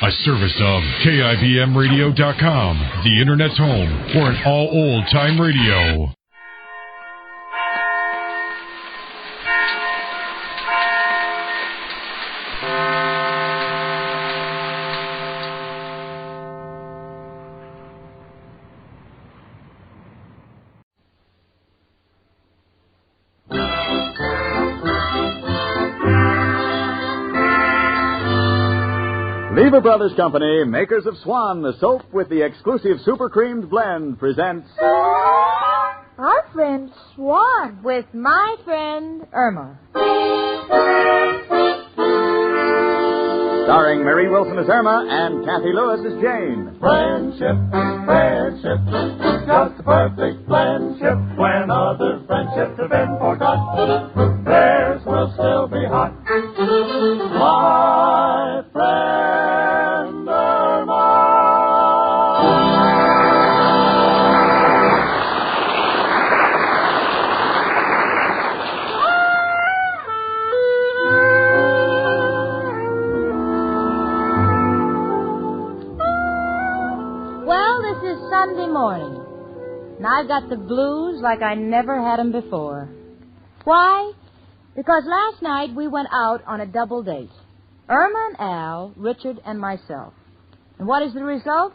A service of KIBMradio.com, the Internet's home for an all old-time radio. Lever Brothers Company, makers of Swan, the soap with the exclusive super creamed blend, presents Our Friend Swan with my friend Irma. Starring Mary Wilson as Irma and Kathy Lewis as Jane. Friendship, just the perfect friendship. When other friendships have been forgot, theirs will still be hot. My friend Irma. Well, this is Sunday morning, and I've got the blues like I never had them before. Why? Because last night we went out on a double date. Irma and Al, Richard and myself. And what is the result?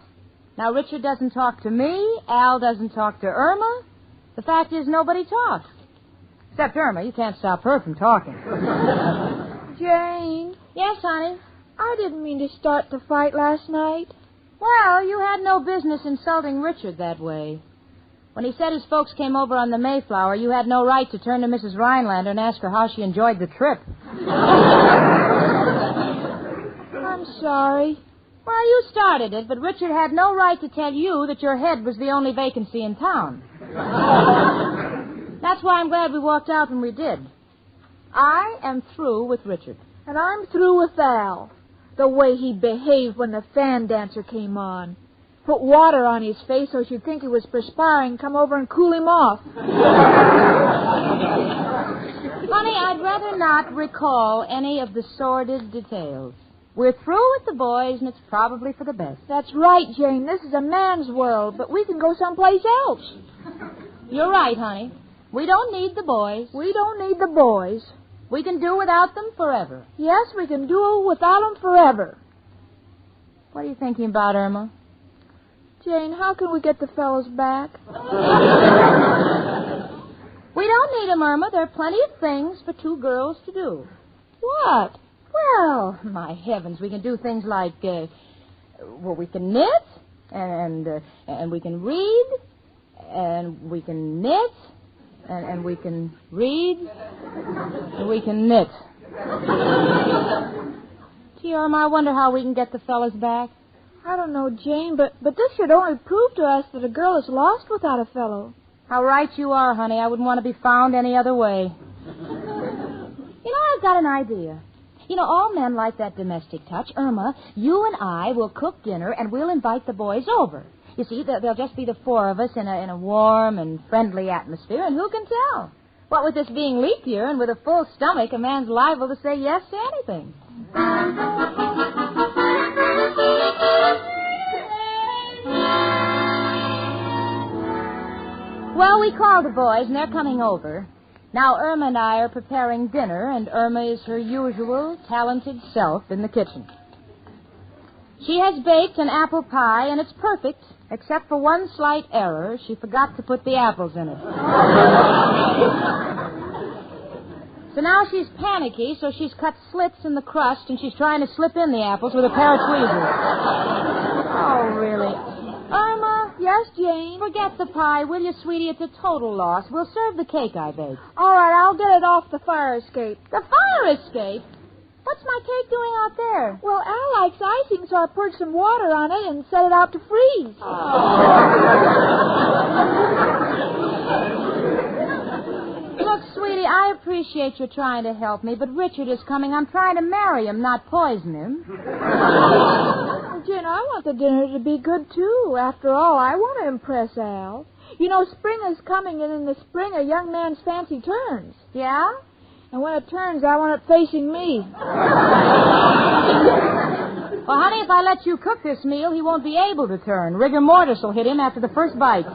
Now, Richard doesn't talk to me. Al doesn't talk to Irma. The fact is, nobody talks. Except Irma. You can't stop her from talking. Jane. Yes, honey? I didn't mean to start the fight last night. Well, you had no business insulting Richard that way. When he said his folks came over on the Mayflower, you had no right to turn to Mrs. Rhinelander and ask her how she enjoyed the trip. I'm sorry. Well, you started it, but Richard had no right to tell you that your head was the only vacancy in town. That's why I'm glad we walked out when we did. I am through with Richard. And I'm through with Al. The way he behaved when the fan dancer came on. Put water on his face so she'd think he was perspiring, come over and cool him off. Honey, I'd rather not recall any of the sordid details. We're through with the boys, and it's probably for the best. That's right, Jane. This is a man's world, but we can go someplace else. You're right, honey. We don't need the boys. We don't need the boys. We can do without them forever. Yes, we can do without them forever. What are you thinking about, Irma? Jane, how can we get the fellows back? We don't need them, Irma. There are plenty of things for two girls to do. What? Well, my heavens, we can do things like, we can knit, and we can read, and we can knit, and we can read, and we can knit. Gee, Irma, I wonder how we can get the fellas back. I don't know, Jane, but this should only prove to us that a girl is lost without a fellow. How right you are, honey. I wouldn't want to be found any other way. I've got an idea. All men like that domestic touch. Irma, you and I will cook dinner, and we'll invite the boys over. You see, there'll just be the four of us in a warm and friendly atmosphere, and who can tell? What with this being leap year and with a full stomach, a man's liable to say yes to anything. Well, we called the boys, and they're coming over. Now, Irma and I are preparing dinner, and Irma is her usual talented self in the kitchen. She has baked an apple pie, and it's perfect, except for one slight error. She forgot to put the apples in it. So now she's panicky, so she's cut slits in the crust, and she's trying to slip in the apples with a pair of tweezers. Oh, really? Irma? Yes, Jane? Forget the pie, will you, sweetie? It's a total loss. We'll serve the cake I baked. All right, I'll get it off the fire escape. The fire escape? What's my cake doing out there? Well, Al likes icing, so I poured some water on it and set it out to freeze. Look, sweetie, I appreciate you trying to help me, but Richard is coming. I'm trying to marry him, not poison him. Well, Jane, I want the dinner to be good, too. After all, I want to impress Al. Spring is coming, and in the spring, a young man's fancy turns. Yeah? And when it turns, I want it facing me. Well, honey, if I let you cook this meal, he won't be able to turn. Rigor mortis will hit him after the first bite.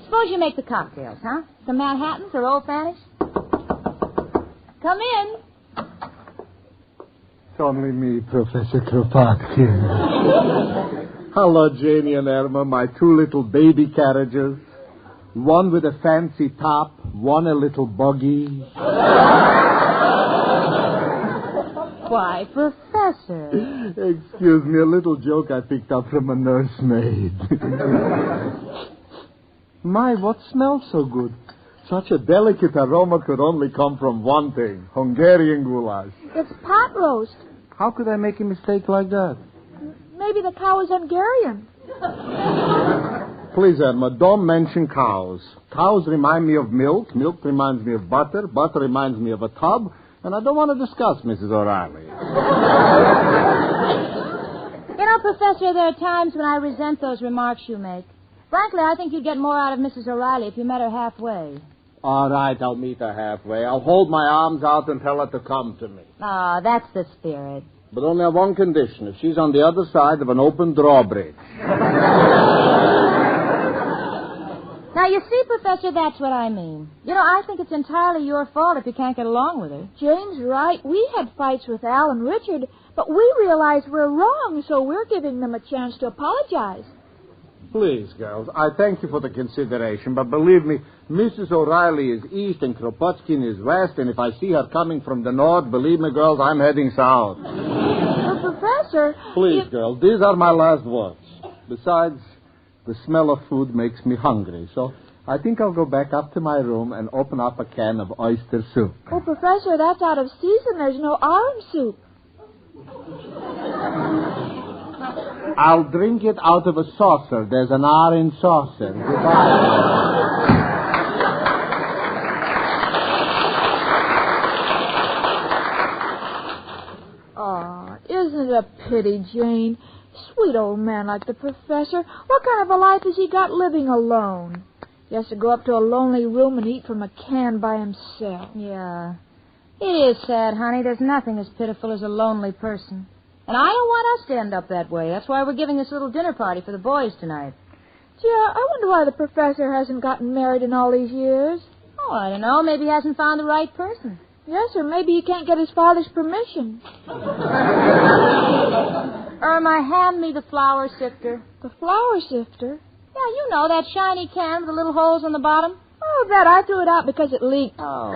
Suppose you make the cocktails, huh? Some Manhattans or Old Fannies? Come in. It's only me, Professor Kropotkin. Hello, Janie and Irma, my two little baby carriages. One with a fancy top, one a little buggy. Why, Professor. Excuse me, a little joke I picked up from a nursemaid. My, what smells so good? Such a delicate aroma could only come from one thing, Hungarian goulash. It's pot roast. How could I make a mistake like that? Maybe the cow is Hungarian. Please, Irma, don't mention cows. Cows remind me of milk. Milk reminds me of butter. Butter reminds me of a tub. And I don't want to discuss Mrs. O'Reilly. You know, Professor, there are times when I resent those remarks you make. Frankly, I think you'd get more out of Mrs. O'Reilly if you met her halfway. All right, I'll meet her halfway. I'll hold my arms out and tell her to come to me. Oh, that's the spirit. But only on one condition, if she's on the other side of an open drawbridge. Now, you see, Professor, that's what I mean. You know, I think it's entirely your fault if you can't get along with her. Jane's right. We had fights with Al and Richard, but we realized we're wrong, so we're giving them a chance to apologize. Please, girls, I thank you for the consideration, but believe me, Mrs. O'Reilly is east and Kropotkin is west, and if I see her coming from the north, believe me, girls, I'm heading south. But, Professor... Please, girls, these are my last words. Besides, the smell of food makes me hungry, so I think I'll go back up to my room and open up a can of oyster soup. Oh, Professor, that's out of season. There's no orange soup. I'll drink it out of a saucer. There's an orange saucer. Goodbye. Oh, isn't it a pity, Jane? Sweet old man like the Professor. What kind of a life has he got living alone? He has to go up to a lonely room and eat from a can by himself. Yeah. It is sad, honey. There's nothing as pitiful as a lonely person. And I don't want us to end up that way. That's why we're giving this little dinner party for the boys tonight. Gee, I wonder why the Professor hasn't gotten married in all these years. Oh, I don't know. Maybe he hasn't found the right person. Yes, or maybe he can't get his father's permission. Irma, hand me the flour sifter. The flour sifter? Yeah, you know, that shiny can with the little holes on the bottom. Oh, that. I threw it out because it leaked. Oh.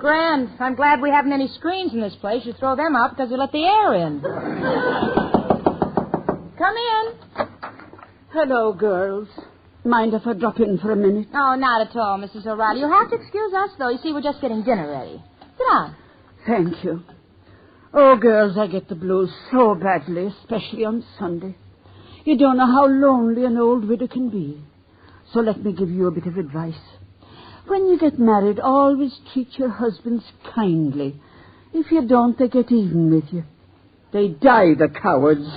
Grand. I'm glad we haven't any screens in this place. You throw them out because you let the air in. Come in. Hello, girls. Mind if I drop in for a minute? Oh, not at all, Mrs. O'Reilly. You'll have to excuse us, though. You see, we're just getting dinner ready. Sit down. Thank you. Oh, girls, I get the blues so badly, especially on Sunday. You don't know how lonely an old widow can be. So let me give you a bit of advice. When you get married, always treat your husbands kindly. If you don't, they get even with you. They die, the cowards.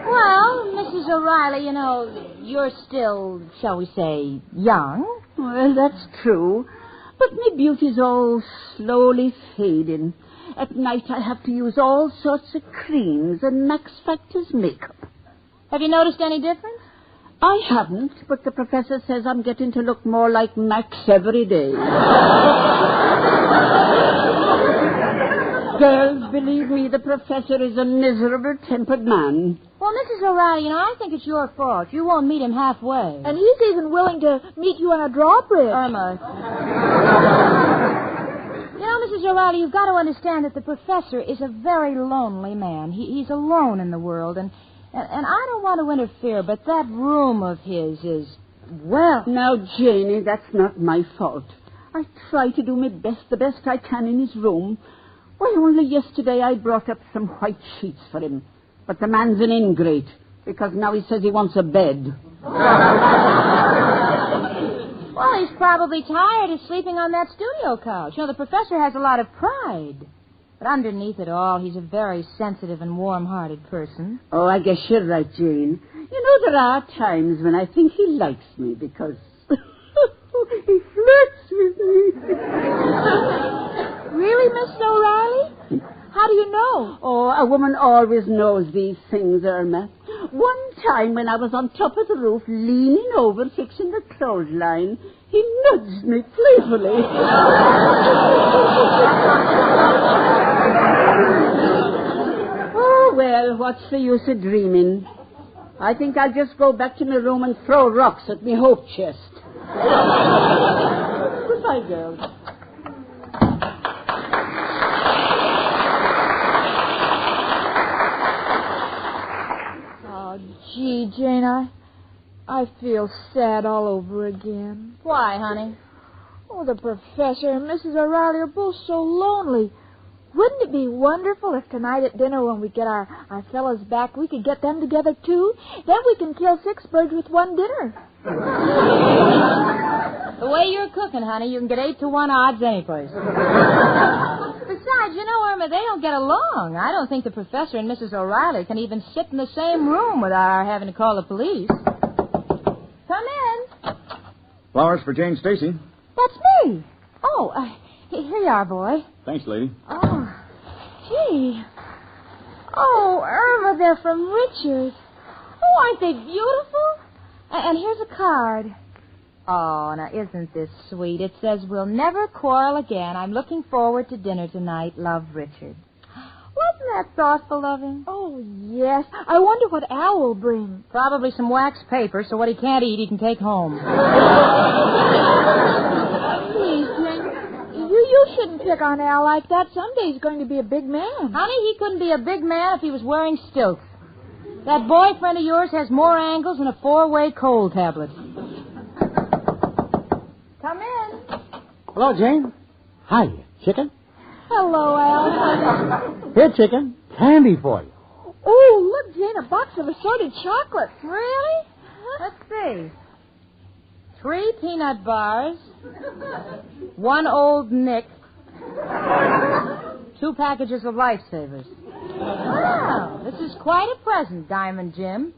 Well, Mrs. O'Reilly, you know, you're still, shall we say, young. Well, that's true. But my beauty's all slowly fading. At night I have to use all sorts of creams and Max Factor's makeup. Have you noticed any difference? I haven't, but the professor says I'm getting to look more like Max every day. Girls, believe me, the professor is a miserable-tempered man. Well, Mrs. O'Reilly, you know, I think it's your fault. You won't meet him halfway. And he's even willing to meet you on a drawbridge. Irma. You know, Mrs. O'Reilly, you've got to understand that the professor is a very lonely man. He's alone in the world, and I don't want to interfere, but that room of his is, well... Now, Janie, that's not my fault. I try to do my best, the best I can in his room. Why, only yesterday I brought up some white sheets for him. But the man's an ingrate, because now he says he wants a bed. Well, he's probably tired of sleeping on that studio couch. You know, the professor has a lot of pride. But underneath it all, he's a very sensitive and warm-hearted person. Oh, I guess you're right, Jane. You know, there are times when I think he likes me because he flirts with me. Oh, a woman always knows these things, Irma. One time when I was on top of the roof, leaning over, fixing the clothesline, he nudged me playfully. Oh, well, what's the use of dreaming? I think I'll just go back to my room and throw rocks at me hope chest. Goodbye, girls. Oh, gee, Jane, I feel sad all over again. Why, honey? Oh, the professor and Mrs. O'Reilly are both so lonely. Wouldn't it be wonderful if tonight at dinner when we get our fellows back, we could get them together, too? Then we can kill 6 birds with one dinner. The way you're cooking, honey, you can get 8-to-1 odds anyplace. Besides, you know, Irma, they don't get along. I don't think the professor and Mrs. O'Reilly can even sit in the same room without our having to call the police. Come in. Flowers for Jane Stacy. That's me. Oh, here you are, boy. Thanks, lady. Oh, gee. Oh, Irma, they're from Richard. Oh, aren't they beautiful? And here's a card. Oh, now, isn't this sweet? It says, we'll never quarrel again. I'm looking forward to dinner tonight. Love, Richard. Wasn't that thoughtful of him? Oh, yes. I wonder what Al will bring. Probably some wax paper, so what he can't eat, he can take home. Please, Jane, you shouldn't pick on Al like that. Someday he's going to be a big man. Honey, he couldn't be a big man if he was wearing stilts. That boyfriend of yours has more angles than a 4-way cold tablet. Come in. Hello, Jane. Hi, chicken. Hello, Al. Here, chicken. Candy for you. Oh, look, Jane, a box of assorted chocolates. Really? Let's see. 3 peanut bars, 1 old Nick, 2 packages of Lifesavers. Wow, this is quite a present, Diamond Jim.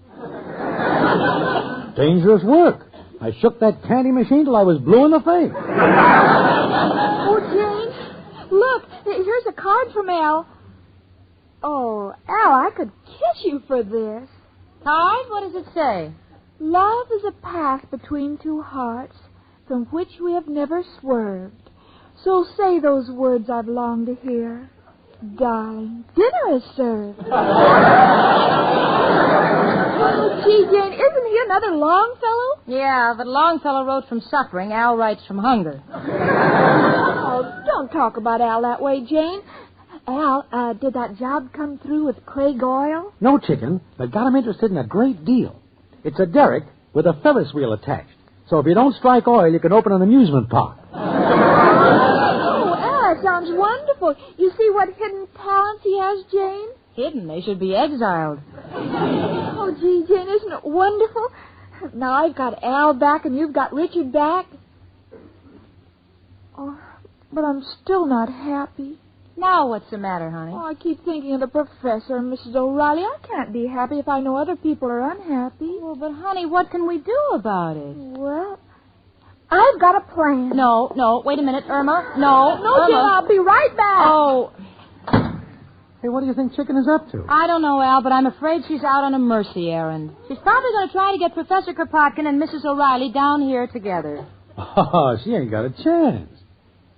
Dangerous work. I shook that candy machine till I was blue in the face. Oh, Jane, look, here's a card from Al. Oh, Al, I could kiss you for this. Card? What does it say? Love is a path between 2 hearts from which we have never swerved. So say those words I've longed to hear. Darling, dinner is served. Oh, gee, Jane, isn't he another Longfellow? Yeah, but Longfellow wrote from suffering. Al writes from hunger. Oh, don't talk about Al that way, Jane. Al, did that job come through with Craig Oil? No, chicken, but got him interested in a great deal. It's a derrick with a Ferris wheel attached. So if you don't strike oil, you can open an amusement park. Oh, Al, that sounds wonderful. You see what hidden talents he has, Jane? Hidden. They should be exiled. Oh, gee, Jane, isn't it wonderful? Now I've got Al back and you've got Richard back. Oh, but I'm still not happy. Now what's the matter, honey? Oh, I keep thinking of the professor and Mrs. O'Reilly. I can't be happy if I know other people are unhappy. Well, but, honey, what can we do about it? Well, I've got a plan. No, wait a minute, Irma. No, Jim, I'll be right back. Oh, Hey, what do you think Chicken is up to? I don't know, Al, but I'm afraid she's out on a mercy errand. She's probably going to try to get Professor Kropotkin and Mrs. O'Reilly down here together. Oh, she ain't got a chance.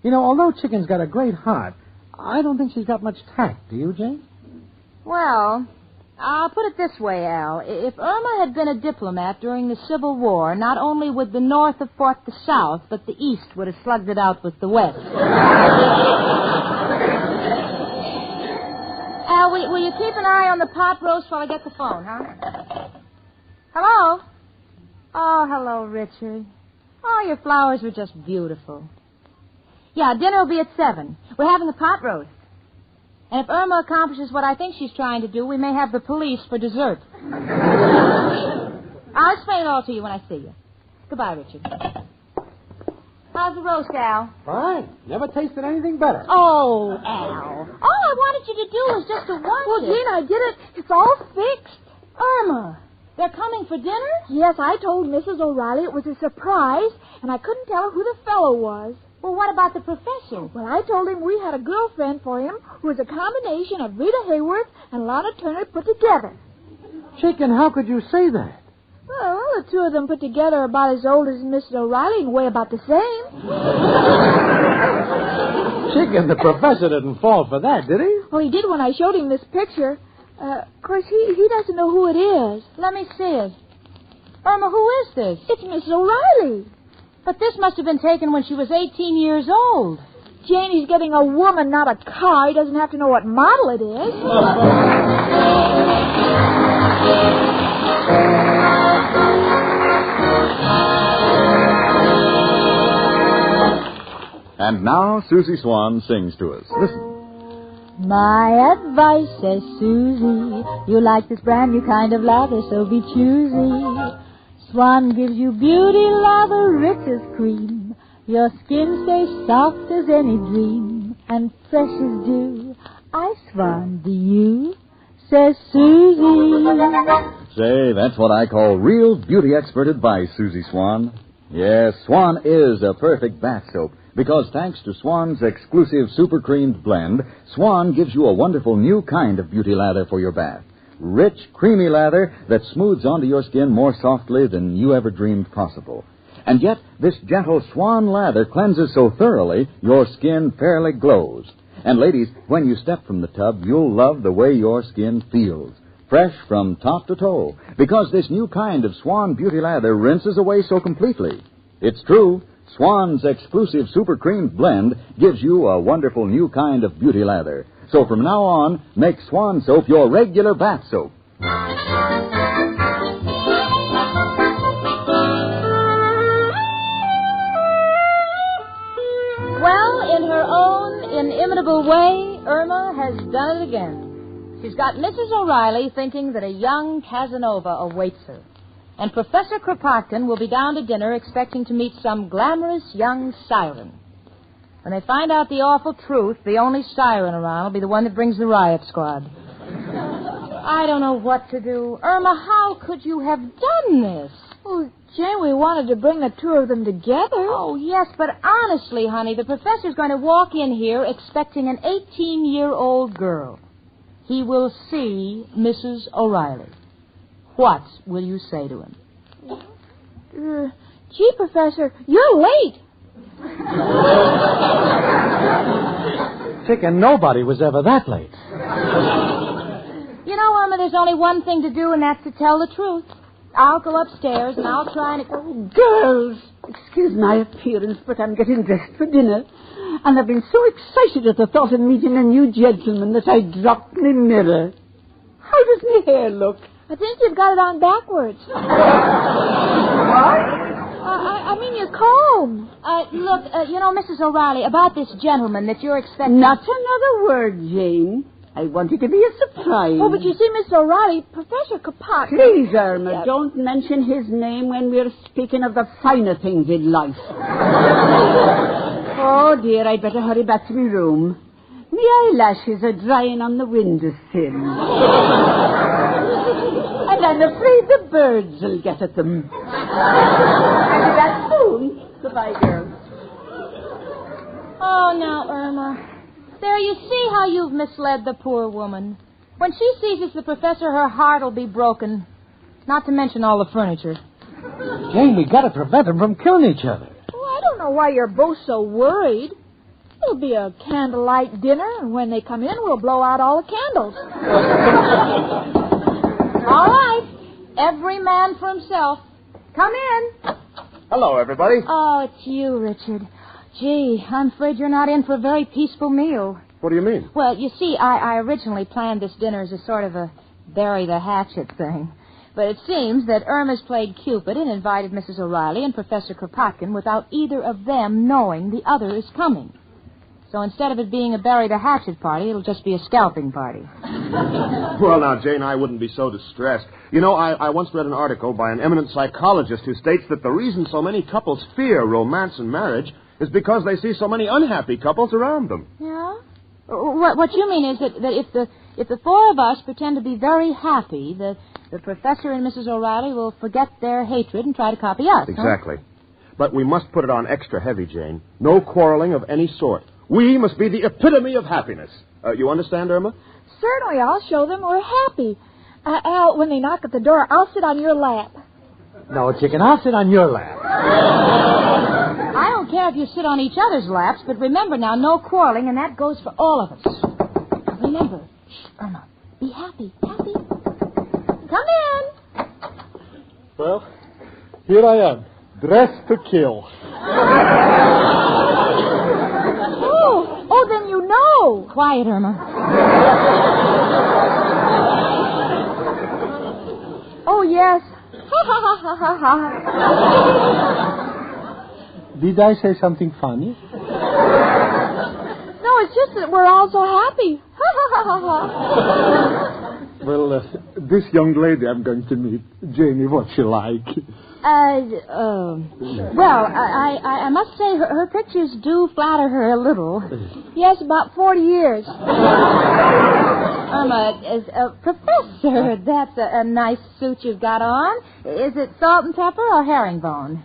You know, although Chicken's got a great heart, I don't think she's got much tact. Do you, Jane? Well, I'll put it this way, Al. If Irma had been a diplomat during the Civil War, not only would the North have fought the South, but the East would have slugged it out with the West. Al, will you keep an eye on the pot roast while I get the phone, huh? Hello? Oh, hello, Richard. Oh, your flowers were just beautiful. Yeah, dinner will be at 7. We're having a pot roast. And if Irma accomplishes what I think she's trying to do, we may have the police for dessert. I'll explain it all to you when I see you. Goodbye, Richard. How's the roast, Al? Fine. Never tasted anything better. Oh, Al. All I wanted you to do was just to watch Well, Gene, I did it. It's all fixed. Irma, they're coming for dinner? Yes, I told Mrs. O'Reilly it was a surprise, and I couldn't tell her who the fellow was. Well, what about the professor? Well, I told him we had a girlfriend for him who was a combination of Rita Hayworth and Lana Turner put together. Chicken, how could you say that? Well, the two of them put together are about as old as Mrs. O'Reilly and weigh about the same. Chicken, the professor didn't fall for that, did he? Well, he did when I showed him this picture. Of course, he doesn't know who it is. Let me see it. Irma, who is this? It's Mrs. O'Reilly. But this must have been taken when she was 18 years old. Jane, he's getting a woman, not a car. He doesn't have to know what model it is. And now Susie Swan sings to us. Listen. My advice, says Susie, you like this brand new kind of lather, so be choosy. Swan gives you beauty lather rich as cream. Your skin stays soft as any dream, and fresh as dew. I Swan, do you? Says Susie. Say, that's what I call real beauty expert advice, Susie Swan. Yes, Swan is a perfect bath soap. Because thanks to Swan's exclusive super creamed blend, Swan gives you a wonderful new kind of beauty lather for your bath. Rich, creamy lather that smooths onto your skin more softly than you ever dreamed possible. And yet, this gentle Swan lather cleanses so thoroughly, your skin fairly glows. And ladies, when you step from the tub, you'll love the way your skin feels. Fresh from top to toe. Because this new kind of Swan beauty lather rinses away so completely. It's true. Swan's exclusive super creamed blend gives you a wonderful new kind of beauty lather. So from now on, make Swan soap your regular bath soap. Well, in her own inimitable way, Irma has done it again. She's got Mrs. O'Reilly thinking that a young Casanova awaits her. And Professor Kropotkin will be down to dinner expecting to meet some glamorous young siren. When they find out the awful truth, the only siren around will be the one that brings the riot squad. I don't know what to do. Irma, how could you have done this? Oh, Jane, we wanted to bring the two of them together. Oh, yes, but honestly, honey, the professor's going to walk in here expecting an 18-year-old girl. He will see Mrs. O'Reilly. What will you say to him? Gee, Professor, you're late. Chicken, nobody was ever that late. You know, Irma, there's only one thing to do, and that's to tell the truth. I'll go upstairs, and I'll try and... Oh, girls, excuse my appearance, but I'm getting dressed for dinner. And I've been so excited at the thought of meeting a new gentleman that I dropped my mirror. How does my hair look? I think you've got it on backwards. What? I mean your comb. Look, Mrs. O'Reilly, about this gentleman that you're expecting... Not another word, Jane. I want it to be a surprise. Oh, but you see, Mr. O'Reilly, Professor Kropotkin... Please, Irma, don't mention his name when we're speaking of the finer things in life. Oh, dear, I'd better hurry back to my room. My eyelashes are drying on the windowsill. And I'm afraid the birds will get at them. I'll be back soon. Goodbye, girls. Oh, now, Irma. There, you see how you've misled the poor woman. When she sees it's the professor, her heart will be broken. Not to mention all the furniture. Jane, we got to prevent them from killing each other. Well, I don't know why you're both so worried. It'll be a candlelight dinner, and when they come in, we'll blow out all the candles. All right. Every man for himself. Come in. Hello, everybody. Oh, it's you, Richard. Gee, I'm afraid you're not in for a very peaceful meal. What do you mean? Well, you see, I originally planned this dinner as a sort of a bury the hatchet thing. But it seems that Irma's played Cupid and invited Mrs. O'Reilly and Professor Kropotkin without either of them knowing the other is coming. So instead of it being a bury the hatchet party, it'll just be a scalping party. Well, now, Jane, I wouldn't be so distressed. You know, I once read an article by an eminent psychologist who states that the reason so many couples fear romance and marriage is because they see so many unhappy couples around them. Yeah? What you mean is that if the four of us pretend to be very happy, the professor and Mrs. O'Reilly will forget their hatred and try to copy us. Exactly. Huh? But we must put it on extra heavy, Jane. No quarreling of any sort. We must be the epitome of happiness. You understand, Irma? Certainly, I'll show them we're happy. Al, when they knock at the door, I'll sit on your lap. No, Chicken, I'll sit on your lap. I don't care if you sit on each other's laps, but remember now, no quarreling, and that goes for all of us. Remember, Irma, be happy. Happy. Come in. Well, here I am, dressed to kill. Oh, then you know. Quiet, Irma. Oh, yes. Ha, ha, ha, ha, ha, ha. Did I say something funny? No, it's just that we're all so happy. Ha, ha, ha, ha, ha. Well, this young lady I'm going to meet, Janie, what's she like? Well, I must say her pictures do flatter her a little. Yes, about 40 years. Irma, Professor, that's a nice suit you've got on. Is it salt and pepper or herringbone?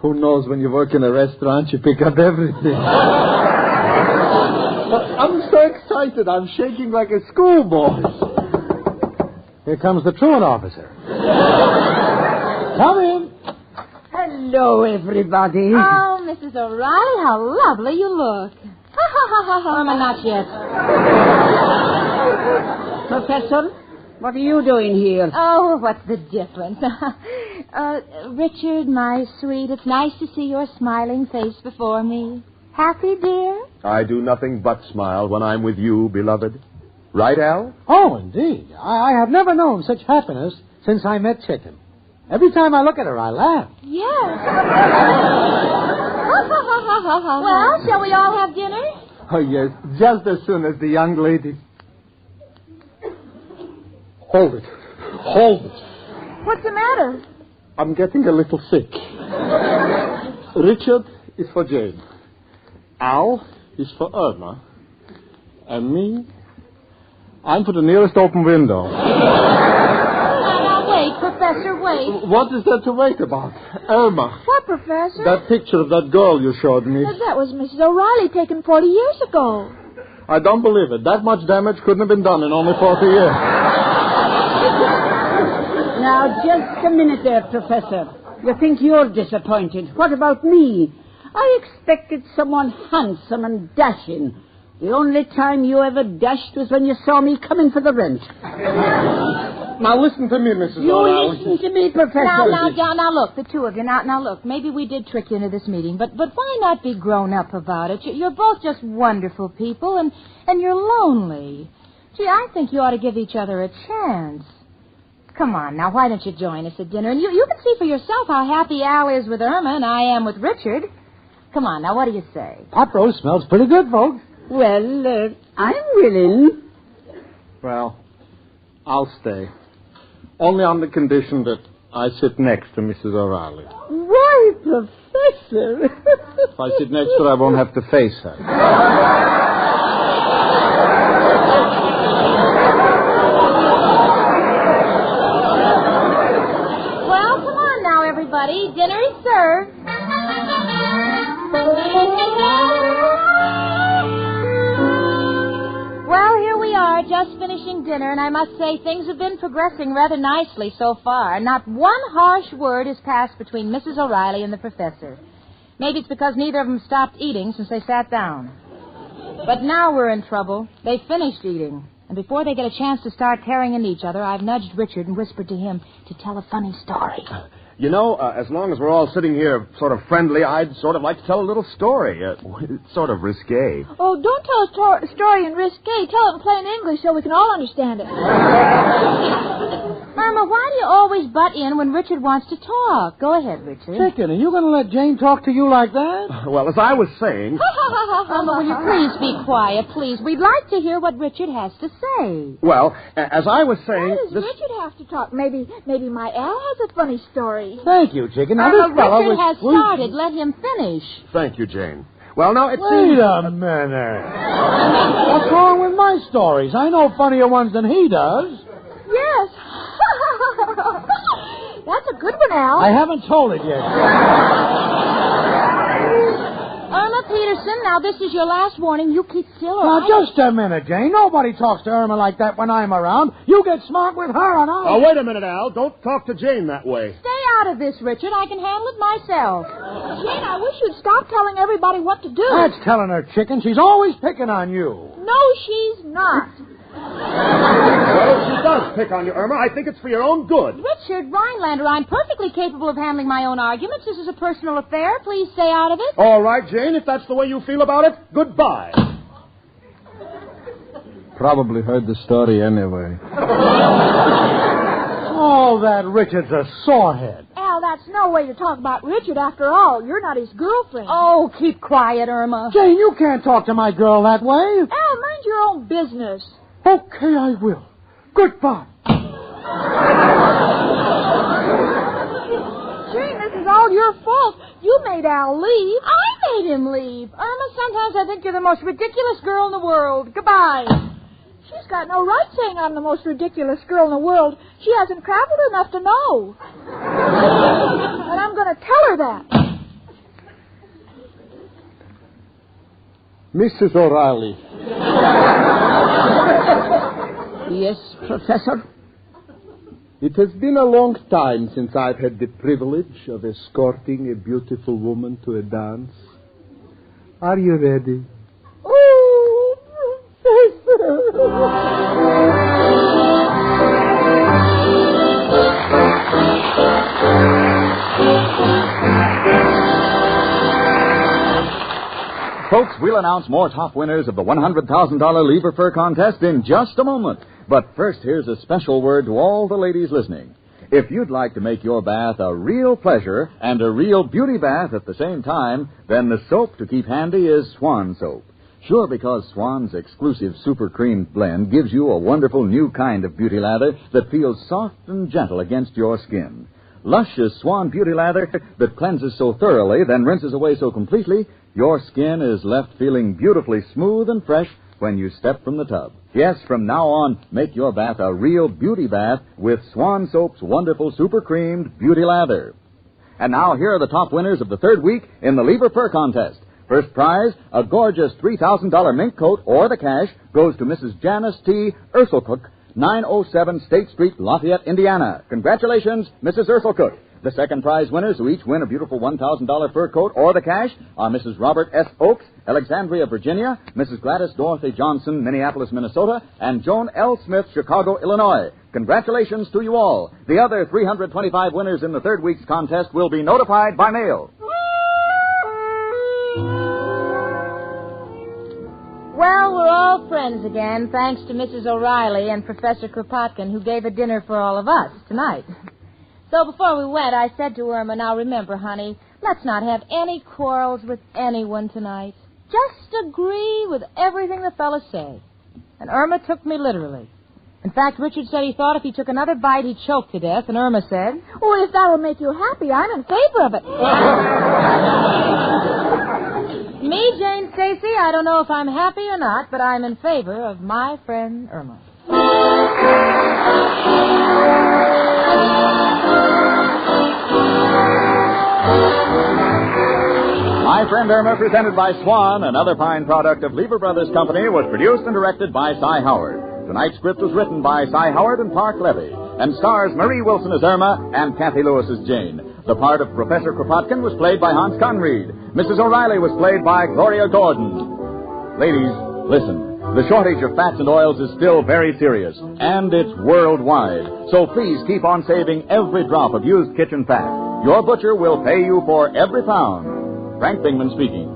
Who knows, when you work in a restaurant, you pick up everything. I'm so excited, I'm shaking like a schoolboy. Here comes the truant officer. Come in. Hello, everybody. Oh, Mrs. O'Reilly, how lovely you look. Irma, not yet. Professor, what are you doing here? Oh, what's the difference? Richard, my sweet, it's nice to see your smiling face before me. Happy, dear? I do nothing but smile when I'm with you, beloved. Right, Al? Oh, indeed. I have never known such happiness since I met Chicken. Every time I look at her, I laugh. Yes. Well, shall we all have dinner? Oh, yes, just as soon as the young lady... Hold it. What's the matter? I'm getting a little sick. Richard is for Jane. Al is for Irma. And me, I'm for the nearest open window. Now, wait, Professor, wait. What is there to wait about? Irma. What, Professor? That picture of that girl you showed me. That was Mrs. O'Reilly taken 40 years ago. I don't believe it. That much damage couldn't have been done in only 40 years. Now, just a minute there, Professor. You think you're disappointed. What about me? I expected someone handsome and dashing. The only time you ever dashed was when you saw me coming for the rent. Now, listen to me, Mrs. You O'Reilly. listen to me, Professor. Now, look, the two of you. Now, look, maybe we did trick you into this meeting, but why not be grown up about it? You're both just wonderful people, and you're lonely. Gee, I think you ought to give each other a chance. Come on, now, why don't you join us at dinner? And you can see for yourself how happy Al is with Irma and I am with Richard. Come on, now, what do you say? Pot roast smells pretty good, folks. Well, I'm willing. Well, I'll stay. Only on the condition that I sit next to Mrs. O'Reilly. Why, Professor? If I sit next to her, I won't have to face her. Well, come on now, everybody. Dinner is served. Well, here we are, just finishing dinner, and I must say things have been progressing rather nicely so far. Not one harsh word has passed between Mrs. O'Reilly and the professor. Maybe it's because neither of them stopped eating since they sat down. But now we're in trouble. They finished eating. And before they get a chance to start tearing into each other, I've nudged Richard and whispered to him to tell a funny story. You know, as long as we're all sitting here sort of friendly, I'd sort of like to tell a little story. It's sort of risque. Oh, don't tell a story in risque. Tell it in plain English so we can all understand it. Irma, why do you always butt in when Richard wants to talk? Go ahead, Richard. Chicken, are you going to let Jane talk to you like that? Well, as I was saying... Irma, will you please be quiet, please? We'd like to hear what Richard has to say. Well, as I was saying... Why does Richard have to talk? Maybe my Al has a funny story. Thank you, Chicken. Now, Irma, this fellow Richard has was... started. Let him finish. Thank you, Jane. Well, now, it Wait seems... a minute. What's wrong with my stories? I know funnier ones than he does. Yes. That's a good one, Al. I haven't told it yet. Irma Peterson, now this is your last warning. You keep still or Now, just a minute, Jane. Nobody talks to Irma like that when I'm around. You get smart with her and Oh, wait a minute, Al. Don't talk to Jane that way. Stay out of this, Richard. I can handle it myself. Jane, I wish you'd stop telling everybody what to do. That's telling her, chicken. She's always picking on you. No, she's not. Well, she does pick on you, Irma. I think it's for your own good. Richard Rhinelander, I'm perfectly capable of handling my own arguments. This is a personal affair. Please stay out of it. All right, Jane, if that's the way you feel about it, goodbye. Probably heard the story anyway. Oh, that Richard's a sorehead. Al, that's no way to talk about Richard after all. You're not his girlfriend. Oh, keep quiet, Irma. Jane, you can't talk to my girl that way. Al, mind your own business. Okay, I will. Goodbye. Jane, this is all your fault. You made Al leave. I made him leave. Irma, sometimes I think you're the most ridiculous girl in the world. Goodbye. She's got no right saying I'm the most ridiculous girl in the world. She hasn't traveled enough to know. And I'm going to tell her that. Mrs. O'Reilly. Yes, Professor? It has been a long time since I've had the privilege of escorting a beautiful woman to a dance. Are you ready? Oh, Folks, we'll announce more top winners of the $100,000 Lever Fur contest in just a moment. But first, here's a special word to all the ladies listening. If you'd like to make your bath a real pleasure and a real beauty bath at the same time, then the soap to keep handy is Swan soap. Sure, because Swan's exclusive super creamed blend gives you a wonderful new kind of beauty lather that feels soft and gentle against your skin. Luscious Swan beauty lather that cleanses so thoroughly, then rinses away so completely, your skin is left feeling beautifully smooth and fresh when you step from the tub. Yes, from now on, make your bath a real beauty bath with Swan Soap's wonderful super creamed beauty lather. And now, here are the top winners of the third week in the Lever Fur contest. First prize, a gorgeous $3,000 mink coat, or the cash, goes to Mrs. Janice T. Urselcook, 907 State Street, Lafayette, Indiana. Congratulations, Mrs. Urselcook. The second prize winners, who each win a beautiful $1,000 fur coat or the cash, are Mrs. Robert S. Oakes, Alexandria, Virginia, Mrs. Gladys Dorothy Johnson, Minneapolis, Minnesota, and Joan L. Smith, Chicago, Illinois. Congratulations to you all. The other 325 winners in the third week's contest will be notified by mail. Well, we're all friends again, thanks to Mrs. O'Reilly and Professor Kropotkin, who gave a dinner for all of us tonight. So before we went, I said to Irma, now remember, honey, let's not have any quarrels with anyone tonight. Just agree with everything the fellas say. And Irma took me literally. In fact, Richard said he thought if he took another bite, he'd choke to death, and Irma said, oh, if that'll make you happy, I'm in favor of it. Me, Jane Stacy, I don't know if I'm happy or not, but I'm in favor of my friend Irma. My Friend Irma, presented by Swan, another fine product of Lever Brothers Company, was produced and directed by Cy Howard. Tonight's script was written by Cy Howard and Park Levy, and stars Marie Wilson as Irma and Kathy Lewis as Jane. The part of Professor Kropotkin was played by Hans Conried. Mrs. O'Reilly was played by Gloria Gordon. Ladies, listen. The shortage of fats and oils is still very serious, and it's worldwide. So please keep on saving every drop of used kitchen fat. Your butcher will pay you for every pound. Frank Bingman speaking.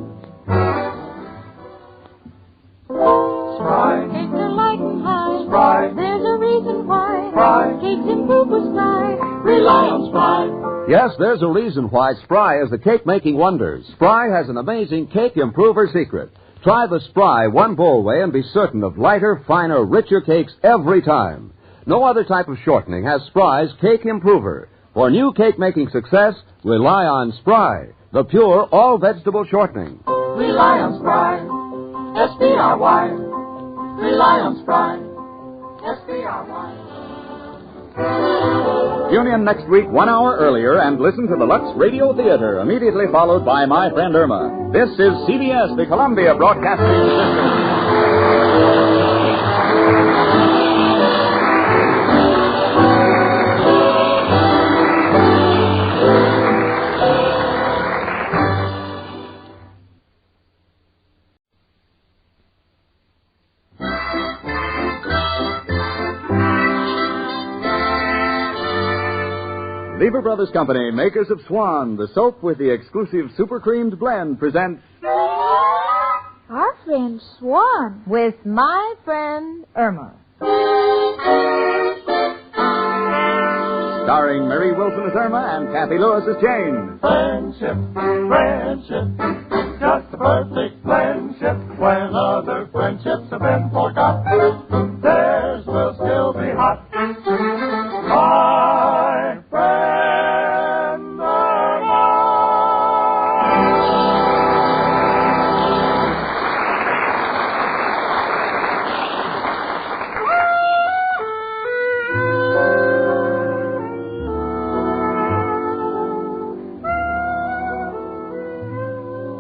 Spry. Cakes are light and high. Spry. There's a reason why. Spry. Cakes improve with Spry. Rely on Spry. Yes, there's a reason why Spry is the cake-making wonder. Spry has an amazing cake improver secret. Try the Spry one bowl way and be certain of lighter, finer, richer cakes every time. No other type of shortening has Spry's cake improver. For new cake-making success, rely on Spry, the pure all-vegetable shortening. Rely on Spry. S-P-R-Y. Rely on Spry. S-P-R-Y. Tune in next week 1 hour earlier and listen to the Lux Radio Theater, immediately followed by My Friend Irma. This is CBS, the Columbia Broadcasting System. Lever Brothers Company, makers of Swan, the soap with the exclusive super creamed blend, presents Our Friend Swan. With My Friend Irma. Starring Mary Wilson as Irma and Kathy Lewis as Jane. Friendship, friendship, just a perfect friendship. When other friendships have been forgot, theirs will still be hot. My friend Irma.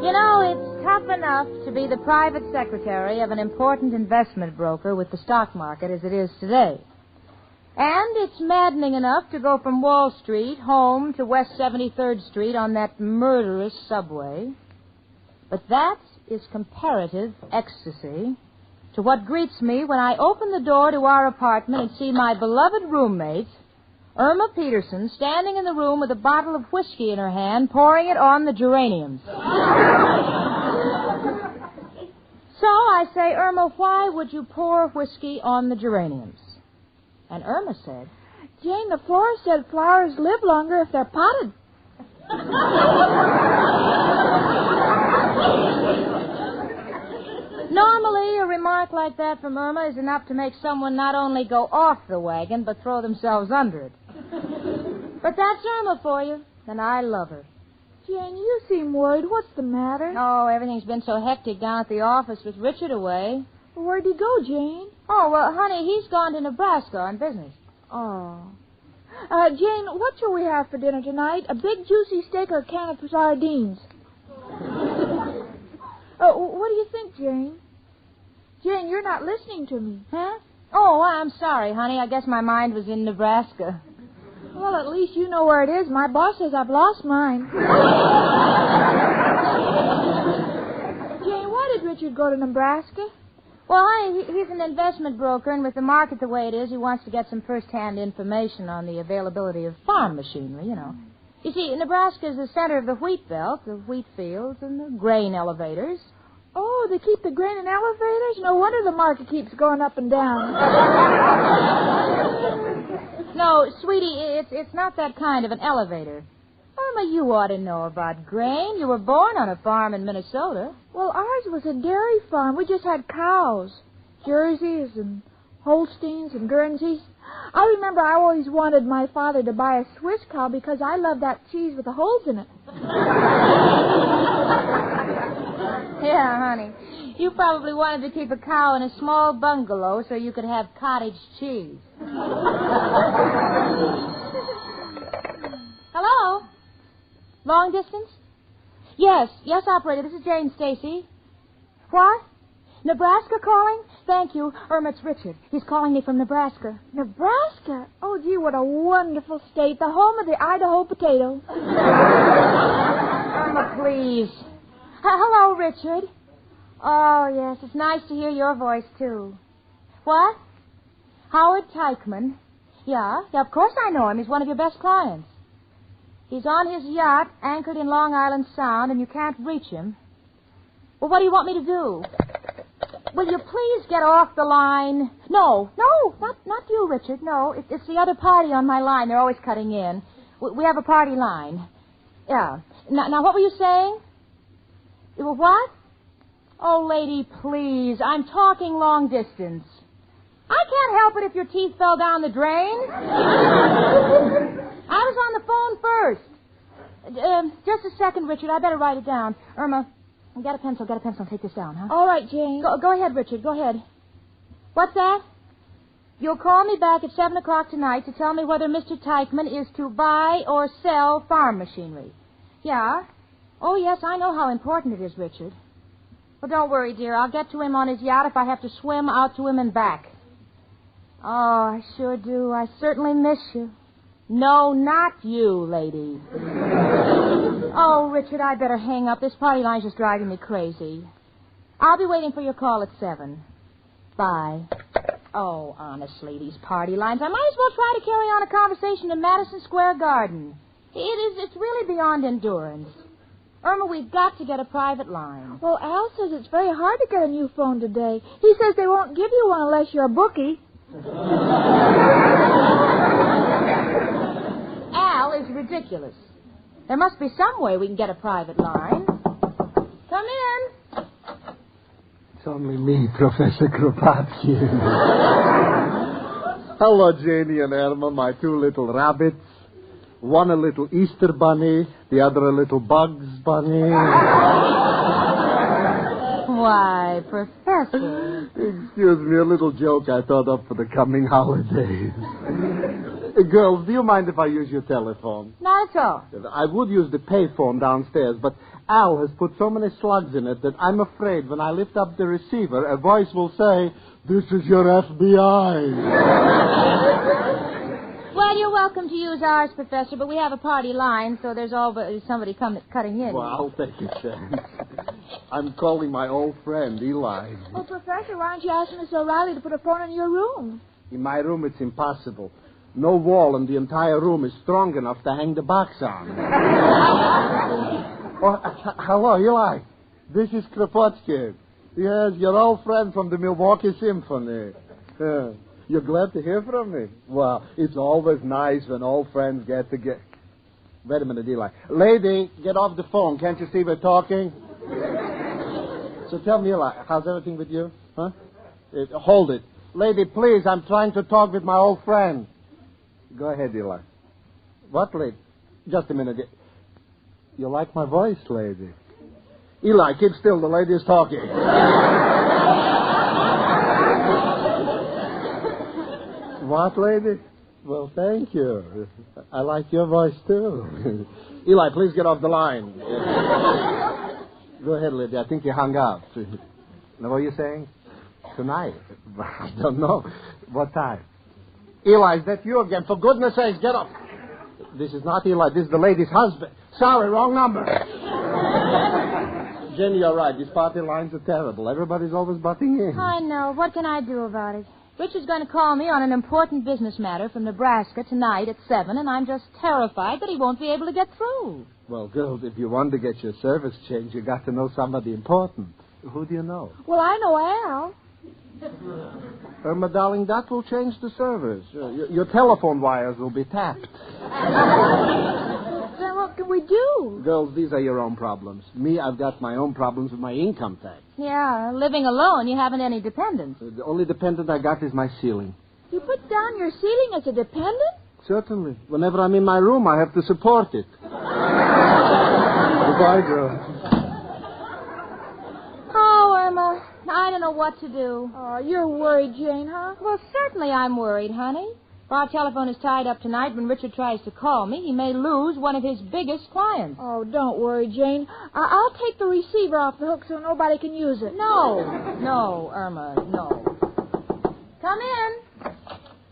You know, it's tough enough to be the private secretary of an important investment broker with the stock market as it is today. And it's maddening enough to go from Wall Street home to West 73rd Street on that murderous subway. But that is comparative ecstasy to what greets me when I open the door to our apartment and see my beloved roommate, Irma Peterson, standing in the room with a bottle of whiskey in her hand, pouring it on the geraniums. So I say, Irma, why would you pour whiskey on the geraniums? And Irma said, Jane, the florist said flowers live longer if they're potted. Normally, a remark like that from Irma is enough to make someone not only go off the wagon, but throw themselves under it. But that's Irma for you, and I love her. Jane, you seem worried. What's the matter? Oh, everything's been so hectic down at the office with Richard away. Well, where'd he go, Jane? Oh, well, honey, he's gone to Nebraska on business. Oh. Jane, what shall we have for dinner tonight? A big juicy steak or a can of sardines? What do you think, Jane? Jane, you're not listening to me. Huh? Oh, I'm sorry, honey. I guess my mind was in Nebraska. Well, at least you know where it is. My boss says I've lost mine. Jane, why did Richard go to Nebraska? Well, honey, he's an investment broker, and with the market the way it is, he wants to get some first-hand information on the availability of farm machinery, you know. You see, Nebraska is the center of the wheat belt, the wheat fields, and the grain elevators. Oh, they keep the grain in elevators? No wonder the market keeps going up and down. No, sweetie, it's not that kind of an elevator. Irma, you ought to know about grain. You were born on a farm in Minnesota. Well, ours was a dairy farm. We just had cows. Jerseys and Holsteins and Guernseys. I remember I always wanted my father to buy a Swiss cow because I love that cheese with the holes in it. Yeah, honey. You probably wanted to keep a cow in a small bungalow so you could have cottage cheese. Hello? Long distance? Yes, operator. This is Jane Stacy. What? Nebraska calling? Thank you. Irma, it's Richard. He's calling me from Nebraska. Nebraska? Oh, gee, what a wonderful state. The home of the Idaho potato. Irma, please. Hello, Richard. Oh, yes, it's nice to hear your voice, too. What? Howard Teichman. Yeah, of course I know him. He's one of your best clients. He's on his yacht, anchored in Long Island Sound, and you can't reach him. Well, what do you want me to do? Will you please get off the line? No, not you, Richard. No, it's the other party on my line. They're always cutting in. We have a party line. Yeah. Now, what were you saying? What? Oh, lady, please. I'm talking long distance. I can't help it if your teeth fell down the drain. I was on the phone first. Just a second, Richard. I better write it down. Irma, get a pencil. Take this down, huh? All right, Jane. Go ahead, Richard. Go ahead. What's that? You'll call me back at 7 o'clock tonight to tell me whether Mr. Teichman is to buy or sell farm machinery. Yeah? Oh, yes, I know how important it is, Richard. Well, don't worry, dear. I'll get to him on his yacht if I have to swim out to him and back. Oh, I sure do. I certainly miss you. No, not you, lady. Oh, Richard, I'd better hang up. This party line's just driving me crazy. I'll be waiting for your call at 7. Bye. Oh, honestly, these party lines. I might as well try to carry on a conversation in Madison Square Garden. It's really beyond endurance. Irma, we've got to get a private line. Well, Al says it's very hard to get a new phone today. He says they won't give you one unless you're a bookie. Al is ridiculous. There must be some way we can get a private line. Come in. It's only me, Professor Kropotkin. Hello, Janie and Irma, my two little rabbits. One a little Easter bunny, the other a little Bugs bunny. Why, Professor. Excuse me, a little joke I thought up for the coming holidays. Girls, do you mind if I use your telephone? Not at all. I would use the payphone downstairs, but Al has put so many slugs in it that I'm afraid when I lift up the receiver, a voice will say, "This is your FBI." Well, you're welcome to use ours, Professor, but we have a party line, so there's always somebody cutting in. Well, I'll take a chance. I'm calling my old friend, Eli. Well, Professor, why don't you ask Miss O'Reilly to put a phone in your room? In my room, it's impossible. No wall in the entire room is strong enough to hang the box on. Hello, Eli. This is Kropotkin. Yes, your old friend from the Milwaukee Symphony. You're glad to hear from me? Well, it's always nice when old friends get together. Wait a minute, Eli. Lady, get off the phone. Can't you see we're talking? So tell me, Eli, how's everything with you? Huh? Hold it. Lady, please, I'm trying to talk with my old friend. Go ahead, Eli. What, lady? Just a minute. You like my voice, lady? Eli, keep still. The lady is talking. What, lady? Well, thank you. I like your voice, too. Eli, please get off the line. Go ahead, lady. I think you hung up. Now, what are you saying? Tonight? I don't know. What time? Eli, is that you again? For goodness sakes, get up. This is not Eli. This is the lady's husband. Sorry, wrong number. Jenny, you're right. These party lines are terrible. Everybody's always butting in. I know. What can I do about it? Richard's going to call me on an important business matter from Nebraska tonight at 7, and I'm just terrified that he won't be able to get through. Well, girls, if you want to get your service changed, you got to know somebody important. Who do you know? Well, I know Al. Irma, darling, that will change the service. Your telephone wires will be tapped. Then what can we do? Girls, these are your own problems. Me, I've got my own problems with my income tax. Yeah, living alone, you haven't any dependents. The only dependent I got is my ceiling. You put down your ceiling as a dependent? Certainly. Whenever I'm in my room, I have to support it. Goodbye, girl. Oh, Irma, I don't know what to do. Oh, you're worried, Jane, huh? Well, certainly I'm worried, honey. If our telephone is tied up tonight when Richard tries to call me, he may lose one of his biggest clients. Oh, don't worry, Jane. I'll take the receiver off the hook so nobody can use it. No, Irma, no. Come in.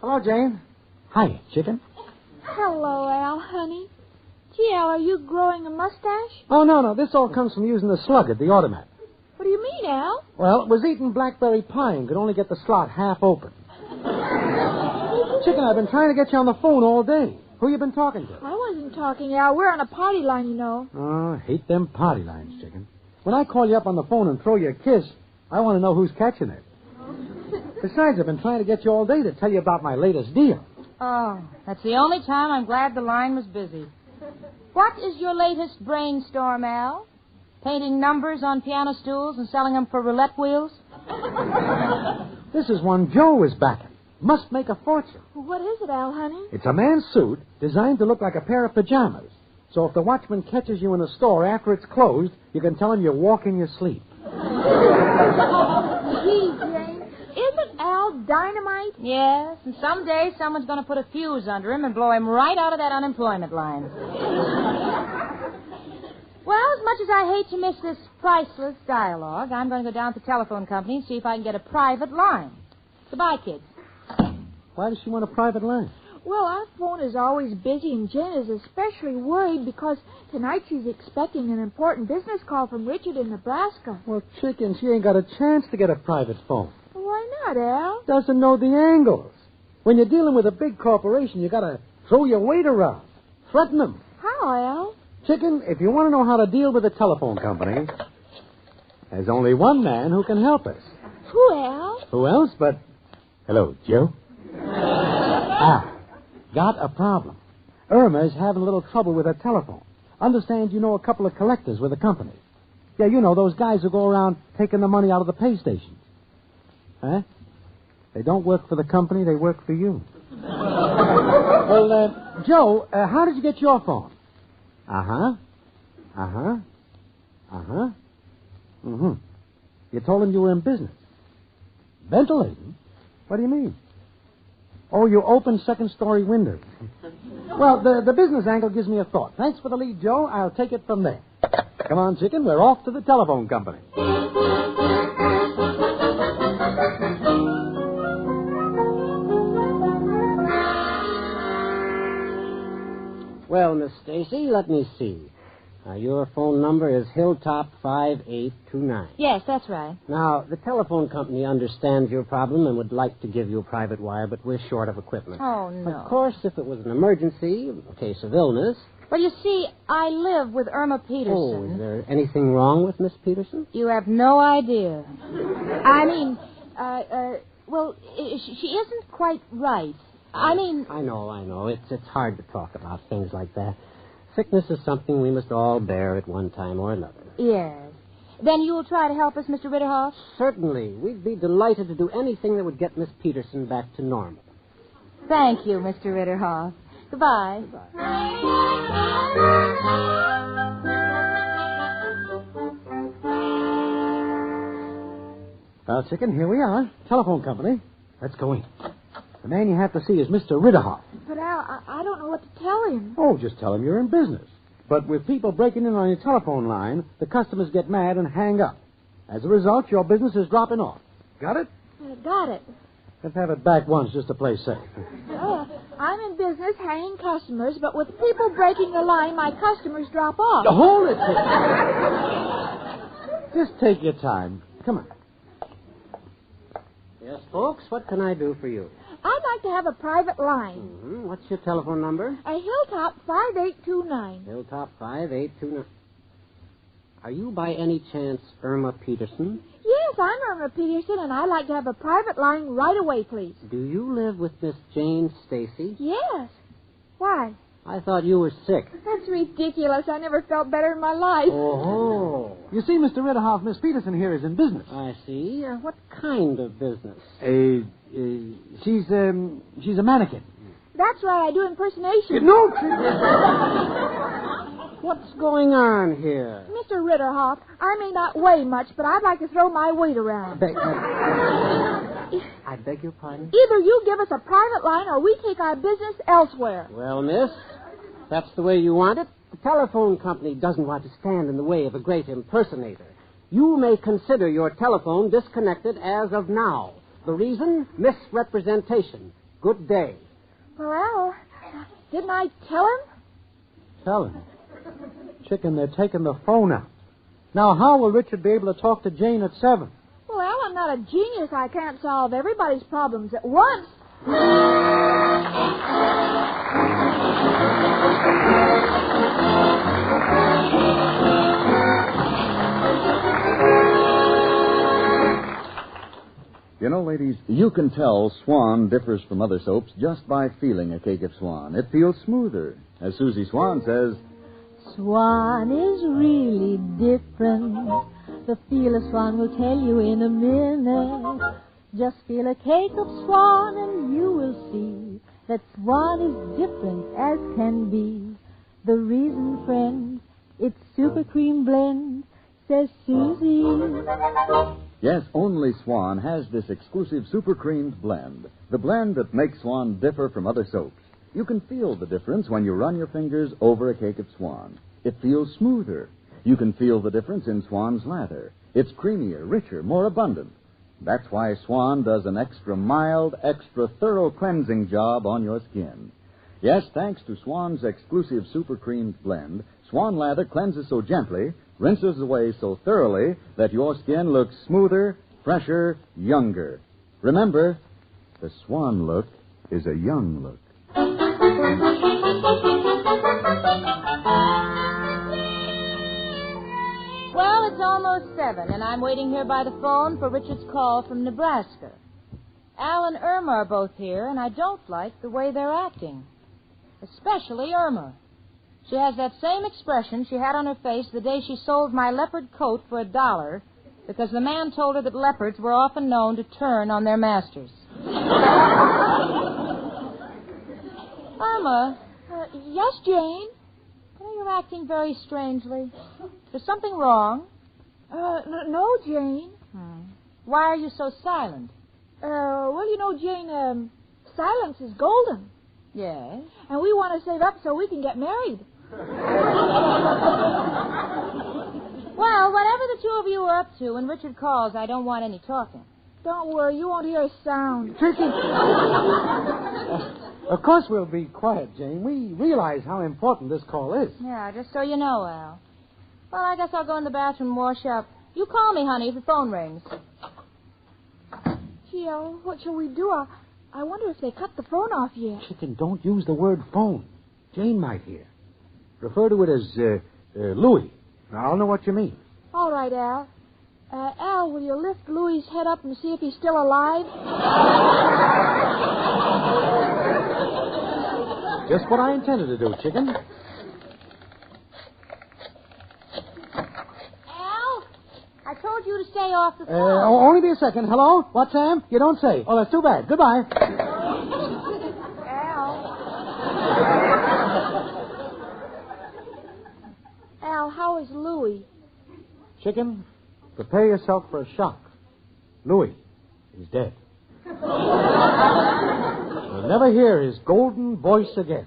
Hello, Jane. Hi, chicken. Hello, Al, honey. Gee, Al, are you growing a mustache? Oh, no. This all comes from using the slug at the automat. What do you mean, Al? Well, it was eating blackberry pie and could only get the slot half open. Chicken, I've been trying to get you on the phone all day. Who you been talking to? I wasn't talking, Al. We're on a party line, you know. Oh, I hate them party lines, chicken. When I call you up on the phone and throw you a kiss, I want to know who's catching it. Besides, I've been trying to get you all day to tell you about my latest deal. Oh, that's the only time I'm glad the line was busy. What is your latest brainstorm, Al? Painting numbers on piano stools and selling them for roulette wheels? This is one Joe is backing. Must make a fortune. Well, what is it, Al, honey? It's a man's suit designed to look like a pair of pajamas. So if the watchman catches you in the store after it's closed, you can tell him you walk in your sleep. Gee, Jane, isn't Al dynamite? Yes, and someday someone's going to put a fuse under him and blow him right out of that unemployment line. Well, as much as I hate to miss this priceless dialogue, I'm going to go down to the telephone company and see if I can get a private line. Goodbye, kids. Why does she want a private line? Well, our phone is always busy, and Jen is especially worried because tonight she's expecting an important business call from Richard in Nebraska. Well, chicken, she ain't got a chance to get a private phone. Why not, Al? Doesn't know the angles. When you're dealing with a big corporation, you got to throw your weight around. Threaten them. How, Al? Chicken, if you want to know how to deal with a telephone company, there's only one man who can help us. Who, Al? Who else but... Hello, Joe? Got a problem. Irma is having a little trouble with her telephone. Understand you know a couple of collectors with the company. Yeah, you know, those guys who go around taking the money out of the pay stations. Huh? They don't work for the company, they work for you. Well, Joe, how did you get your phone? You told him you were in business. Ventilating? What do you mean? Oh, you open second-story windows. Well, the business angle gives me a thought. Thanks for the lead, Joe. I'll take it from there. Come on, chicken. We're off to the telephone company. Well, Miss Stacy, let me see. Your phone number is Hilltop 5829. Yes, that's right. Now, the telephone company understands your problem and would like to give you a private wire, but we're short of equipment. Oh, no. Of course, if it was an emergency, a case of illness... Well, you see, I live with Irma Peterson. Oh, is there anything wrong with Miss Peterson? You have no idea. I mean, she isn't quite right. I mean... I know. It's hard to talk about things like that. Sickness is something we must all bear at one time or another. Yes. Then you'll try to help us, Mr. Ritterhoff? Certainly. We'd be delighted to do anything that would get Miss Peterson back to normal. Thank you, Mr. Ritterhoff. Goodbye. Well, chicken, here we are. Telephone company. Let's go in. The man you have to see is Mr. Ritterhoff. But, Al, I don't know what to tell him. Oh, just tell him you're in business. But with people breaking in on your telephone line, the customers get mad and hang up. As a result, your business is dropping off. Got it? Got it. Let's have it back once just to play safe. I'm in business hanging customers, but with people breaking the line, my customers drop off. Hold it. Just take your time. Come on. Yes, folks, what can I do for you? I'd like to have a private line. Mm-hmm. What's your telephone number? A Hilltop 5829. Hilltop 5829. Are you by any chance Irma Peterson? Yes, I'm Irma Peterson, and I'd like to have a private line right away, please. Do you live with Miss Jane Stacy? Yes. Why? I thought you were sick. That's ridiculous. I never felt better in my life. Oh. You see, Mr. Ritterhoff, Miss Peterson here is in business. I see. What kind of business? She's a mannequin. That's right. I do impersonation. No. What's going on here? Mr. Ritterhoff, I may not weigh much, but I'd like to throw my weight around. I beg your pardon? Either you give us a private line or we take our business elsewhere. Well, miss, that's the way you want it. The telephone company doesn't want to stand in the way of a great impersonator. You may consider your telephone disconnected as of now. The reason? Misrepresentation. Good day. Well, didn't I tell him? Tell him. Chicken, they're taking the phone out. Now, how will Richard be able to talk to Jane at 7? Well, Al, I'm not a genius. I can't solve everybody's problems at once. You know, ladies, you can tell Swan differs from other soaps just by feeling a cake of Swan. It feels smoother. As Susie Swan says, Swan is really different. The feel of Swan will tell you in a minute. Just feel a cake of Swan and you will see that Swan is different as can be. The reason, friend, it's super cream blend, says Susie. Yes, only Swan has this exclusive super creamed blend. The blend that makes Swan differ from other soaps. You can feel the difference when you run your fingers over a cake of Swan. It feels smoother. You can feel the difference in Swan's lather. It's creamier, richer, more abundant. That's why Swan does an extra mild, extra thorough cleansing job on your skin. Yes, thanks to Swan's exclusive super creamed blend, Swan lather cleanses so gently, rinses away so thoroughly that your skin looks smoother, fresher, younger. Remember, the Swan look is a young look. Well, it's almost 7, and I'm waiting here by the phone for Richard's call from Nebraska. Al and Irma are both here, and I don't like the way they're acting. Especially Irma. She has that same expression she had on her face the day she sold my leopard coat for $1 because the man told her that leopards were often known to turn on their masters. Irma. Yes, Jane? You're acting very strangely. Is something wrong? No, Jane. Why are you so silent? Well, you know, Jane, silence is golden. Yes? And we want to save up so we can get married. Well, whatever the two of you are up to, when Richard calls, I don't want any talking. Don't worry, you won't hear a sound. Of course we'll be quiet, Jane. We realize how important this call is. Yeah, just so you know, Al. Well, I guess I'll go in the bathroom and wash up. You call me, honey, if the phone rings. Gee, what shall we do? I wonder if they cut the phone off yet. Chicken, don't use the word phone. Jane might hear. Refer to it as Louis. I'll know what you mean. All right, Al. Al, will you lift Louis's head up and see if he's still alive? Just what I intended to do, Chicken. Al, I told you to stay off the phone. Only be a second. Hello? What, Sam? You don't say. Oh, that's too bad. Goodbye. Al, how is Louis? Chicken, prepare yourself for a shock. Louis is dead. You'll never hear his golden voice again.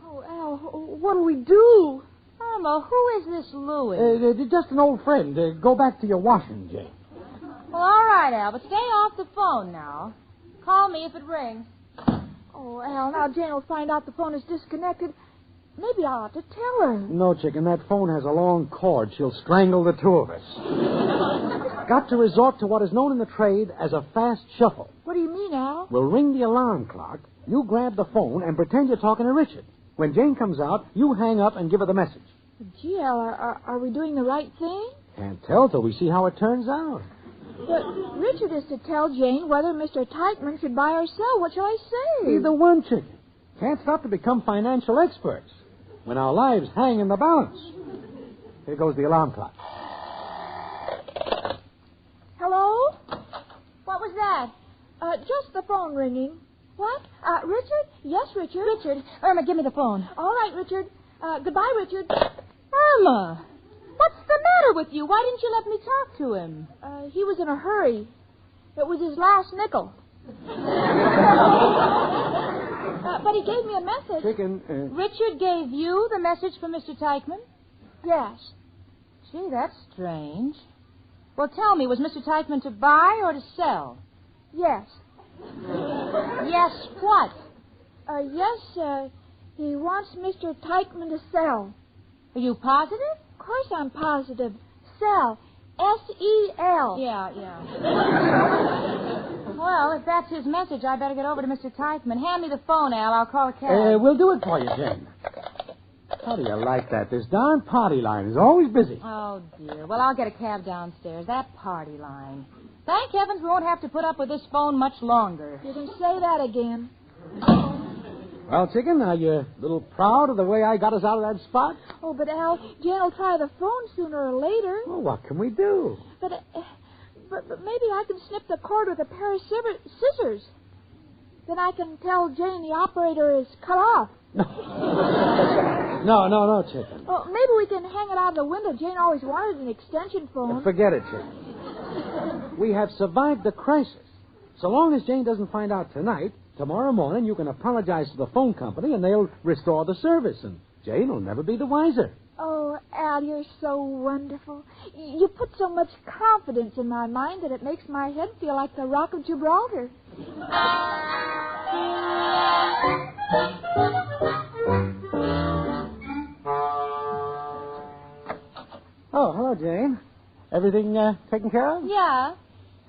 Oh, Al, what do we do? Irma, who is this Louis? Just an old friend. Go back to your washing, Jane. Well, all right, Al, but stay off the phone now. Call me if it rings. Oh, Al, now Jane will find out the phone is disconnected. Maybe I'll have to tell her. No, Chicken, that phone has a long cord. She'll strangle the two of us. Got to resort to what is known in the trade as a fast shuffle. What do you mean, Al? We'll ring the alarm clock, you grab the phone, and pretend you're talking to Richard. When Jane comes out, you hang up and give her the message. Gee, Al, are we doing the right thing? Can't tell till we see how it turns out. But Richard is to tell Jane whether Mr. Teichman should buy or sell. What shall I say? Either one, Chicken. Can't stop to become financial experts when our lives hang in the balance. Here goes the alarm clock. Hello? What was that? Just the phone ringing. What? Richard? Yes, Richard. Richard, Irma, give me the phone. All right, Richard. Goodbye, Richard. Irma, what's the matter with you? Why didn't you let me talk to him? He was in a hurry. It was his last nickel. But he gave me a message. Chicken, Richard gave you the message from Mr. Teichman? Yes. Gee, that's strange. Well, tell me, was Mr. Teichman to buy or to sell? Yes. Yes, what? Yes, he wants Mr. Teichman to sell. Are you positive? Of course I'm positive. Sell. S-E-L. Yeah. Well, if that's his message, I better get over to Mr. Teichman. Hand me the phone, Al. I'll call a cab. We'll do it for you, Jane. How do you like that? This darn party line is always busy. Oh, dear. Well, I'll get a cab downstairs. That party line. Thank heavens we won't have to put up with this phone much longer. You can say that again. Well, Chicken, are you a little proud of the way I got us out of that spot? Oh, but Al, Jane will try the phone sooner or later. Well, what can we do? But maybe I can snip the cord with a pair of scissors. Then I can tell Jane the operator is cut off. No, Chicken. Well, maybe we can hang it out of the window. Jane always wanted an extension phone. Forget it, Chicken. We have survived the crisis. So long as Jane doesn't find out tonight, tomorrow morning you can apologize to the phone company and they'll restore the service, and Jane will never be the wiser. Oh, Al, you're so wonderful. You put so much confidence in my mind that it makes my head feel like the Rock of Gibraltar. Oh, hello, Jane. Everything taken care of? Yeah.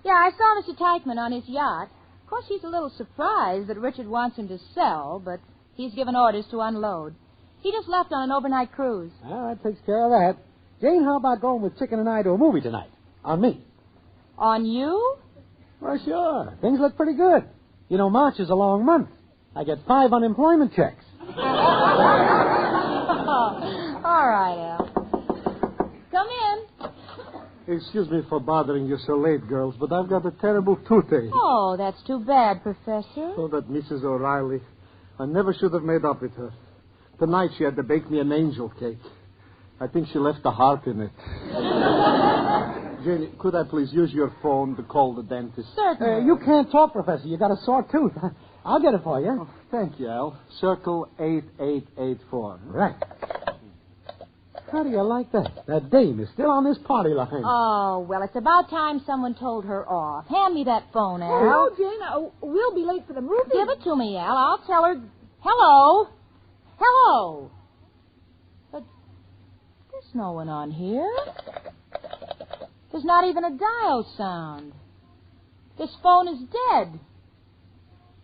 Yeah, I saw Mr. Teichman on his yacht. Of course, he's a little surprised that Richard wants him to sell, but he's given orders to unload. He just left on an overnight cruise. Well, that takes care of that. Jane, how about going with Chicken and I to a movie tonight? On me. On you? Well, sure. Things look pretty good. You know, March is a long month. I get 5 unemployment checks. All right, Al. Come in. Excuse me for bothering you so late, girls, but I've got a terrible toothache. Oh, that's too bad, Professor. Oh, that Mrs. O'Reilly. I never should have made up with her. Tonight she had to bake me an angel cake. I think she left the heart in it. Janie, could I please use your phone to call the dentist? Certainly. You can't talk, Professor. You got a sore tooth. I'll get it for you. Oh, thank you, Al. Circle 8884. Right. How do you like that? That dame is still on this party line. Oh, well, it's about time someone told her off. Hand me that phone, Al. Oh, Jane, we'll be late for the movie. Give it to me, Al. I'll tell her. Hello? Hello? But there's no one on here. There's not even a dial sound. This phone is dead.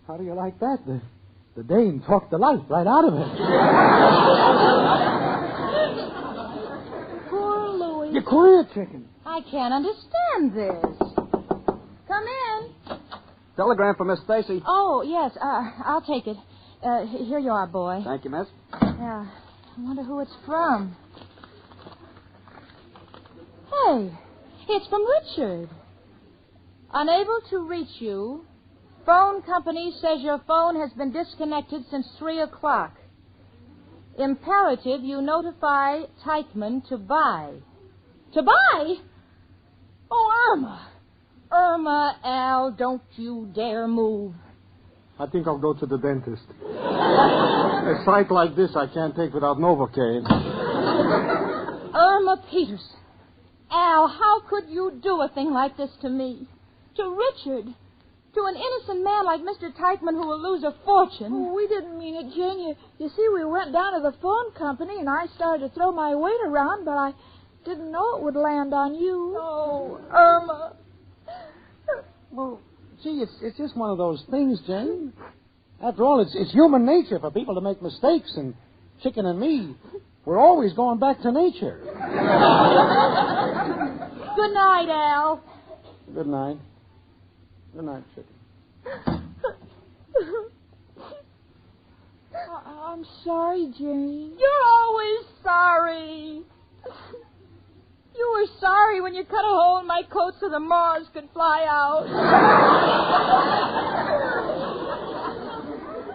How do you like that? The dame talked the life right out of it. Poor Louis. You quiet, chicken. I can't understand this. Come in. Telegram for Miss Stacy. Oh, yes. I'll take it. Here you are, boy. Thank you, miss. Yeah. I wonder who it's from. Hey, it's from Richard. Unable to reach you. Phone company says your phone has been disconnected since 3 o'clock. Imperative you notify Teichman to buy. To buy? Oh, Irma. Irma, Al, don't you dare move. I think I'll go to the dentist. A sight like this I can't take without Novocaine. Irma Peterson. Al, how could you do a thing like this to me? To Richard? To an innocent man like Mr. Teichman who will lose a fortune? Oh, we didn't mean it, Jane. You see, we went down to the phone company, and I started to throw my weight around, but I didn't know it would land on you. Oh, Irma. Well, gee, it's just one of those things, Jane. After all, it's human nature for people to make mistakes, and Chicken and me, we're always going back to nature. Good night, Al. Good night. Good night, Chicken. I'm sorry, Jane. You're always sorry. You were sorry when you cut a hole in my coat so the moths could fly out.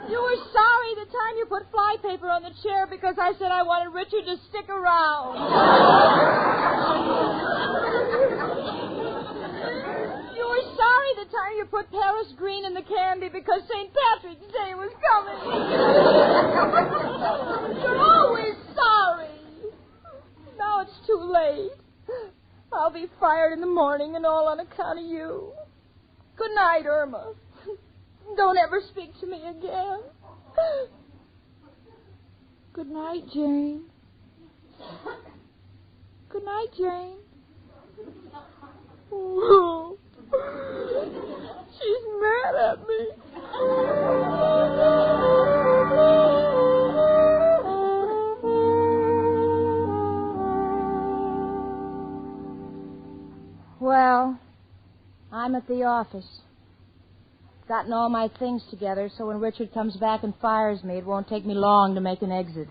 You were sorry the time you put fly paper on the chair because I said I wanted Richard to stick around. You were sorry the time you put Paris green in the candy because St. Patrick's Day was coming. You're always sorry. Now it's too late. I'll be fired in the morning and all on account of you. Good night, Irma. Don't ever speak to me again. Good night, Jane. Good night, Jane. Oh, she's mad at me. Well, I'm at the office. Gotten all my things together, so when Richard comes back and fires me, it won't take me long to make an exit.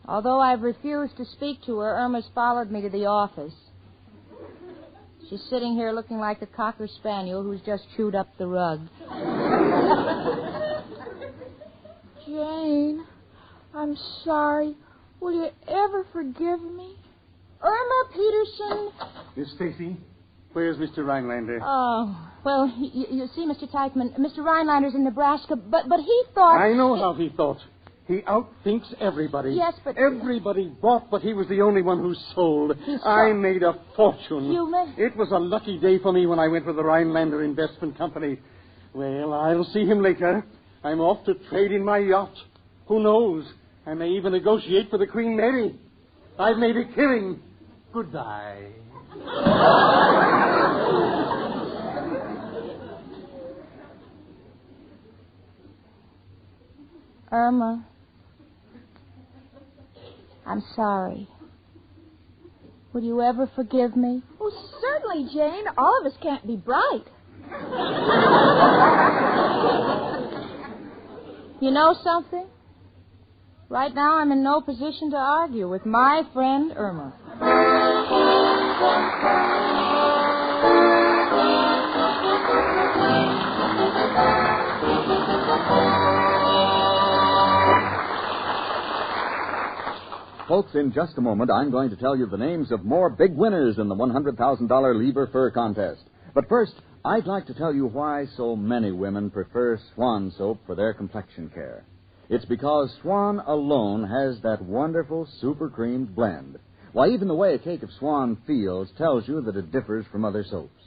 Although I've refused to speak to her, Irma's followed me to the office. She's sitting here looking like a Cocker Spaniel who's just chewed up the rug. Jane, I'm sorry. Will you ever forgive me? Irma Peterson. Miss Stacy, Where's Mr. Rhinelander? Oh, well, you see, Mr. Teichman, Mr. Rhinelander's in Nebraska, but he thought... I know how he thought. He outthinks everybody. Yes, but... Everybody bought, but he was the only one who sold. I made a fortune. You made... It was a lucky day for me when I went with the Rhinelander Investment Company. Well, I'll see him later. I'm off to trade in my yacht. Who knows? I may even negotiate for the Queen Mary. I've made a killing. Goodbye. Irma, I'm sorry. Will you ever forgive me? Oh, certainly, Jane. All of us can't be bright. You know something? Right now I'm in no position to argue with my friend Irma. Folks, in just a moment, I'm going to tell you the names of more big winners in the $100,000 Lever Fur Contest. But first, I'd like to tell you why so many women prefer Swan soap for their complexion care. It's because Swan alone has that wonderful super creamed blend. Why, even the way a cake of Swan feels tells you that it differs from other soaps.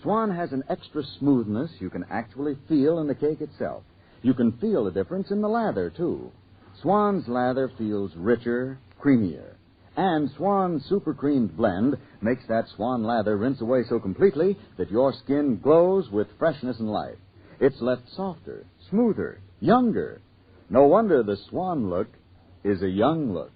Swan has an extra smoothness you can actually feel in the cake itself. You can feel the difference in the lather, too. Swan's lather feels richer, creamier. And Swan's super creamed blend makes that Swan lather rinse away so completely that your skin glows with freshness and life. It's left softer, smoother, younger. No wonder the Swan look is a young look.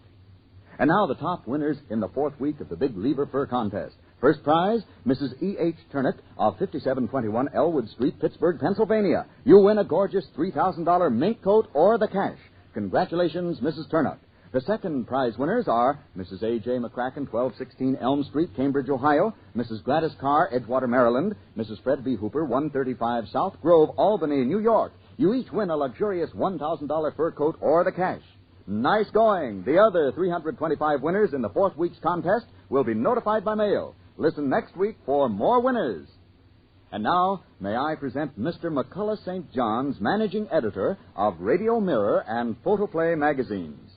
And now the top winners in the fourth week of the Big Lever Fur Contest. First prize, Mrs. E.H. Turnock of 5721 Elwood Street, Pittsburgh, Pennsylvania. You win a gorgeous $3,000 mink coat or the cash. Congratulations, Mrs. Turnock. The second prize winners are Mrs. A.J. McCracken, 1216 Elm Street, Cambridge, Ohio, Mrs. Gladys Carr, Edgewater, Maryland, Mrs. Fred B. Hooper, 135 South Grove, Albany, New York. You each win a luxurious $1,000 fur coat or the cash. Nice going. The other 325 winners in the fourth week's contest will be notified by mail. Listen next week for more winners. And now, may I present Mr. McCullough St. John's, managing editor of Radio Mirror and Photoplay magazines.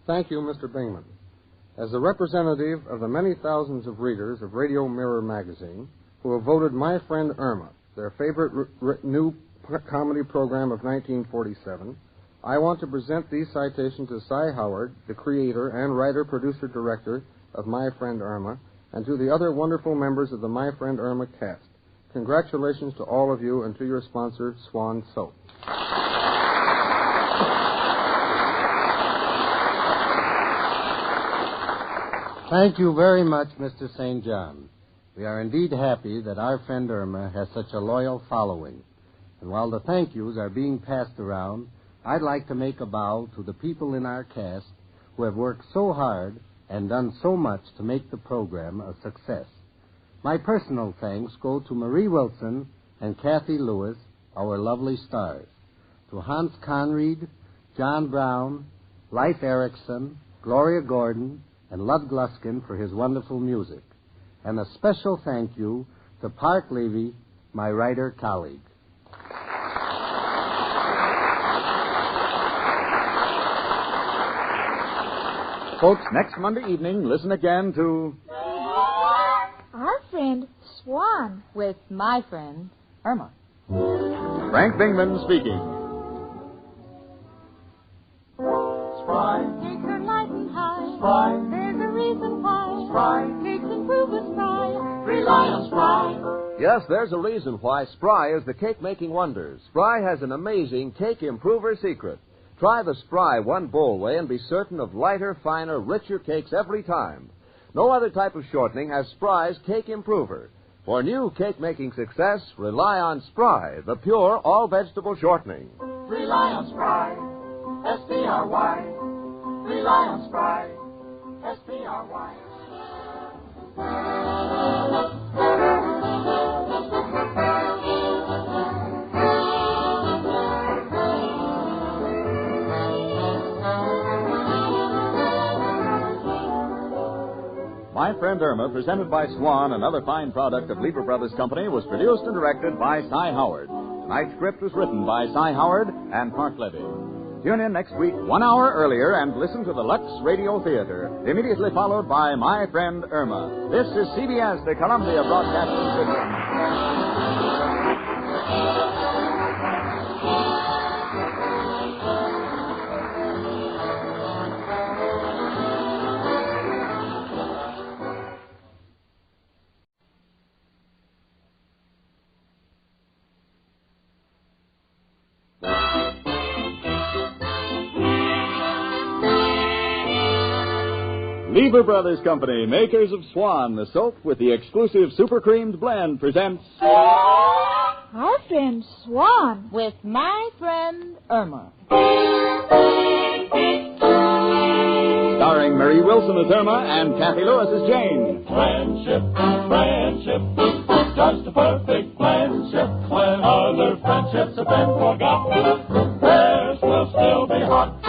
Thank you, Mr. Bingman. As a representative of the many thousands of readers of Radio Mirror magazine who have voted My Friend Irma their favorite new comedy program of 1947, I want to present these citations to Cy Howard, the creator and writer-producer-director of My Friend Irma, and to the other wonderful members of the My Friend Irma cast. Congratulations to all of you and to your sponsor, Swan Soap. Thank you very much, Mr. St. John. We are indeed happy that our friend Irma has such a loyal following. And while the thank yous are being passed around, I'd like to make a bow to the people in our cast who have worked so hard and done so much to make the program a success. My personal thanks go to Marie Wilson and Kathy Lewis, our lovely stars, to Hans Conried, John Brown, Leif Erickson, Gloria Gordon, and Lud Gluskin for his wonderful music. And a special thank you to Park Levy, my writer colleague. Folks, next Monday evening, listen again to Our Friend Swan with my friend Irma. Frank Bingman speaking. Spry. Cakes are light and high. Spry. There's a reason why. Spry. Cakes improve with Spry. Rely on Spry. Yes, there's a reason why Spry is the cake-making wonder. Spry has an amazing cake improver secret. Try the Spry one bowl way and be certain of lighter, finer, richer cakes every time. No other type of shortening has Spry's cake improver. For new cake-making success, rely on Spry, the pure all-vegetable shortening. Rely on Spry. S-P-R-Y. Rely on Spry. S-P-R-Y. My My Friend Irma, presented by Swan, another fine product of Lever Brothers Company, was produced and directed by Cy Howard. Tonight's script was written by Cy Howard and Park Levy. Tune in next week 1 hour earlier and listen to the Lux Radio Theater, immediately followed by My Friend Irma. This is CBS, the Columbia Broadcasting System. Lever Brothers Company, makers of Swan, the soap with the exclusive super creamed blend, presents Our Friend Swan with My Friend Irma. Starring Marie Wilson as Irma and Kathy Lewis as Jane. Friendship, friendship, just a perfect friendship. When other friendships have been forgot, theirs will still be hot.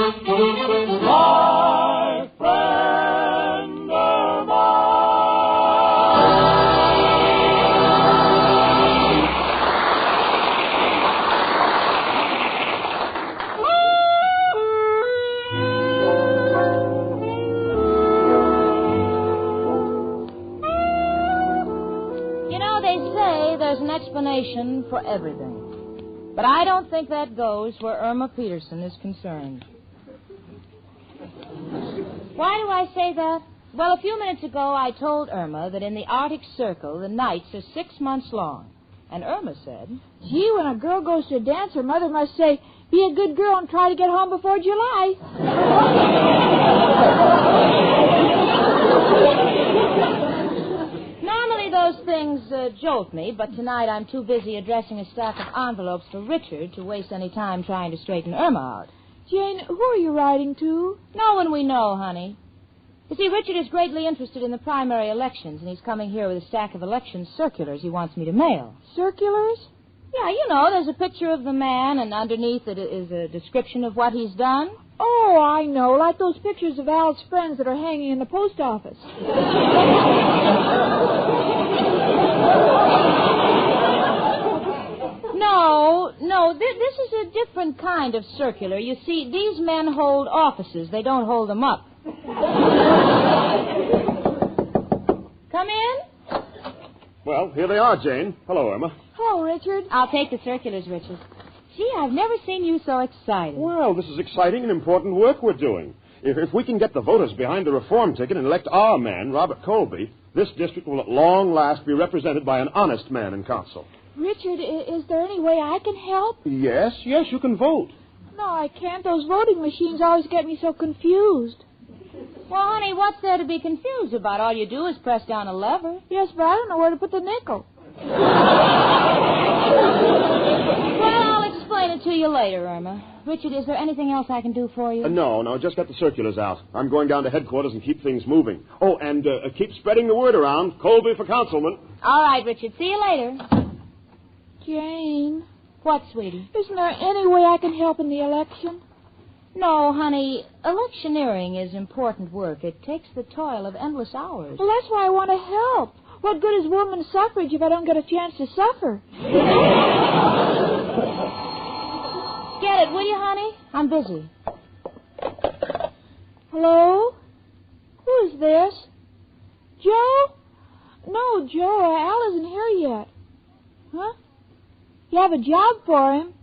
My friend Irma. You know, they say there's an explanation for everything. But I don't think that goes where Irma Peterson is concerned. Why do I say that? Well, a few minutes ago, I told Irma that in the Arctic Circle, the nights are 6 months long. And Irma said, Gee, when a girl goes to a dance, her mother must say, be a good girl and try to get home before July. Normally those things jolt me, but tonight I'm too busy addressing a stack of envelopes for Richard to waste any time trying to straighten Irma out. Jane, who are you writing to? No one we know, honey. You see, Richard is greatly interested in the primary elections, and he's coming here with a stack of election circulars he wants me to mail. Circulars? Yeah, you know, there's a picture of the man, and underneath it is a description of what he's done. Oh, I know, like those pictures of Al's friends that are hanging in the post office. No, this is a different kind of circular. You see, these men hold offices. They don't hold them up. Come in. Well, here they are, Jane. Hello, Irma. Hello, Richard. I'll take the circulars, Richard. Gee, I've never seen you so excited. Well, this is exciting and important work we're doing. If we can get the voters behind the reform ticket and elect our man, Robert Colby, this district will at long last be represented by an honest man in council. Richard, is there any way I can help? Yes, you can vote. No, I can't. Those voting machines always get me so confused. Well, honey, what's there to be confused about? All you do is press down a lever. Yes, but I don't know where to put the nickel. Well, I'll explain it to you later, Irma. Richard, is there anything else I can do for you? No, just get the circulars out. I'm going down to headquarters and keep things moving. Oh, and keep spreading the word around. Colby for councilman. All right, Richard. See you later. Jane. What, sweetie? Isn't there any way I can help in the election? No, honey. Electioneering is important work. It takes the toil of endless hours. Well, that's why I want to help. What good is women's suffrage if I don't get a chance to suffer? Get it, will you, honey? I'm busy. Hello? Who is this? Joe? No, Joe, Al isn't here yet. Huh? You have a job for him?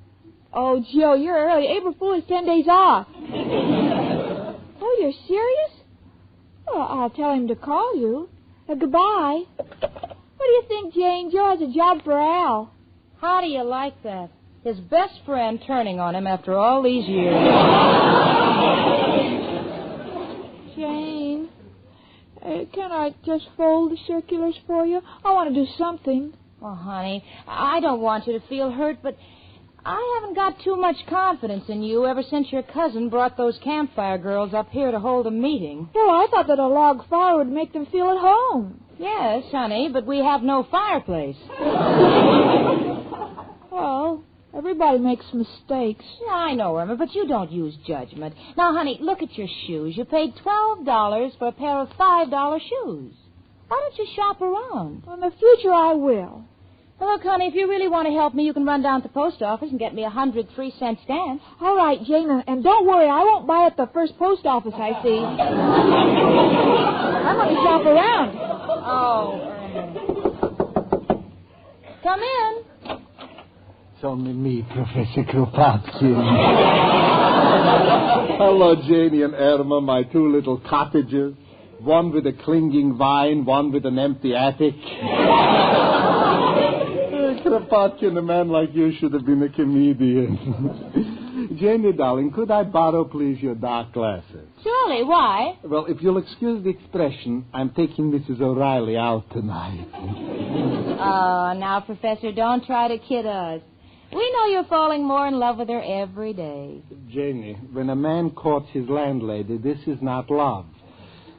Oh, Joe, you're early. April Fool is 10 days off. Oh, you're serious? Well, I'll tell him to call you. Goodbye. What do you think, Jane? Joe has a job for Al. How do you like that? His best friend turning on him after all these years. Jane, can I just fold the circulars for you? I want to do something. Oh, honey, I don't want you to feel hurt, but I haven't got too much confidence in you ever since your cousin brought those campfire girls up here to hold a meeting. Well, I thought that a log fire would make them feel at home. Yes, honey, but we have no fireplace. Well, everybody makes mistakes. Yeah, I know, Irma, but you don't use judgment. Now, honey, look at your shoes. You paid $12 for a pair of $5 shoes. Why don't you shop around? In the future, I will. Well, look, honey, if you really want to help me, you can run down to the post office and get me 100 3-cent stamps. All right, Jane, and don't worry, I won't buy at the first post office I see. I'm going to shop around. Oh, come in. It's only me, Professor Kropotkin. Hello, Janie and Irma, my two little cottages. One with a clinging vine, one with an empty attic. Kropotkin, a man like you should have been a comedian. Janie, darling, could I borrow, please, your dark glasses? Surely, why? Well, if you'll excuse the expression, I'm taking Mrs. O'Reilly out tonight. Oh, now, Professor, don't try to kid us. We know you're falling more in love with her every day. Janie, when a man courts his landlady, this is not love.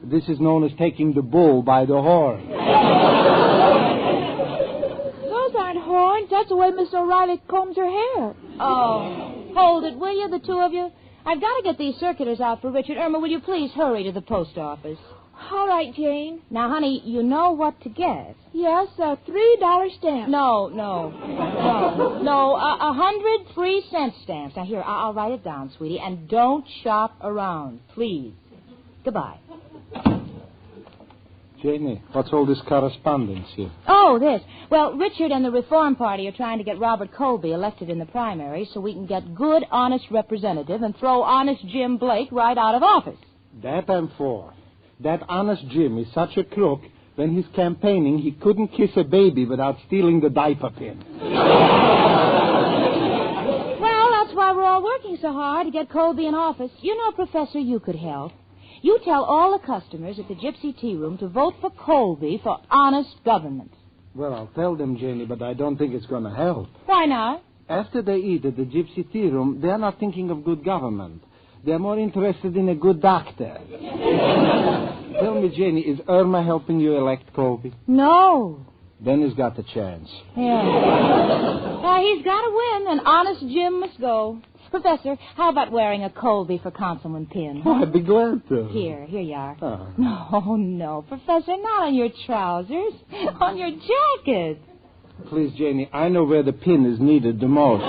This is known as taking the bull by the horn. Those aren't horns. That's the way Miss O'Reilly combs her hair. Oh, hold it, will you, the two of you? I've got to get these circulars out for Richard. Irma, will you please hurry to the post office? All right, Jane. Now, honey, you know what to get. Yes, a $3 stamp. No, 100 3-cent stamps. Now, here, I'll write it down, sweetie, and don't shop around, please. Goodbye. Janie, what's all this correspondence here? Oh, this. Well, Richard and the Reform Party are trying to get Robert Colby elected in the primary so we can get good, honest representative and throw honest Jim Blake right out of office. That I'm for. That honest Jim is such a crook, when he's campaigning, he couldn't kiss a baby without stealing the diaper pin. Well, that's why we're all working so hard to get Colby in office. You know, Professor, you could help. You tell all the customers at the Gypsy Tea Room to vote for Colby for honest government. Well, I'll tell them, Janie, but I don't think it's going to help. Why not? After they eat at the Gypsy Tea Room, they're not thinking of good government. They're more interested in a good doctor. Tell me, Janie, is Irma helping you elect Colby? No. Then he's got the chance. Yeah. He's got to win, and honest Jim must go. Professor, how about wearing a Colby for Councilman pin? Oh, I'd be glad to. Here you are. Oh. No, Professor, not on your trousers. On your jacket. Please, Janie, I know where the pin is needed the most.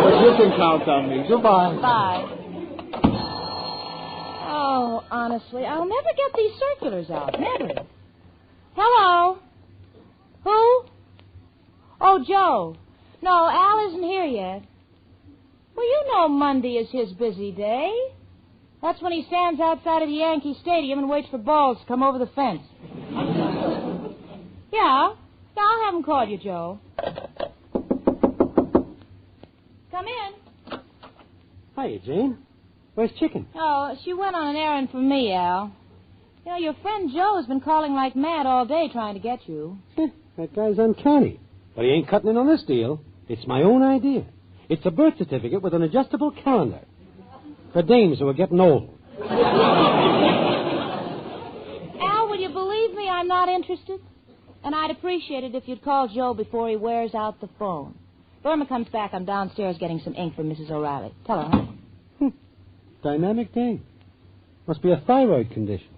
But you can count on me. Goodbye. Bye. Oh, honestly, I'll never get these circulars out. Never. Hello? Who? Oh, Joe. No, Al isn't here yet. Well, you know Monday is his busy day. That's when he stands outside of the Yankee Stadium and waits for balls to come over the fence. Yeah, I'll have him call you, Joe. Come in. Hiya, Jane. Where's Chicken? Oh, she went on an errand for me, Al. You know, your friend Joe's been calling like mad all day trying to get you. That guy's uncanny. But he ain't cutting in on this deal. It's my own idea. It's a birth certificate with an adjustable calendar. For dames who are getting old. Al, will you believe me? I'm not interested. And I'd appreciate it if you'd call Joe before he wears out the phone. If Irma comes back, I'm downstairs getting some ink from Mrs. O'Reilly. Tell her, huh? Dynamic dame. Must be a thyroid condition.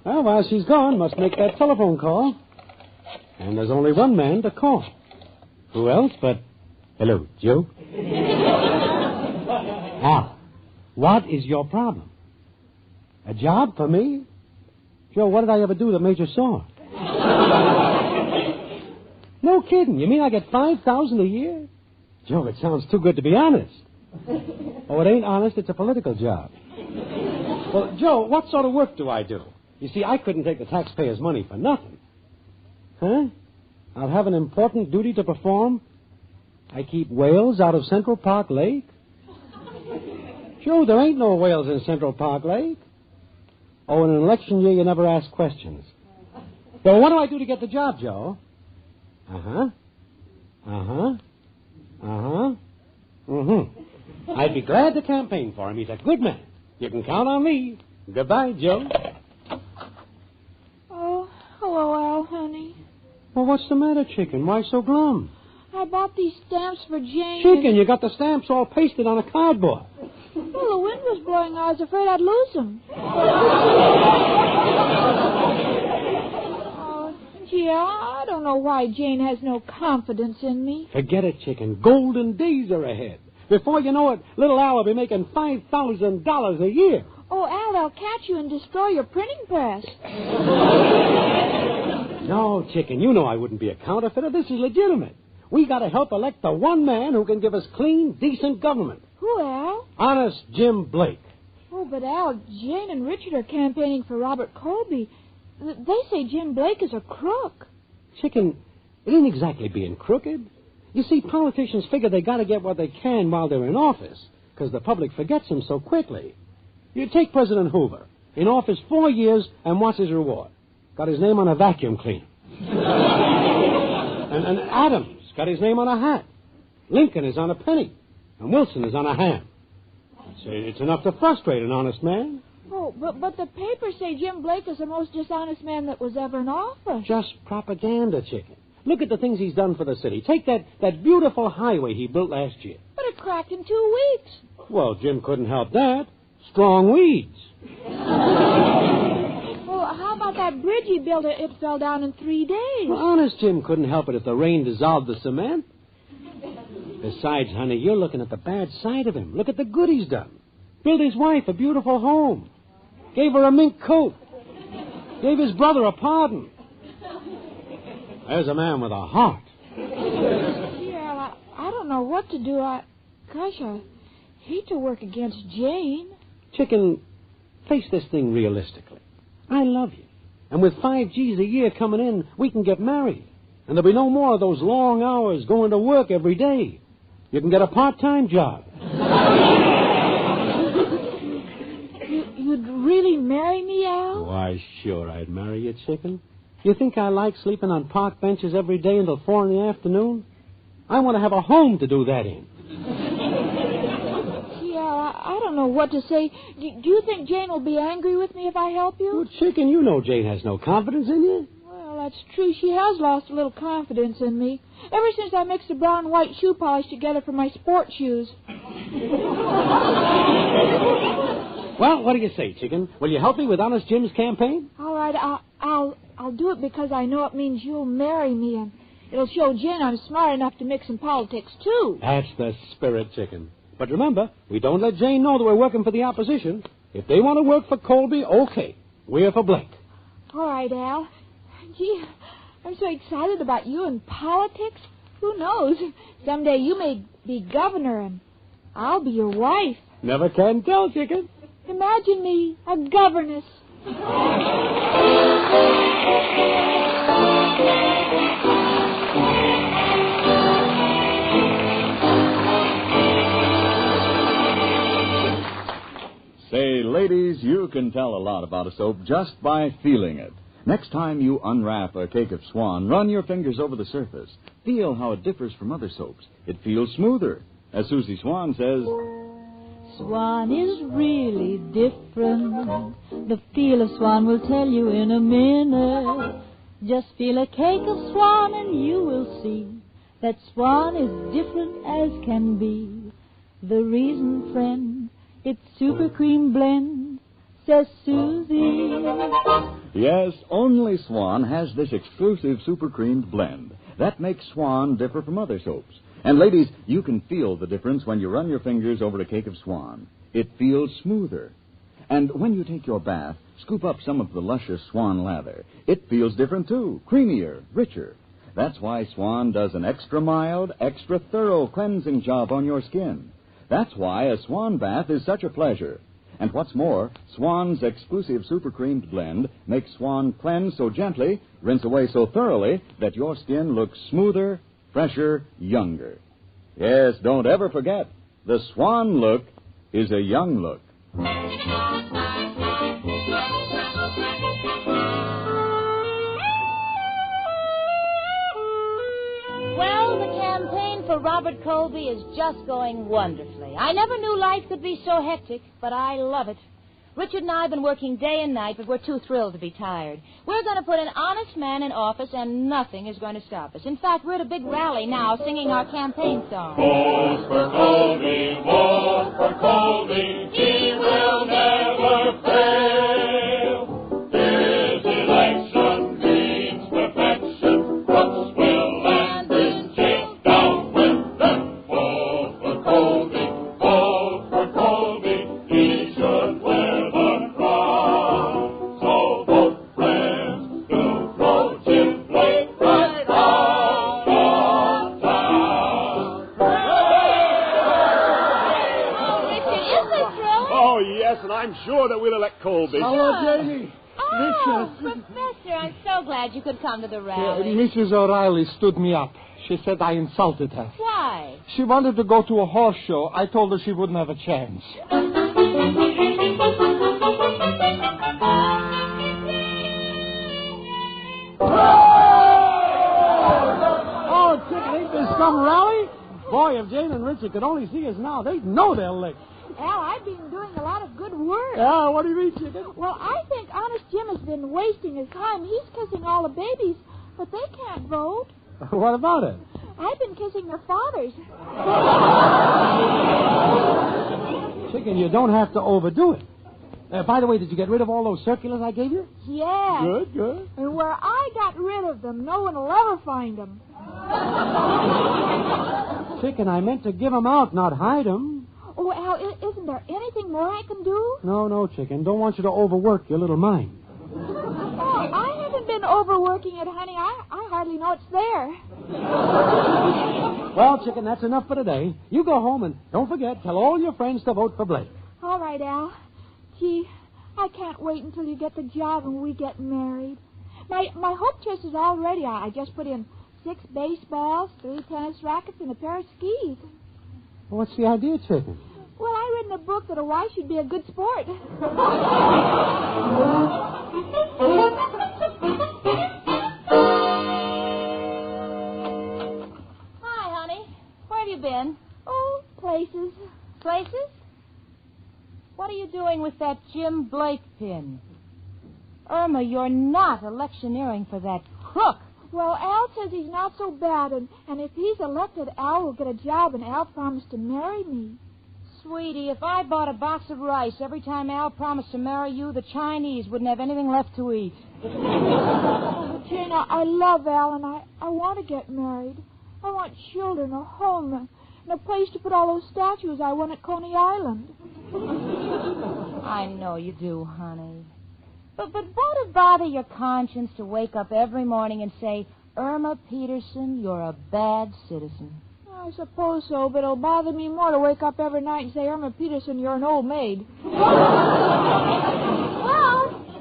Well, while she's gone, must make that telephone call. And there's only one man to call. Who else but... Hello, Joe? Al, what is your problem? A job for me? Joe, what did I ever do that made you sore? No kidding. You mean I get $5,000 a year? Joe, it sounds too good to be honest. Oh, it ain't honest. It's a political job. Well, Joe, what sort of work do I do? You see, I couldn't take the taxpayers' money for nothing. Huh? I'll have an important duty to perform. I keep whales out of Central Park Lake. Joe, there ain't no whales in Central Park Lake. Oh, in an election year, you never ask questions. Well, what do I do to get the job, Joe? I'd be glad to campaign for him. He's a good man. You can count on me. Goodbye, Joe. Oh, hello, Al, honey. Well, what's the matter, Chicken? Why so glum? I bought these stamps for Jane. Chicken, you got the stamps all pasted on a cardboard. Well, the wind was blowing. I was afraid I'd lose them. Yeah, I don't know why Jane has no confidence in me. Forget it, chicken. Golden days are ahead. Before you know it, little Al will be making $5,000 a year. Oh, Al, they'll catch you and destroy your printing press. No, chicken, you know I wouldn't be a counterfeiter. This is legitimate. We got to help elect the one man who can give us clean, decent government. Who, Al? Honest Jim Blake. Oh, but Al, Jane and Richard are campaigning for Robert Colby. They say Jim Blake is a crook. Chicken, it ain't exactly being crooked. You see, politicians figure they got to get what they can while they're in office, because the public forgets them so quickly. You take President Hoover, in office 4 years, and what's his reward? Got his name on a vacuum cleaner. and Adams got his name on a hat. Lincoln is on a penny, and Wilson is on a ham. It's enough to frustrate an honest man. Oh, but the papers say Jim Blake is the most dishonest man that was ever in office. Just propaganda, chicken. Look at the things he's done for the city. Take that beautiful highway he built last year. But it cracked in 2 weeks. Well, Jim couldn't help that. Strong weeds. Well, how about that bridge he built? It fell down in 3 days. Well, honest Jim couldn't help it if the rain dissolved the cement. Besides, honey, you're looking at the bad side of him. Look at the good he's done. Built his wife a beautiful home. Gave her a mink coat. Gave his brother a pardon. There's a man with a heart. Yeah, I don't know what to do. I hate to work against Jane. Chicken, face this thing realistically. I love you. And with 5 G's a year coming in, we can get married. And there'll be no more of those long hours going to work every day. You can get a part-time job. You'd really marry me, Al? Why, sure, I'd marry you, chicken. You think I like sleeping on park benches every day until 4 in the afternoon? I want to have a home to do that in. Yeah, I don't know what to say. Do you think Jane will be angry with me if I help you? Well, chicken, you know Jane has no confidence in you. Well, that's true. She has lost a little confidence in me. Ever since I mixed the brown and white shoe polish together for my sport shoes. Well, what do you say, chicken? Will you help me with Honest Jim's campaign? All right, I'll do it because I know it means you'll marry me, and it'll show Jen I'm smart enough to mix in politics, too. That's the spirit, chicken. But remember, we don't let Jane know that we're working for the opposition. If they want to work for Colby, okay. We're for Blake. All right, Al. Gee, I'm so excited about you and politics. Who knows? Someday you may be governor, and I'll be your wife. Never can tell, chicken. Imagine me, a governess. Say, ladies, you can tell a lot about a soap just by feeling it. Next time you unwrap a cake of Swan, run your fingers over the surface. Feel how it differs from other soaps. It feels smoother. As Susie Swan says, Swan is really different. The feel of Swan will tell you in a minute. Just feel a cake of Swan and you will see that Swan is different as can be. The reason, friend, it's super cream blend, says Susie. yes, only Swan has this exclusive super creamed blend. That makes Swan differ from other soaps. And ladies, you can feel the difference when you run your fingers over a cake of Swan. It feels smoother. And when you take your bath, scoop up some of the luscious Swan lather. It feels different, too. Creamier, richer. That's why Swan does an extra mild, extra thorough cleansing job on your skin. That's why a Swan bath is such a pleasure. And what's more, Swan's exclusive super creamed blend makes Swan cleanse so gently, rinse away so thoroughly, that your skin looks smoother, fresher, younger. Yes, don't ever forget, the Swan look is a young look. Well, the campaign for Robert Colby is just going wonderfully. I never knew life could be so hectic, but I love it. Richard and I have been working day and night, but we're too thrilled to be tired. We're going to put an honest man in office, and nothing is going to stop us. In fact, we're at a big rally now singing our campaign song. Vote for Colby, vote for Colby, he will never fail. His election means perfection. I'm sure that we'll elect Colby. Hello, Jamie. Oh, Mrs. Professor, I'm so glad you could come to the rally. Mrs. O'Reilly stood me up. She said I insulted her. Why? She wanted to go to a horse show. I told her she wouldn't have a chance. Oh, Chicken, ain't this some rally? Boy, if Jane and Richard could only see us now, they'd know they're licked. Al, I've been doing a lot of good work. Yeah, what do you mean, Chicken? Well, I think Honest Jim has been wasting his time. He's kissing all the babies, but they can't vote. What about it? I've been kissing their fathers. Chicken, you don't have to overdo it. By the way, did you get rid of all those circulars I gave you? Yeah. Good. And where I got rid of them, no one will ever find them. Chicken, I meant to give them out, not hide them. Oh, Al, isn't there anything more I can do? No, Chicken. Don't want you to overwork your little mind. Oh, I haven't been overworking it, honey. I hardly know it's there. Well, Chicken, that's enough for today. You go home and don't forget, tell all your friends to vote for Blake. All right, Al. Gee, I can't wait until you get the job and we get married. My hope chest is all ready. I just put in 6 baseballs, 3 tennis rackets, and a pair of skis. Well, what's the idea, Chicken? Well, I read in a book that a wife should be a good sport. Hi, honey. Where have you been? Oh, places. Places? What are you doing with that Jim Blake pin? Irma, you're not electioneering for that crook. Well, Al says he's not so bad, and if he's elected, Al will get a job, and Al promised to marry me. Sweetie, if I bought a box of rice every time Al promised to marry you, the Chinese wouldn't have anything left to eat. Oh, Jane, I love Al, and I want to get married. I want children, a home, and a place to put all those statues I won at Coney Island. I know you do, honey. But won't it bother your conscience to wake up every morning and say, Irma Peterson, you're a bad citizen? I suppose so, but it'll bother me more to wake up every night and say, Irma Peterson, you're an old maid. Well,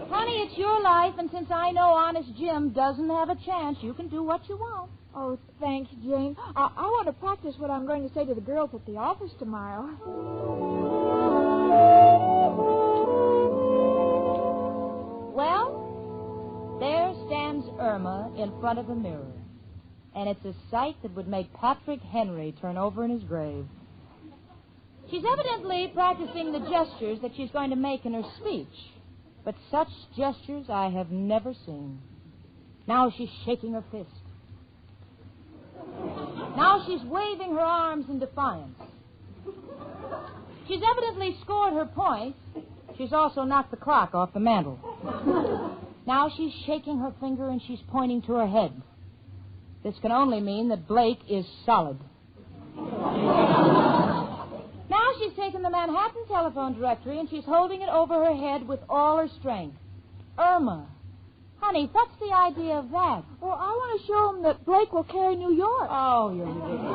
honey, it's your life, and since I know Honest Jim doesn't have a chance, you can do what you want. Oh, thanks, Jane. I want to practice what I'm going to say to the girls at the office tomorrow. Well, there stands Irma in front of a mirror. And it's a sight that would make Patrick Henry turn over in his grave. She's evidently practicing the gestures that she's going to make in her speech. But such gestures I have never seen. Now she's shaking her fist. Now she's waving her arms in defiance. She's evidently scored her point. She's also knocked the clock off the mantel. Now she's shaking her finger and she's pointing to her head. This can only mean that Blake is solid. Now she's taken the Manhattan telephone directory and she's holding it over her head with all her strength. Irma, honey, what's the idea of that? Well, I want to show him that Blake will carry New York. Oh, you're ridiculous.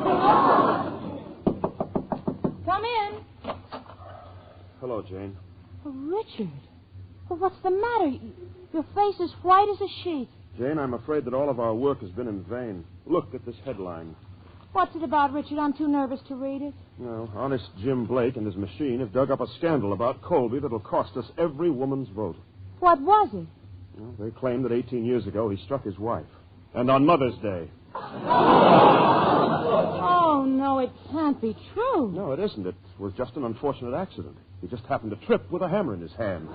Come in. Hello, Jane. Oh, Richard. Well, what's the matter? Your face is white as a sheet. Jane, I'm afraid that all of our work has been in vain. Look at this headline. What's it about, Richard? I'm too nervous to read it. No, honest Jim Blake and his machine have dug up a scandal about Colby that'll cost us every woman's vote. What was it? Well, they claim that 18 years ago he struck his wife. And on Mother's Day. Oh, no, it can't be true. No, it isn't. It was just an unfortunate accident. He just happened to trip with a hammer in his hand.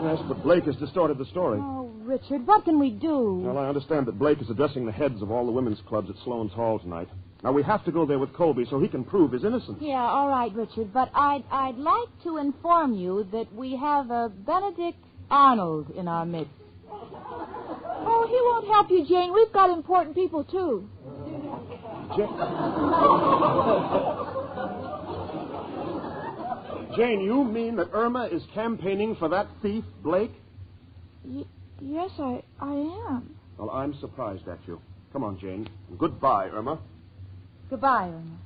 Yes, but Blake has distorted the story. Oh, Richard, what can we do? Well, I understand that Blake is addressing the heads of all the women's clubs at Sloan's Hall tonight. Now, we have to go there with Colby so he can prove his innocence. Yeah, all right, Richard, but I'd like to inform you that we have a Benedict Arnold in our midst. Oh, he won't help you, Jane. We've got important people, too. Jane, you mean that Irma is campaigning for that thief, Blake? Yes, I am. Well, I'm surprised at you. Come on, Jane. Goodbye, Irma. Goodbye, Irma.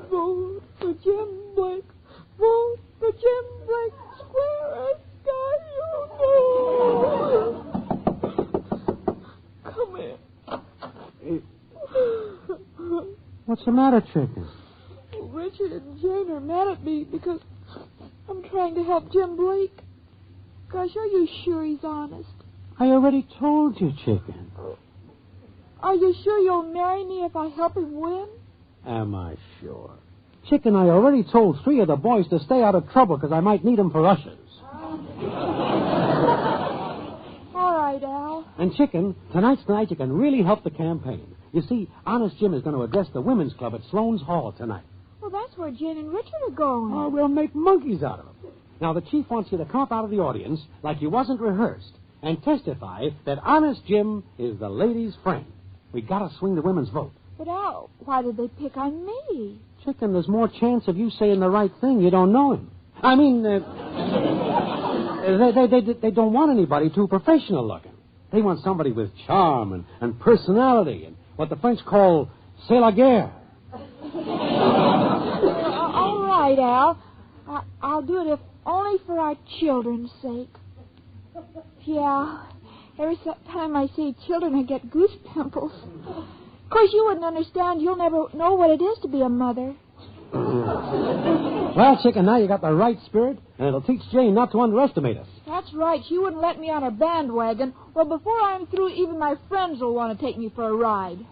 Vote for Jim Blake. Vote for Jim Blake. Square as sky, you know. Come here. What's the matter, Chicken? Richard and Jane are mad at me because I'm trying to help Jim Blake. Gosh, are you sure he's honest? I already told you, Chicken. Are you sure you'll marry me if I help him win? Am I sure? Chicken, I already told 3 of the boys to stay out of trouble because I might need them for ushers. All right, Al. And Chicken, tonight's the night you can really help the campaign. You see, Honest Jim is going to address the women's club at Sloan's Hall tonight. Well, that's where Jane and Richard are going. Oh, we'll make monkeys out of them. Now, the chief wants you to come up out of the audience like you wasn't rehearsed and testify that Honest Jim is the ladies' friend. We got to swing the women's vote. But, Al, why did they pick on me? Chicken, there's more chance of you saying the right thing. You don't know him. I mean, they don't want anybody too professional looking. They want somebody with charm and personality and what the French call c'est la guerre. All right, Al. I'll do it if only for our children's sake. Yeah, every time I see children, I get goose pimples. Of course, you wouldn't understand. You'll never know what it is to be a mother. Well, Chicken, now you got the right spirit, and it'll teach Jane not to underestimate us. That's right. She wouldn't let me on her bandwagon. Well, before I'm through, even my friends will want to take me for a ride.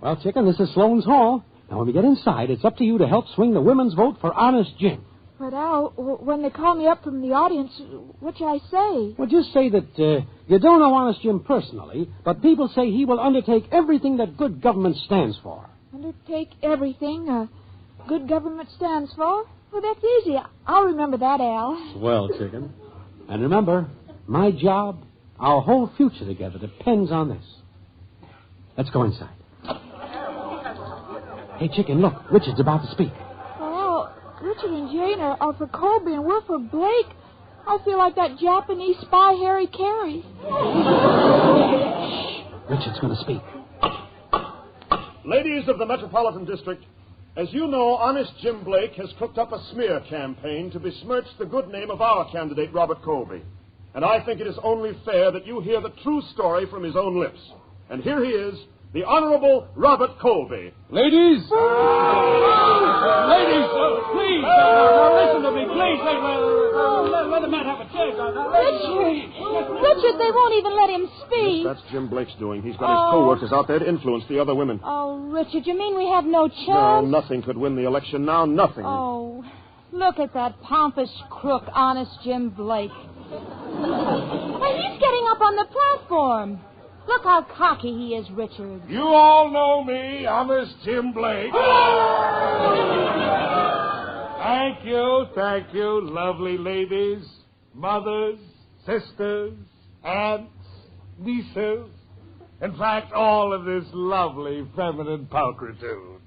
Well, Chicken, this is Sloan's Hall. Now, when we get inside, it's up to you to help swing the women's vote for Honest Jim. But, Al, when they call me up from the audience, what shall I say? Well, just say that you don't know Honest Jim personally, but people say he will undertake everything that good government stands for. Undertake everything good government stands for? Well, that's easy. I'll remember that, Al. Well, Chicken. And remember, my job, our whole future together depends on this. Let's go inside. Hey, Chicken, look. Richard's about to speak. Richard and Jane are for Colby and we're for Blake. I feel like that Japanese spy Harry Carey. Richard's going to speak. Ladies of the Metropolitan District, as you know, Honest Jim Blake has cooked up a smear campaign to besmirch the good name of our candidate, Robert Colby. And I think it is only fair that you hear the true story from his own lips. And here he is, the Honorable Robert Colby. Ladies! Ladies, please, listen to me, please. Let the man have a chance. Richard, they won't even let him speak. That's Jim Blake's doing. He's got his co-workers out there to influence the other women. Oh, Richard, you mean we have no chance? No, nothing could win the election now, nothing. Oh, look at that pompous crook, Honest Jim Blake. Why, he's getting up on the platform. Look how cocky he is, Richard. You all know me, Honest Jim Blake. Thank you, lovely ladies, mothers, sisters, aunts, nieces. In fact, all of this lovely feminine pulchritude.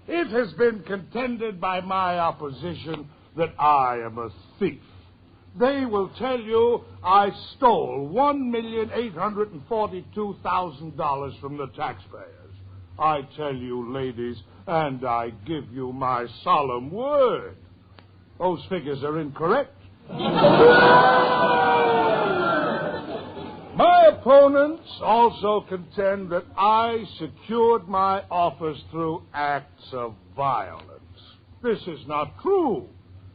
It has been contended by my opposition that I am a thief. They will tell you I stole $1,842,000 from the taxpayers. I tell you, ladies, and I give you my solemn word, those figures are incorrect. My opponents also contend that I secured my office through acts of violence. This is not true,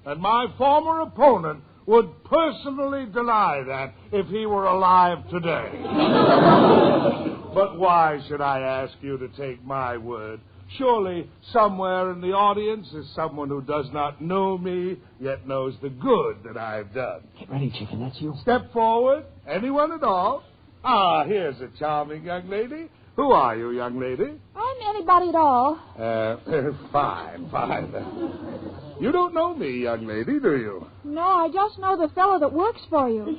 and my former opponent would personally deny that if he were alive today. But why should I ask you to take my word? Surely somewhere in the audience is someone who does not know me, yet knows the good that I've done. Get ready, Chicken. That's you. Step forward. Anyone at all? Ah, here's a charming young lady. Who are you, young lady? I'm anybody at all. Fine. You don't know me, young lady, do you? No, I just know the fellow that works for you.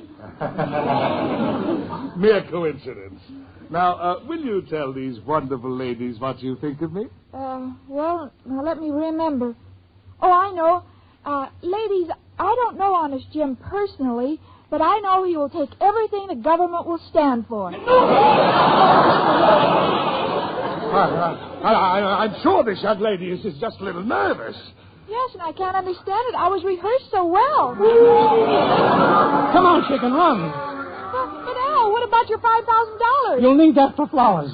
Mere coincidence. Now, will you tell these wonderful ladies what you think of me? Well, now let me remember. Oh, I know. Ladies, I don't know Honest Jim personally, but I know he will take everything the government will stand for. I'm sure this young lady is just a little nervous. Yes, and I can't understand it. I was rehearsed so well. Come on, chicken, run. But Al, what about your $5,000? You'll need that for flowers.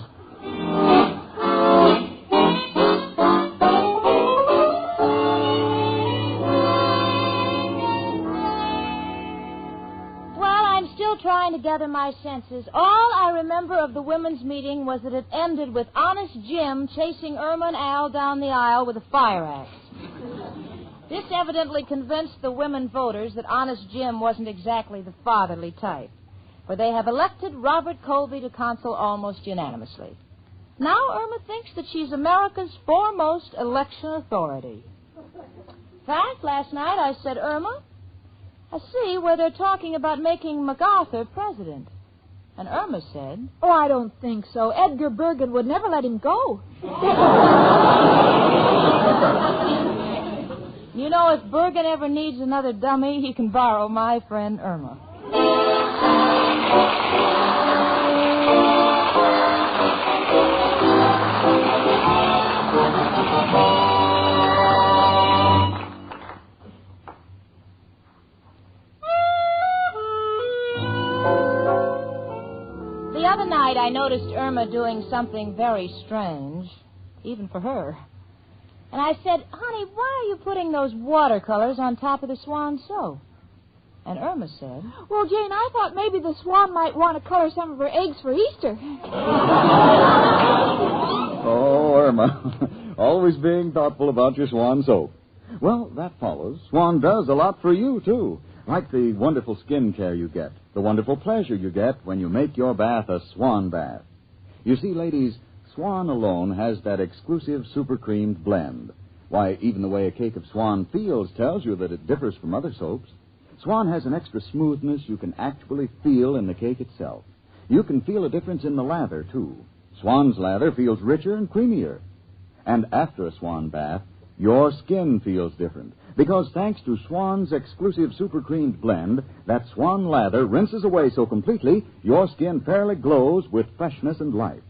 Trying to gather my senses. All I remember of the women's meeting was that it ended with Honest Jim chasing Irma and Al down the aisle with a fire axe. This evidently convinced the women voters that Honest Jim wasn't exactly the fatherly type, for they have elected Robert Colby to counsel almost unanimously. Now Irma thinks that she's America's foremost election authority. In fact, last night I said, Irma, I see where they're talking about making MacArthur president. And Irma said, Oh, I don't think so. Edgar Bergen would never let him go. You know, if Bergen ever needs another dummy, he can borrow my friend Irma. The other night, I noticed Irma doing something very strange, even for her. And I said, honey, why are you putting those watercolors on top of the swan soap? And Irma said, Well, Jane, I thought maybe the swan might want to color some of her eggs for Easter. Oh, Irma, always being thoughtful about your swan soap. Well, that follows. Swan does a lot for you, too. Like the wonderful skin care you get, the wonderful pleasure you get when you make your bath a Swan bath. You see, ladies, Swan alone has that exclusive super creamed blend. Why, even the way a cake of Swan feels tells you that it differs from other soaps. Swan has an extra smoothness you can actually feel in the cake itself. You can feel a difference in the lather, too. Swan's lather feels richer and creamier. And after a Swan bath, your skin feels different. Because thanks to Swan's exclusive super creamed blend, that Swan lather rinses away so completely, your skin fairly glows with freshness and life.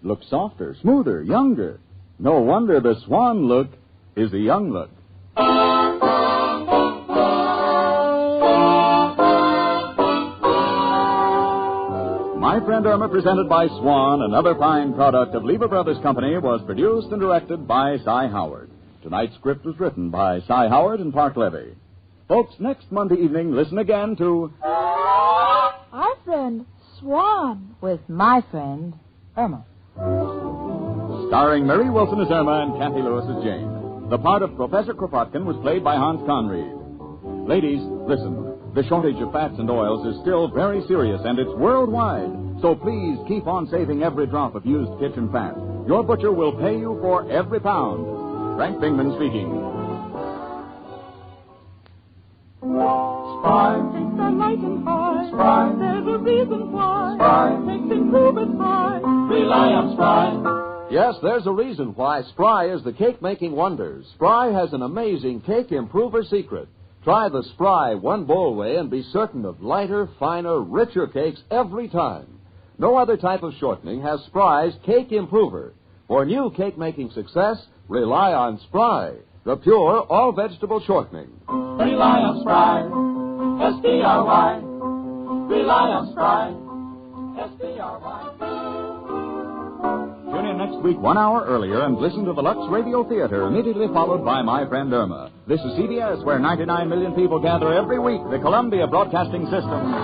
Looks softer, smoother, younger. No wonder the Swan look is the young look. My Friend Irma, presented by Swan, another fine product of Lever Brothers Company, was produced and directed by Cy Howard. Tonight's script was written by Cy Howard and Park Levy. Folks, next Monday evening, listen again to Our Friend Swan with my friend Irma. Starring Mary Wilson as Irma and Kathy Lewis as Jane. The part of Professor Kropotkin was played by Hans Conried. Ladies, listen. The shortage of fats and oils is still very serious, and it's worldwide. So please keep on saving every drop of used kitchen fat. Your butcher will pay you for every pound. Frank Bingman speaking. Spry. Takes that light and high. Spry. There's a reason why. Spry. Makes improvement Spry. Rely on Spry. Yes, there's a reason why Spry is the cake-making wonder. Spry has an amazing cake improver secret. Try the Spry one-bowl way and be certain of lighter, finer, richer cakes every time. No other type of shortening has Spry's cake improver. For new cake-making success, rely on Spry, the pure all-vegetable shortening. Rely on Spry. S-P-R-Y. Rely on Spry. S-P-R-Y. Tune in next week 1 hour earlier and listen to the Lux Radio Theater, immediately followed by My Friend Irma. This is CBS, where 99 million people gather every week, the Columbia Broadcasting System.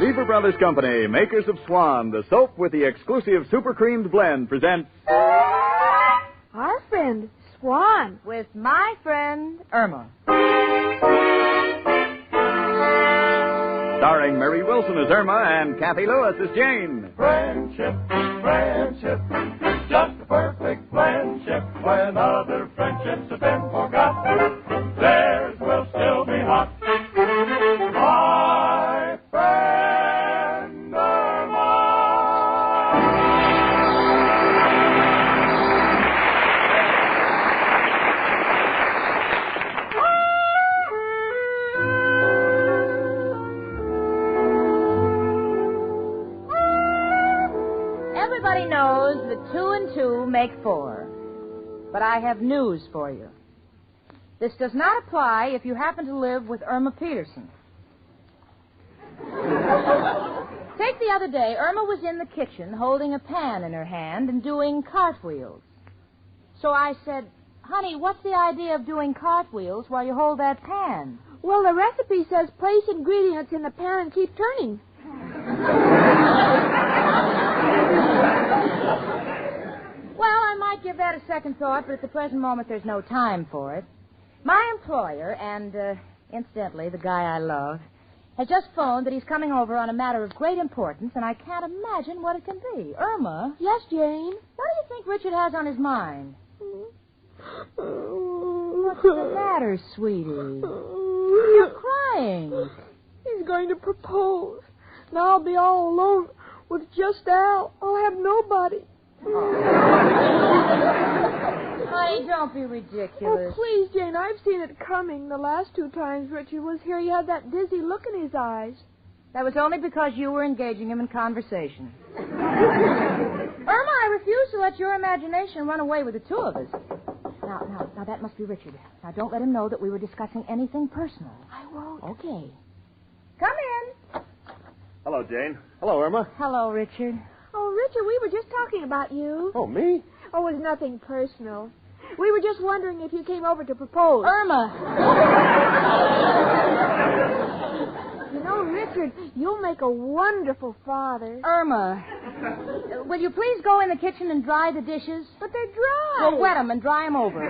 Lever Brothers Company, makers of Swan, the soap with the exclusive super creamed blend, presents Our Friend Swan with my friend Irma. Starring Mary Wilson as Irma and Kathy Lewis as Jane. Friendship, friendship, just a perfect friendship. When other friendships have been forgot, theirs will still be hot. My friend Irma. Everybody knows that 2 and 2 make 4. But I have news for you. This does not apply if you happen to live with Irma Peterson. Take the other day, Irma was in the kitchen holding a pan in her hand and doing cartwheels. So I said, honey, what's the idea of doing cartwheels while you hold that pan? Well, the recipe says place ingredients in the pan and keep turning. Well, I might give that a second thought, but at the present moment there's no time for it. My employer, and incidentally, the guy I love, has just phoned that he's coming over on a matter of great importance, and I can't imagine what it can be. Irma? Yes, Jane? What do you think Richard has on his mind? What's the matter, sweetie? You're crying. He's going to propose. Now I'll be all alone with just Al. I'll have nobody. Honey, don't be ridiculous. Oh, please, Jane, I've seen it coming. The last 2 times Richard was here, he had that dizzy look in his eyes. That was only because you were engaging him in conversation. Irma, I refuse to let your imagination run away with the 2 of us. Now, that must be Richard. Now, don't let him know that we were discussing anything personal. I won't. Okay. Come in. Hello, Jane. Hello, Irma. Hello, Richard. Oh, Richard, we were just talking about you. Oh, me? Oh, it was nothing personal. We were just wondering if you came over to propose. Irma. You know, Richard, you'll make a wonderful father. Irma, will you please go in the kitchen and dry the dishes? But they're dry. Well, wet them and dry them over.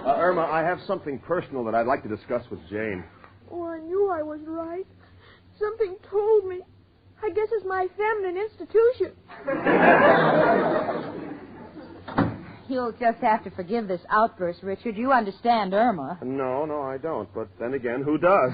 Irma, I have something personal that I'd like to discuss with Jane. Oh, I knew I was right. Something told me. I guess it's my feminine institution. You'll just have to forgive this outburst, Richard. You understand Irma. No, I don't. But then again, who does?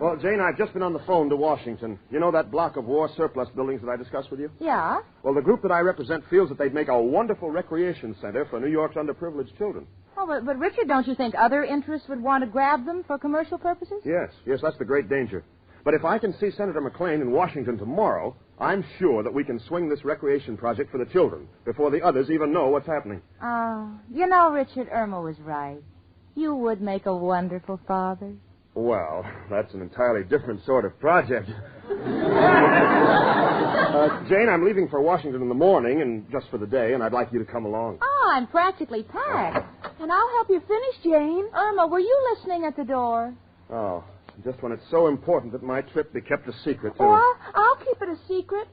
Well, Jane, I've just been on the phone to Washington. You know that block of war surplus buildings that I discussed with you? Yeah? Well, the group that I represent feels that they'd make a wonderful recreation center for New York's underprivileged children. Oh, but Richard, don't you think other interests would want to grab them for commercial purposes? Yes, that's the great danger. But if I can see Senator McLean in Washington tomorrow, I'm sure that we can swing this recreation project for the children before the others even know what's happening. Oh, you know, Richard, Irma was right. You would make a wonderful father. Well, that's an entirely different sort of project. Jane, I'm leaving for Washington in the morning and just for the day, and I'd like you to come along. Oh, I'm practically packed. And I'll help you finish, Jane. Irma, were you listening at the door? Oh, just when it's so important that my trip be kept a secret, too. Oh, I'll keep it a secret.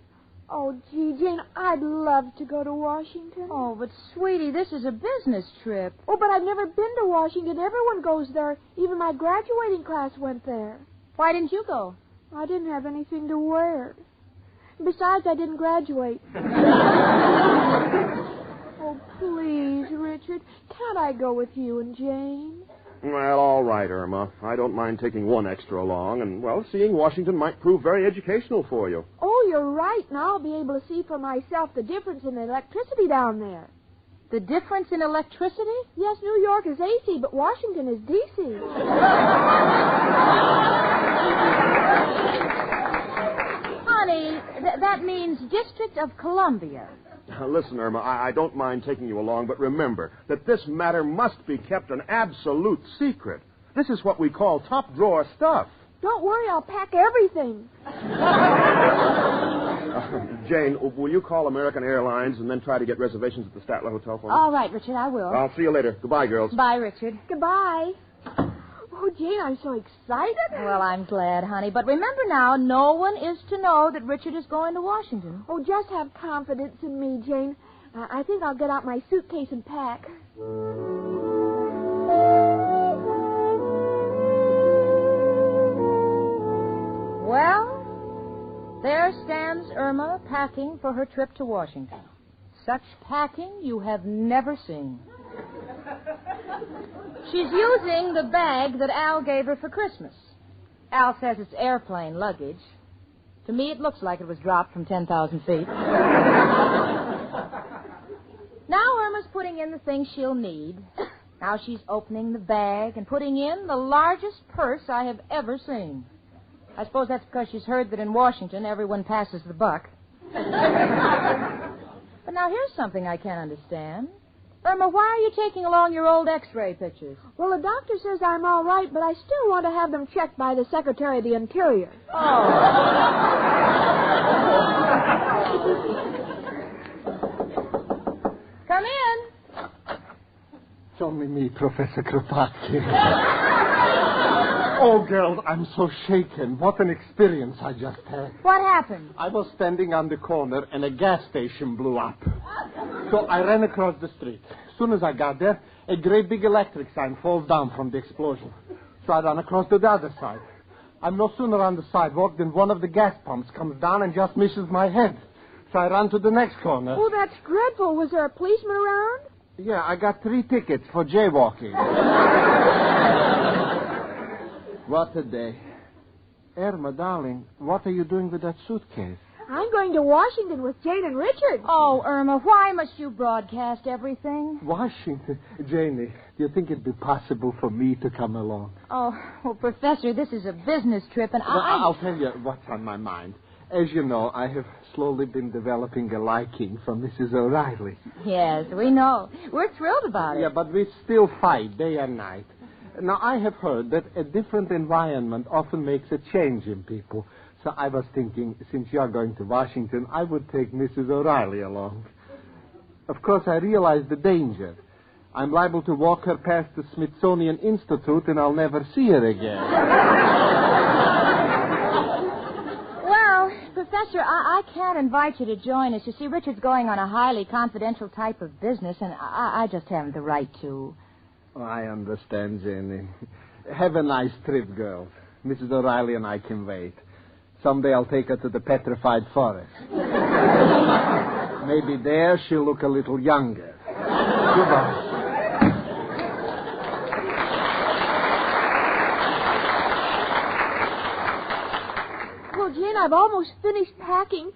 Oh, gee, Jane, I'd love to go to Washington. Oh, but, sweetie, this is a business trip. Oh, but I've never been to Washington. Everyone goes there. Even my graduating class went there. Why didn't you go? I didn't have anything to wear. Besides, I didn't graduate. Oh, please, Richard, can't I go with you and Jane? Well, all right, Irma. I don't mind taking one extra along, and, well, seeing Washington might prove very educational for you. Oh, you're right. Now I'll be able to see for myself the difference in electricity down there. The difference in electricity? Yes, New York is AC, but Washington is DC. Honey, that means District of Columbia. Listen, Irma, I don't mind taking you along, but remember that this matter must be kept an absolute secret. This is what we call top-drawer stuff. Don't worry, I'll pack everything. Jane, will you call American Airlines and then try to get reservations at the Statler Hotel for me? All right, Richard, I will. I'll see you later. Goodbye, girls. Bye, Richard. Goodbye. Oh, Jane, I'm so excited. Well, I'm glad, honey. But remember now, no one is to know that Richard is going to Washington. Oh, just have confidence in me, Jane. I think I'll get out my suitcase and pack. Irma packing for her trip to Washington. Such packing you have never seen. She's using the bag that Al gave her for Christmas. Al says it's airplane luggage. To me, it looks like it was dropped from 10,000 feet. Now Irma's putting in the things she'll need. Now she's opening the bag and putting in the largest purse I have ever seen. I suppose that's because she's heard that in Washington everyone passes the buck. But now here's something I can't understand. Irma, why are you taking along your old X-ray pictures? Well, the doctor says I'm all right, but I still want to have them checked by the Secretary of the Interior. Oh. Come in. It's only me, Professor Kropotkin. Oh, girls, I'm so shaken. What an experience I just had. What happened? I was standing on the corner and a gas station blew up. So I ran across the street. As soon as I got there, a great big electric sign falls down from the explosion. So I ran across to the other side. I'm no sooner on the sidewalk than one of the gas pumps comes down and just misses my head. So I ran to the next corner. Oh, that's dreadful. Was there a policeman around? Yeah, I got 3 tickets for jaywalking. What a day. Irma, darling, what are you doing with that suitcase? I'm going to Washington with Jane and Richard. Oh, Irma, why must you broadcast everything? Washington. Janie, do you think it'd be possible for me to come along? Oh, well, Professor, this is a business trip, and Well, I'll tell you what's on my mind. As you know, I have slowly been developing a liking for Mrs. O'Reilly. Yes, we know. We're thrilled about it. Yeah, but we still fight day and night. Now, I have heard that a different environment often makes a change in people. So I was thinking, since you're going to Washington, I would take Mrs. O'Reilly along. Of course, I realize the danger. I'm liable to walk her past the Smithsonian Institute and I'll never see her again. Well, Professor, I can't invite you to join us. You see, Richard's going on a highly confidential type of business, and I just haven't the right to. Oh, I understand, Jenny. Have a nice trip, girls. Mrs. O'Reilly and I can wait. Someday I'll take her to the petrified forest. Maybe there she'll look a little younger. Goodbye. Well, Jane, I've almost finished packing.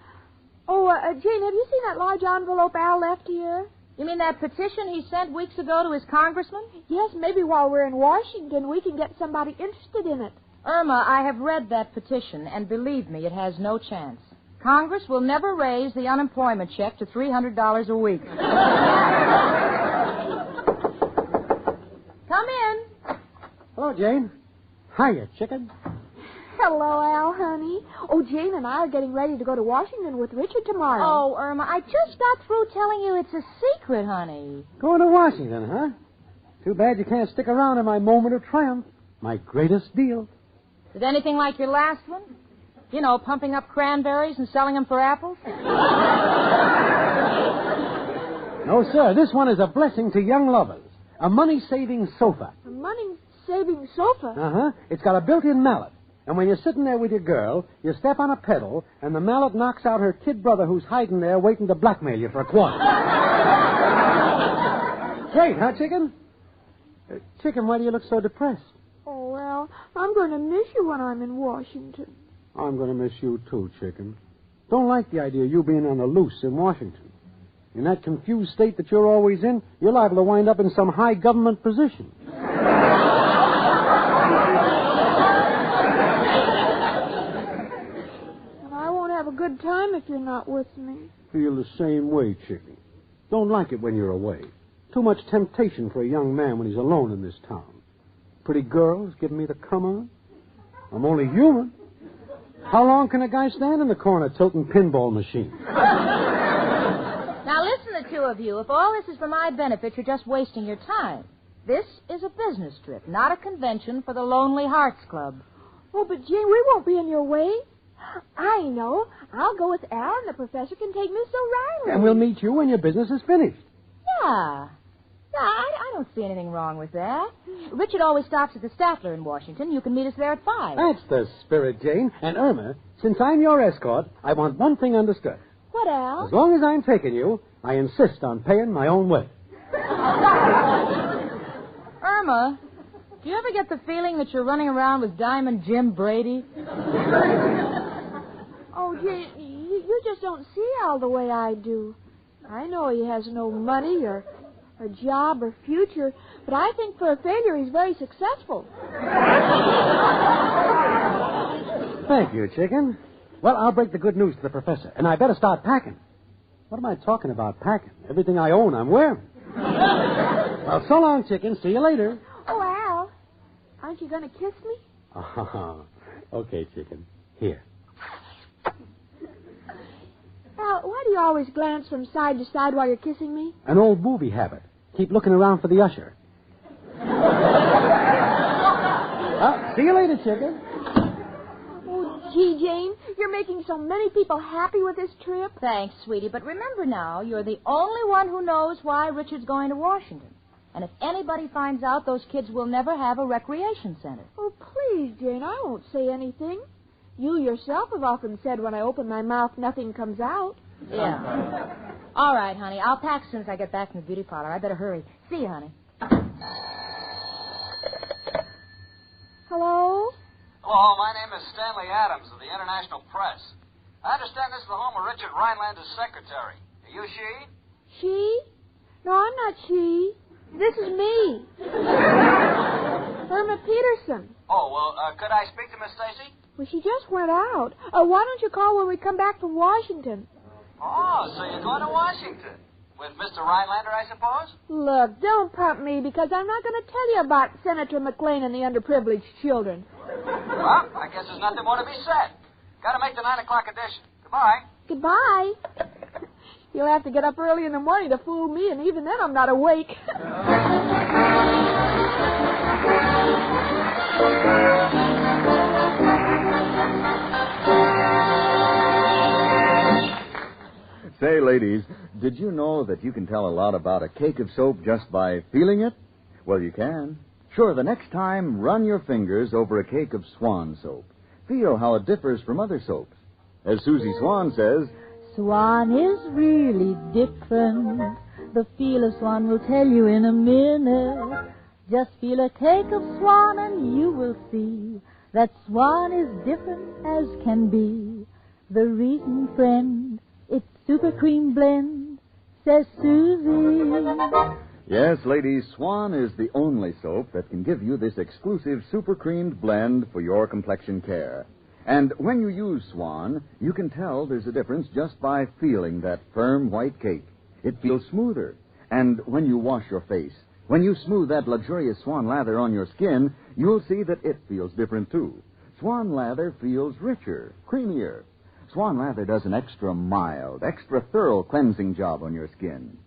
Oh, Jane, have you seen that large envelope Al left here? You mean that petition he sent weeks ago to his congressman? Yes, maybe while we're in Washington, we can get somebody interested in it. Irma, I have read that petition, and believe me, it has no chance. Congress will never raise the unemployment check to $300 a week. Come in. Hello, Jane. Hiya, chicken. Hello, Al, honey. Oh, Jane and I are getting ready to go to Washington with Richard tomorrow. Oh, Irma, I just got through telling you it's a secret, honey. Going to Washington, huh? Too bad you can't stick around in my moment of triumph. My greatest deal. Is it anything like your last one? You know, pumping up cranberries and selling them for apples? No, sir. This one is a blessing to young lovers. A money-saving sofa. A money-saving sofa? Uh-huh. It's got a built-in mallet. And when you're sitting there with your girl, you step on a pedal, and the mallet knocks out her kid brother who's hiding there waiting to blackmail you for a quarter. Great, huh, Chicken? Chicken, why do you look so depressed? Oh, well, I'm going to miss you when I'm in Washington. I'm going to miss you, too, Chicken. Don't like the idea of you being on the loose in Washington. In that confused state that you're always in, you're liable to wind up in some high government position. Have a good time if you're not with me. Feel the same way, Chicken. Don't like it when you're away. Too much temptation for a young man when he's alone in this town. Pretty girls giving me the come on. I'm only human. How long can a guy stand in the corner tilting pinball machines? Now listen, the two of you. If all this is for my benefit, you're just wasting your time. This is a business trip, not a convention for the Lonely Hearts Club. Oh, but Jane, we won't be in your way. I know. I'll go with Al, and the professor can take Miss O'Reilly. And we'll meet you when your business is finished. Yeah. Yeah, I don't see anything wrong with that. Richard always stops at the Statler in Washington. You can meet us there at 5. That's the spirit, Jane. And Irma, since I'm your escort, I want one thing understood. What, Al? As long as I'm taking you, I insist on paying my own way. Irma, do you ever get the feeling that you're running around with Diamond Jim Brady? Oh, you just don't see Al the way I do. I know he has no money or a job or future, but I think for a failure he's very successful. Thank you, chicken. Well, I'll break the good news to the professor, and I better start packing. What am I talking about packing? Everything I own, I'm wearing. Well, so long, chicken. See you later. Oh, Al, aren't you going to kiss me? Okay, chicken. Here. Al, why do you always glance from side to side while you're kissing me? An old movie habit. Keep looking around for the usher. See you later, chicken. Oh, gee, Jane, you're making so many people happy with this trip. Thanks, sweetie, but remember now, you're the only one who knows why Richard's going to Washington. And if anybody finds out, those kids will never have a recreation center. Oh, please, Jane, I won't say anything. You yourself have often said when I open my mouth, nothing comes out. Yeah. All right, honey. I'll pack as soon as I get back from the beauty parlor. I better hurry. See you, honey. Hello? Hello, my name is Stanley Adams of the International Press. I understand this is the home of Richard Rhinelander's secretary. Are you she? She? No, I'm not she. This is me. Irma Peterson. Oh, well, could I speak to Miss Stacy? Well, she just went out. Why don't you call when we come back from Washington? Oh, so you're going to Washington. With Mr. Rhinelander, I suppose? Look, don't pump me, because I'm not going to tell you about Senator McLean and the underprivileged children. Well, I guess there's nothing more to be said. Got to make the 9 o'clock edition. Goodbye. Goodbye. You'll have to get up early in the morning to fool me, and even then I'm not awake. Say, ladies, did you know that you can tell a lot about a cake of soap just by feeling it? Well, you can. Sure, the next time, run your fingers over a cake of Swan soap. Feel how it differs from other soaps. As Susie Swan says, Swan is really different. The feel of Swan will tell you in a minute. Just feel a cake of Swan and you will see that Swan is different as can be. The reason, friend, it's super cream blend, says Susie. yes, ladies, Swan is the only soap that can give you this exclusive super creamed blend for your complexion care. And when you use Swan, you can tell there's a difference just by feeling that firm white cake. It feels smoother. And when you wash your face, when you smooth that luxurious Swan lather on your skin, you'll see that it feels different, too. Swan lather feels richer, creamier. Swan lather does an extra mild, extra thorough cleansing job on your skin.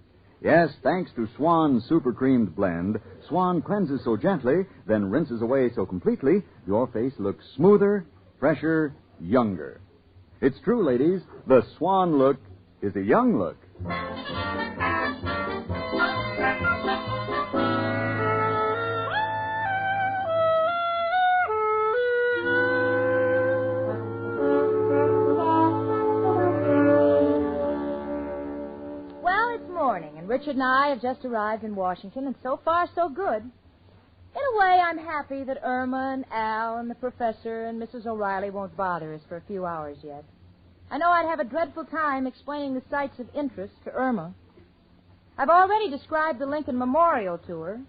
Yes, thanks to Swan's super creamed blend, Swan cleanses so gently, then rinses away so completely, your face looks smoother, fresher, younger. It's true, ladies, the Swan look is a young look. Richard and I have just arrived in Washington, and so far, so good. In a way, I'm happy that Irma and Al and the professor and Mrs. O'Reilly won't bother us for a few hours yet. I know I'd have a dreadful time explaining the sites of interest to Irma. I've already described the Lincoln Memorial to her.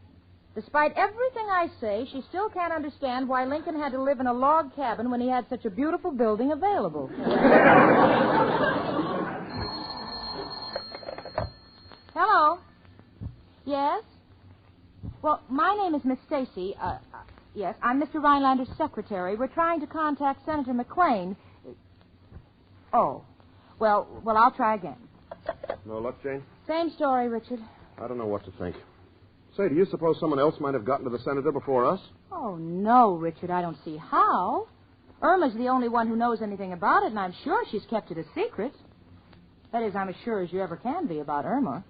Despite everything I say, she still can't understand why Lincoln had to live in a log cabin when he had such a beautiful building available. Hello. Yes? Well, my name is Miss Stacy. Yes, I'm Mr. Rhinelander's secretary. We're trying to contact Senator McLean. Oh. Well, I'll try again. No luck, Jane? Same story, Richard. I don't know what to think. Say, do you suppose someone else might have gotten to the senator before us? Oh, no, Richard. I don't see how. Irma's the only one who knows anything about it, and I'm sure she's kept it a secret. That is, I'm as sure as you ever can be about Irma.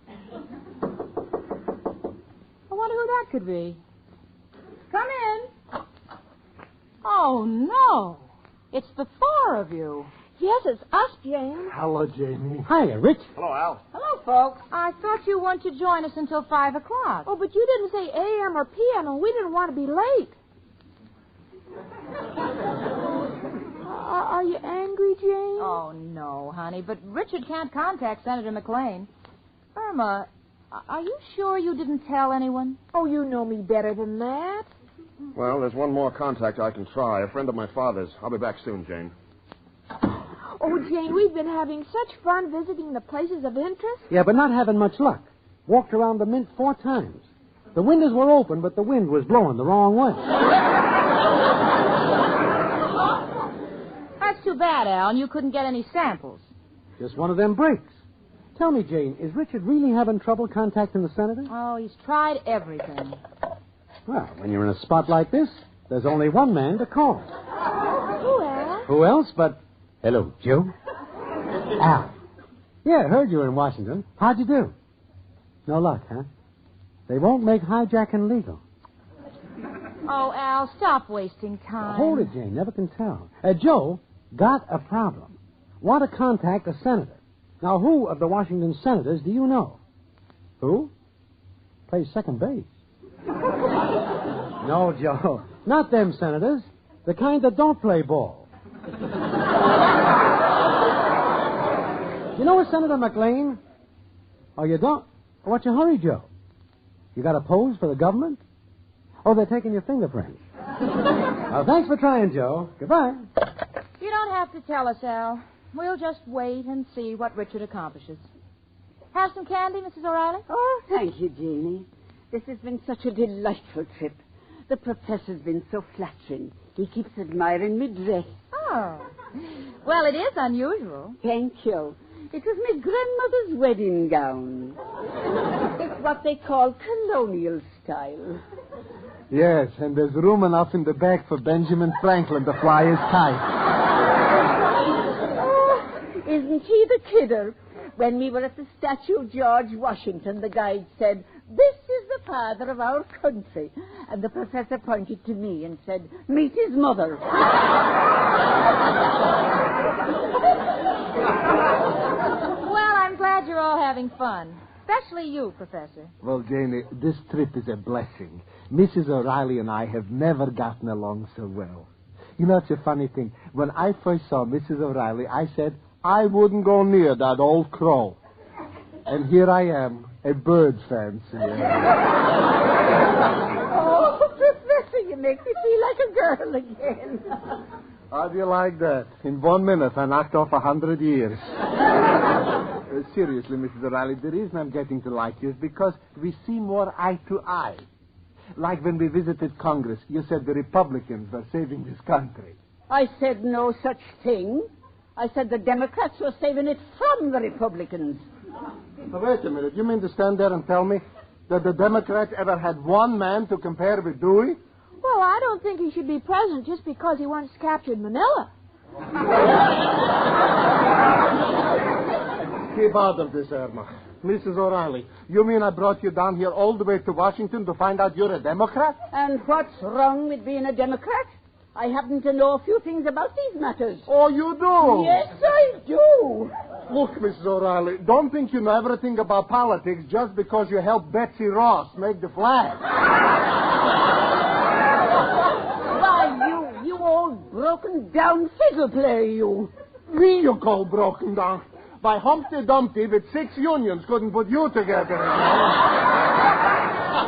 that could be. Come in. Oh, no. It's the four of you. Yes, it's us, Jane. Hello, Jamie. Hiya, Rich. Hello, Al. Hello, folks. I thought you weren't to join us until 5 o'clock. Oh, but you didn't say AM or PM, and we didn't want to be late. Are you angry, Jane? Oh, no, honey, but Richard can't contact Senator McLean. Irma, are you sure you didn't tell anyone? Oh, you know me better than that. Well, there's one more contact I can try. A friend of my father's. I'll be back soon, Jane. Oh, Jane, we've been having such fun visiting the places of interest. Yeah, but not having much luck. Walked around the Mint 4 times. The windows were open, but the wind was blowing the wrong way. That's too bad, Al, and you couldn't get any samples. Just one of them breaks. Tell me, Jane, is Richard really having trouble contacting the senator? Oh, he's tried everything. Well, when you're in a spot like this, there's only one man to call. Who, Al? Who else but... Hello, Joe. Al. Yeah, heard you were in Washington. How'd you do? No luck, huh? They won't make hijacking legal. Oh, Al, stop wasting time. Hold it, Jane. Never can tell. Joe got a problem. Want to contact a senator. Now, who of the Washington senators do you know? Who? Plays second base. No, Joe. Not them senators. The kind that don't play ball. You know a Senator McLean? Oh, you don't? What's your hurry, Joe? You got a pose for the government? Oh, they're taking your fingerprints. Well, thanks for trying, Joe. Goodbye. You don't have to tell us, Al. We'll just wait and see what Richard accomplishes. Have some candy, Mrs. O'Reilly? Oh, thank you, Janie. This has been such a delightful trip. The professor's been so flattering. He keeps admiring me dress. Oh. Well, it is unusual. Thank you. It was my grandmother's wedding gown. It's what they call colonial style. Yes, and there's room enough in the back for Benjamin Franklin to fly his kite. Oh, isn't he the kidder? When we were at the statue of George Washington, the guide said, "This is the father of our country." And the professor pointed to me and said, "Meet his mother." Well, I'm glad you're all having fun. Especially you, Professor. Well, Janie, this trip is a blessing. Mrs. O'Reilly and I have never gotten along so well. You know, it's a funny thing. When I first saw Mrs. O'Reilly, I said, I wouldn't go near that old crow. And here I am, a bird fancier. Oh, Professor, you make me feel like a girl again. How do you like that? In 1 minute, I knocked off 100 years. Seriously, Mrs. O'Reilly, the reason I'm getting to like you is because we see more eye to eye. Like when we visited Congress, you said the Republicans were saving this country. I said no such thing. I said the Democrats were saving it from the Republicans. Now, wait a minute. You mean to stand there and tell me that the Democrats ever had one man to compare with Dewey? Well, I don't think he should be president just because he once captured Manila. Keep out of this, Irma. Mrs. O'Reilly, you mean I brought you down here all the way to Washington to find out you're a Democrat? And what's wrong with being a Democrat? I happen to know a few things about these matters. Oh, you do? Yes, I do. Look, Mrs. O'Reilly, don't think you know everything about politics just because you helped Betsy Ross make the flag. Why, you old broken-down fiddle player, you. Me you call broken down? By Humpty Dumpty with 6 unions couldn't put you together.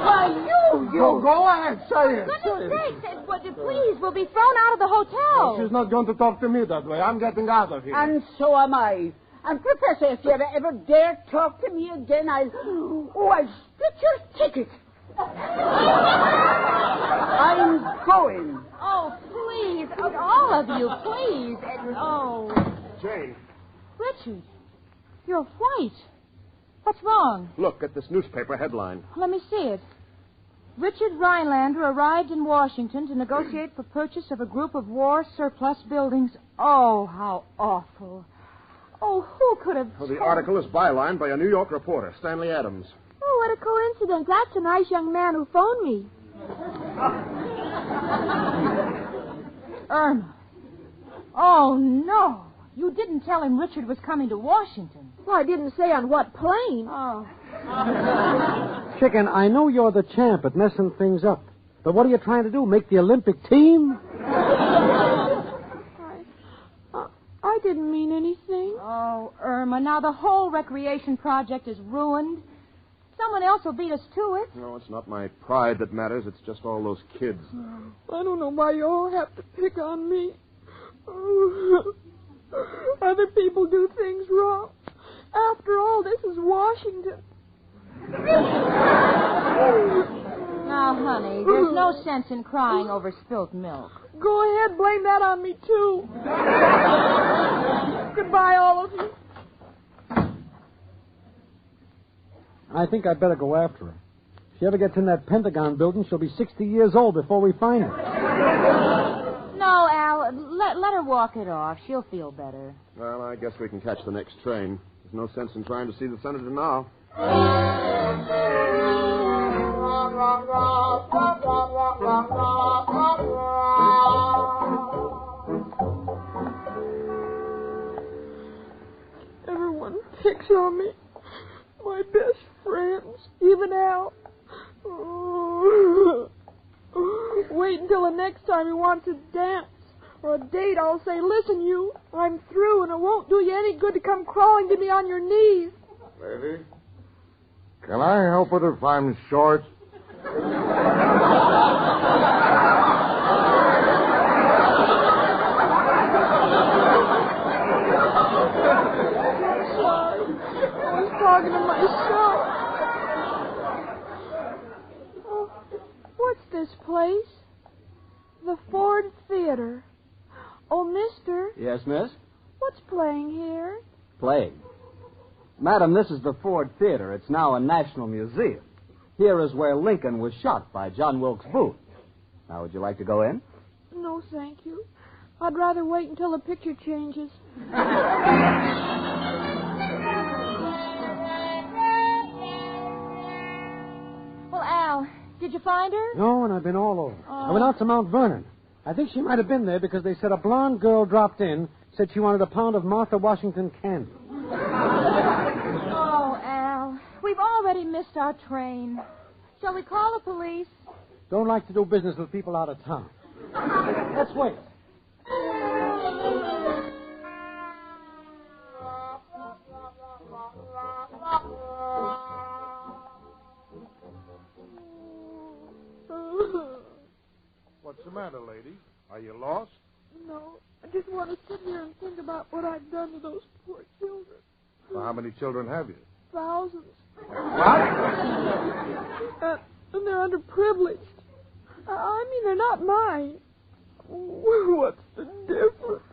Why, you... Go ahead, say it. Goodness sakes, please, we'll be thrown out of the hotel. Well, she's not going to talk to me that way. I'm getting out of here. And so am I. And, Professor, if you ever dare talk to me again, I'll split your ticket. I'm going. Oh, please, all of you, please. Jane. Richard, you're white. What's wrong? Look at this newspaper headline. Let me see it. Richard Rhinelander arrived in Washington to negotiate for purchase of a group of war surplus buildings. Oh, how awful. Oh, who could have... Well, the article is bylined by a New York reporter, Stanley Adams. Oh, what a coincidence. That's a nice young man who phoned me. Irma. Oh, no. You didn't tell him Richard was coming to Washington. Well, I didn't say on what plane. Oh. Chicken, I know you're the champ at messing things up. But what are you trying to do, make the Olympic team? I didn't mean anything. Oh, Irma, now the whole recreation project is ruined. Someone else will beat us to it. No, it's not my pride that matters. It's just all those kids. I don't know why you all have to pick on me. Other people do things wrong. After all, this is Washington. Now, honey, there's no sense in crying over spilt milk. Go ahead, blame that on me, too. Goodbye, all of you. I think I'd better go after her. If she ever gets in that Pentagon building, she'll be 60 years old before we find her. No, Al, let her walk it off. She'll feel better. Well, I guess we can catch the next train. There's no sense in trying to see the senator now. Everyone picks on me. My best friends, even Al. Wait until the next time he wants a dance or a date. I'll say, listen, you, I'm through, and it won't do you any good to come crawling to me on your knees. Lady, can I help it if I'm short? Talking to myself. Oh, what's this place? The Ford Theater. Oh, mister, Yes, miss? what's playing here? Playing. Madam, this is the Ford Theater. It's now a national museum. Here is where Lincoln was shot by John Wilkes Booth. Now, would you like to go in? No, thank you. I'd rather wait until the picture changes. Well, Al, did you find her? No, and I've been all over. I went out to Mount Vernon. I think she might have been there because they said a blonde girl dropped in, said she wanted a pound of Martha Washington candy. Oh, Al, we've already missed our train. Shall we call the police? Don't like to do business with people out of town. Let's wait. What's the matter, lady? Are you lost? No, I just want to sit here and think about what I've done to those poor children. Well, how many children have you? Thousands. What? And they're underprivileged. I mean, they're not mine. What's the difference?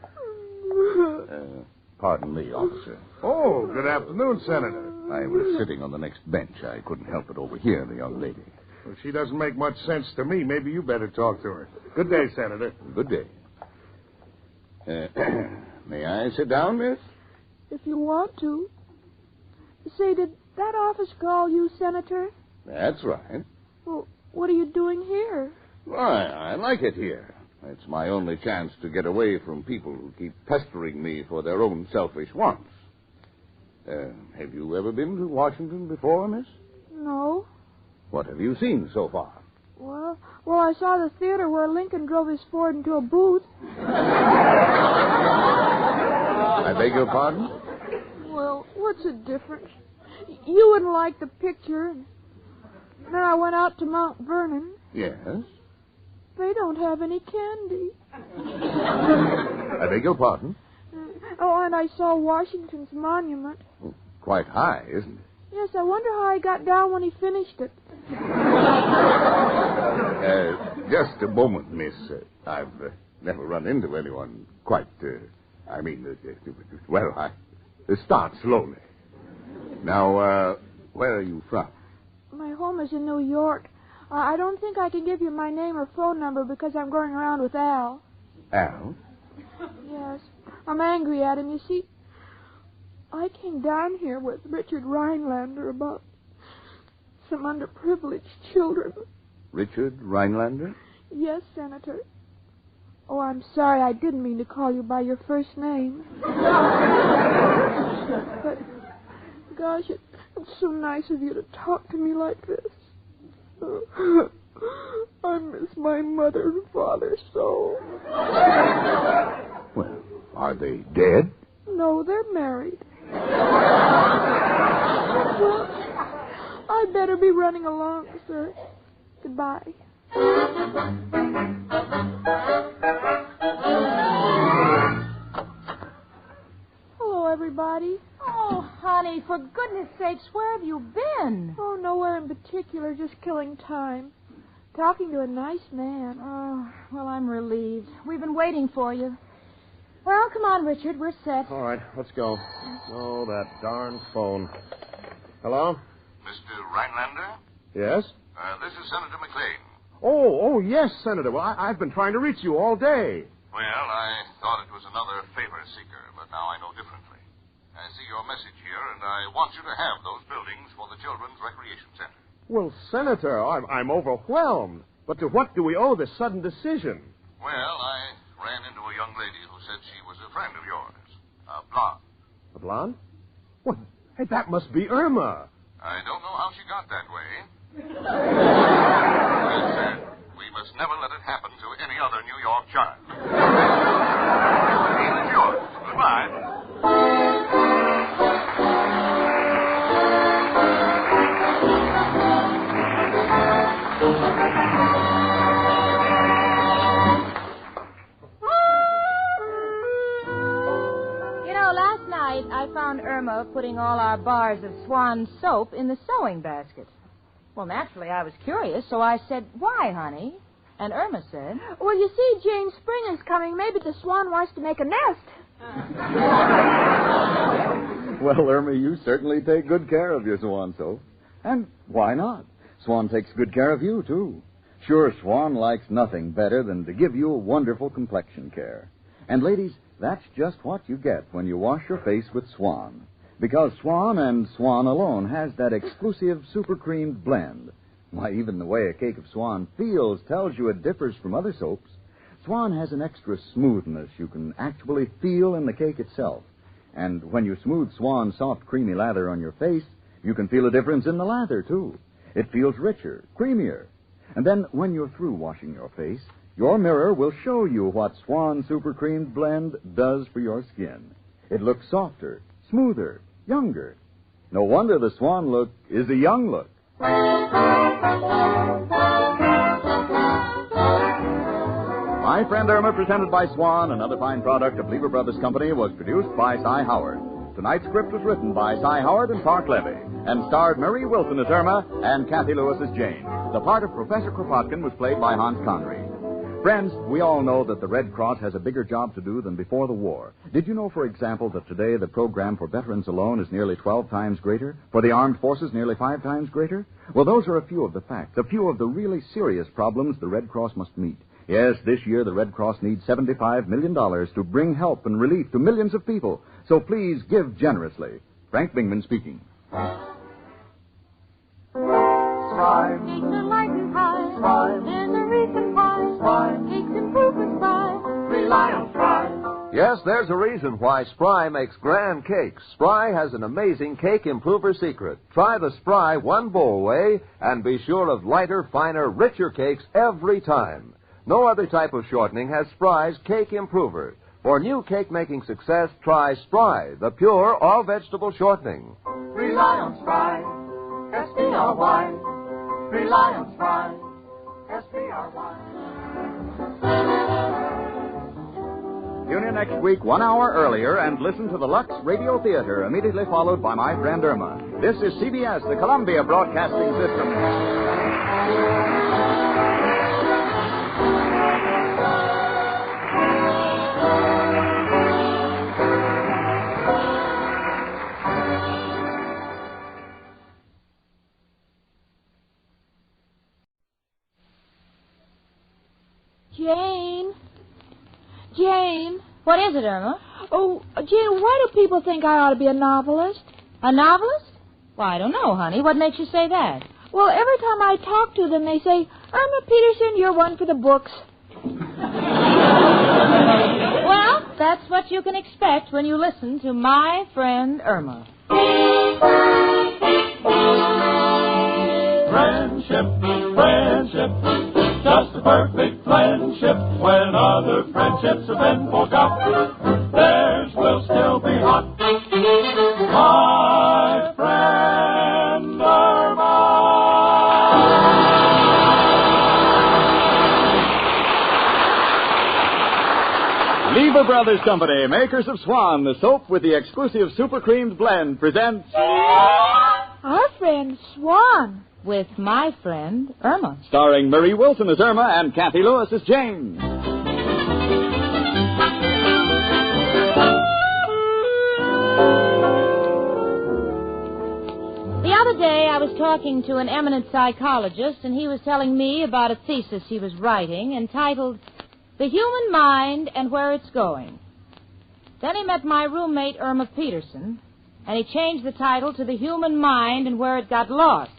Pardon me, officer. Oh, good afternoon, Senator. I was sitting on the next bench. I couldn't help but overhear the young lady. Well, she doesn't make much sense to me. Maybe you better talk to her. Good day, Senator. Good day. May I sit down, miss? If you want to. Say, did that office call you, Senator? That's right. Well, what are you doing here? Why, I like it here. It's my only chance to get away from people who keep pestering me for their own selfish wants. Have you ever been to Washington before, miss? No. What have you seen so far? Well, I saw the theater where Lincoln drove his Ford into a booth. I beg your pardon? Well, what's the difference? You wouldn't like the picture. And then I went out to Mount Vernon. Yes? They don't have any candy. I beg your pardon? Oh, and I saw Washington's monument. Quite high, isn't it? Yes, I wonder how he got down when he finished it. Just a moment, miss. I've never run into anyone quite, start slowly. Now, where are you from? My home is in New York. I don't think I can give you my name or phone number because I'm going around with Al. Al? Yes. I'm angry at him. You see, I came down here with Richard Rhinelander about some underprivileged children. Richard Rhinelander? Yes, Senator. Oh, I'm sorry. I didn't mean to call you by your first name. But, gosh, it's so nice of you to talk to me like this. I miss my mother and father so. Well, are they dead? No, they're married. Well, I'd better be running along, sir. Goodbye. Hello, everybody. Oh, honey, for goodness sakes, where have you been? Oh, nowhere in particular, just killing time. Talking to a nice man. Oh, well, I'm relieved. We've been waiting for you. Well, come on, Richard. We're set. All right, let's go. Oh, that darn phone. Hello? Mr. Rhinelander? Yes? This is Senator McLean. Oh, yes, Senator. Well, I've been trying to reach you all day. Well, I thought it was another favor seeker, but now I know differently. I see your message here, and I want you to have those buildings for the Children's Recreation Center. Well, Senator, I'm overwhelmed. But to what do we owe this sudden decision? Well, I ran into a young lady who said she was a friend of yours, a blonde. A blonde? What? Hey, that must be Irma. I don't know how she got that way. Well said. We must never let it happen to any other New York child. Even yours. Goodbye. Last night I found Irma putting all our bars of Swan soap in the sewing basket. Well, naturally, I was curious, so I said, "Why, honey?" And Irma said, "Well, you see, Jane, spring is coming. Maybe the swan wants to make a nest." Well, Irma, you certainly take good care of your Swan soap. And why not? Swan takes good care of you, too. Sure, Swan likes nothing better than to give you a wonderful complexion care. And, ladies, that's just what you get when you wash your face with Swan. Because Swan and Swan alone has that exclusive super creamed blend. Why, even the way a cake of Swan feels tells you it differs from other soaps. Swan has an extra smoothness you can actually feel in the cake itself. And when you smooth Swan's soft, creamy lather on your face, you can feel a difference in the lather, too. It feels richer, creamier. And then when you're through washing your face, your mirror will show you what Swan Super Creamed Blend does for your skin. It looks softer, smoother, younger. No wonder the Swan look is a young look. My Friend Irma, presented by Swan, another fine product of Lever Brothers Company, was produced by Cy Howard. Tonight's script was written by Cy Howard and Park Levy, and starred Marie Wilson as Irma and Kathy Lewis as Jane. The part of Professor Kropotkin was played by Hans Conried. Friends, we all know that the Red Cross has a bigger job to do than before the war. Did you know, for example, that today the program for veterans alone is nearly 12 times greater? For the armed forces, nearly 5 times greater? Well, those are a few of the facts, a few of the really serious problems the Red Cross must meet. Yes, this year the Red Cross needs $75 million to bring help and relief to millions of people. So please give generously. Frank Bingman speaking. Spry. Cakes are light and high. Spry. There's a reason why. Spry. Cakes improve with Spry. Rely on Spry. Yes, there's a reason why Spry makes grand cakes. Spry has an amazing cake improver secret. Try the Spry one bowl way and be sure of lighter, finer, richer cakes every time. No other type of shortening has Spry's cake improver. For new cake-making success, try Spry, the pure all-vegetable shortening. Rely on Spry. S-P-R-Y. Rely on Spry. S-P-R-Y. Tune in next week 1 hour earlier and listen to the Lux Radio Theater, immediately followed by My Friend Irma. This is CBS, the Columbia Broadcasting System. Jane. What is it, Irma? Oh, Jane, why do people think I ought to be a novelist? A novelist? Well, I don't know, honey. What makes you say that? Well, every time I talk to them, they say, Irma Peterson, you're one for the books. Well, that's what you can expect when you listen to my friend Irma. Friendship, friendship, just a perfect friendship. When other friendships have been forgot, theirs will still be hot. My friend Irma. Lever Brothers Company, makers of Swan, the soap with the exclusive super creamed blend, presents Our friend Swan. With my friend Irma. Starring Marie Wilson as Irma and Kathy Lewis as Jane. The other day I was talking to an eminent psychologist, and he was telling me about a thesis he was writing entitled The Human Mind and Where It's Going. Then he met my roommate, Irma Peterson, and he changed the title to The Human Mind and Where It Got Lost.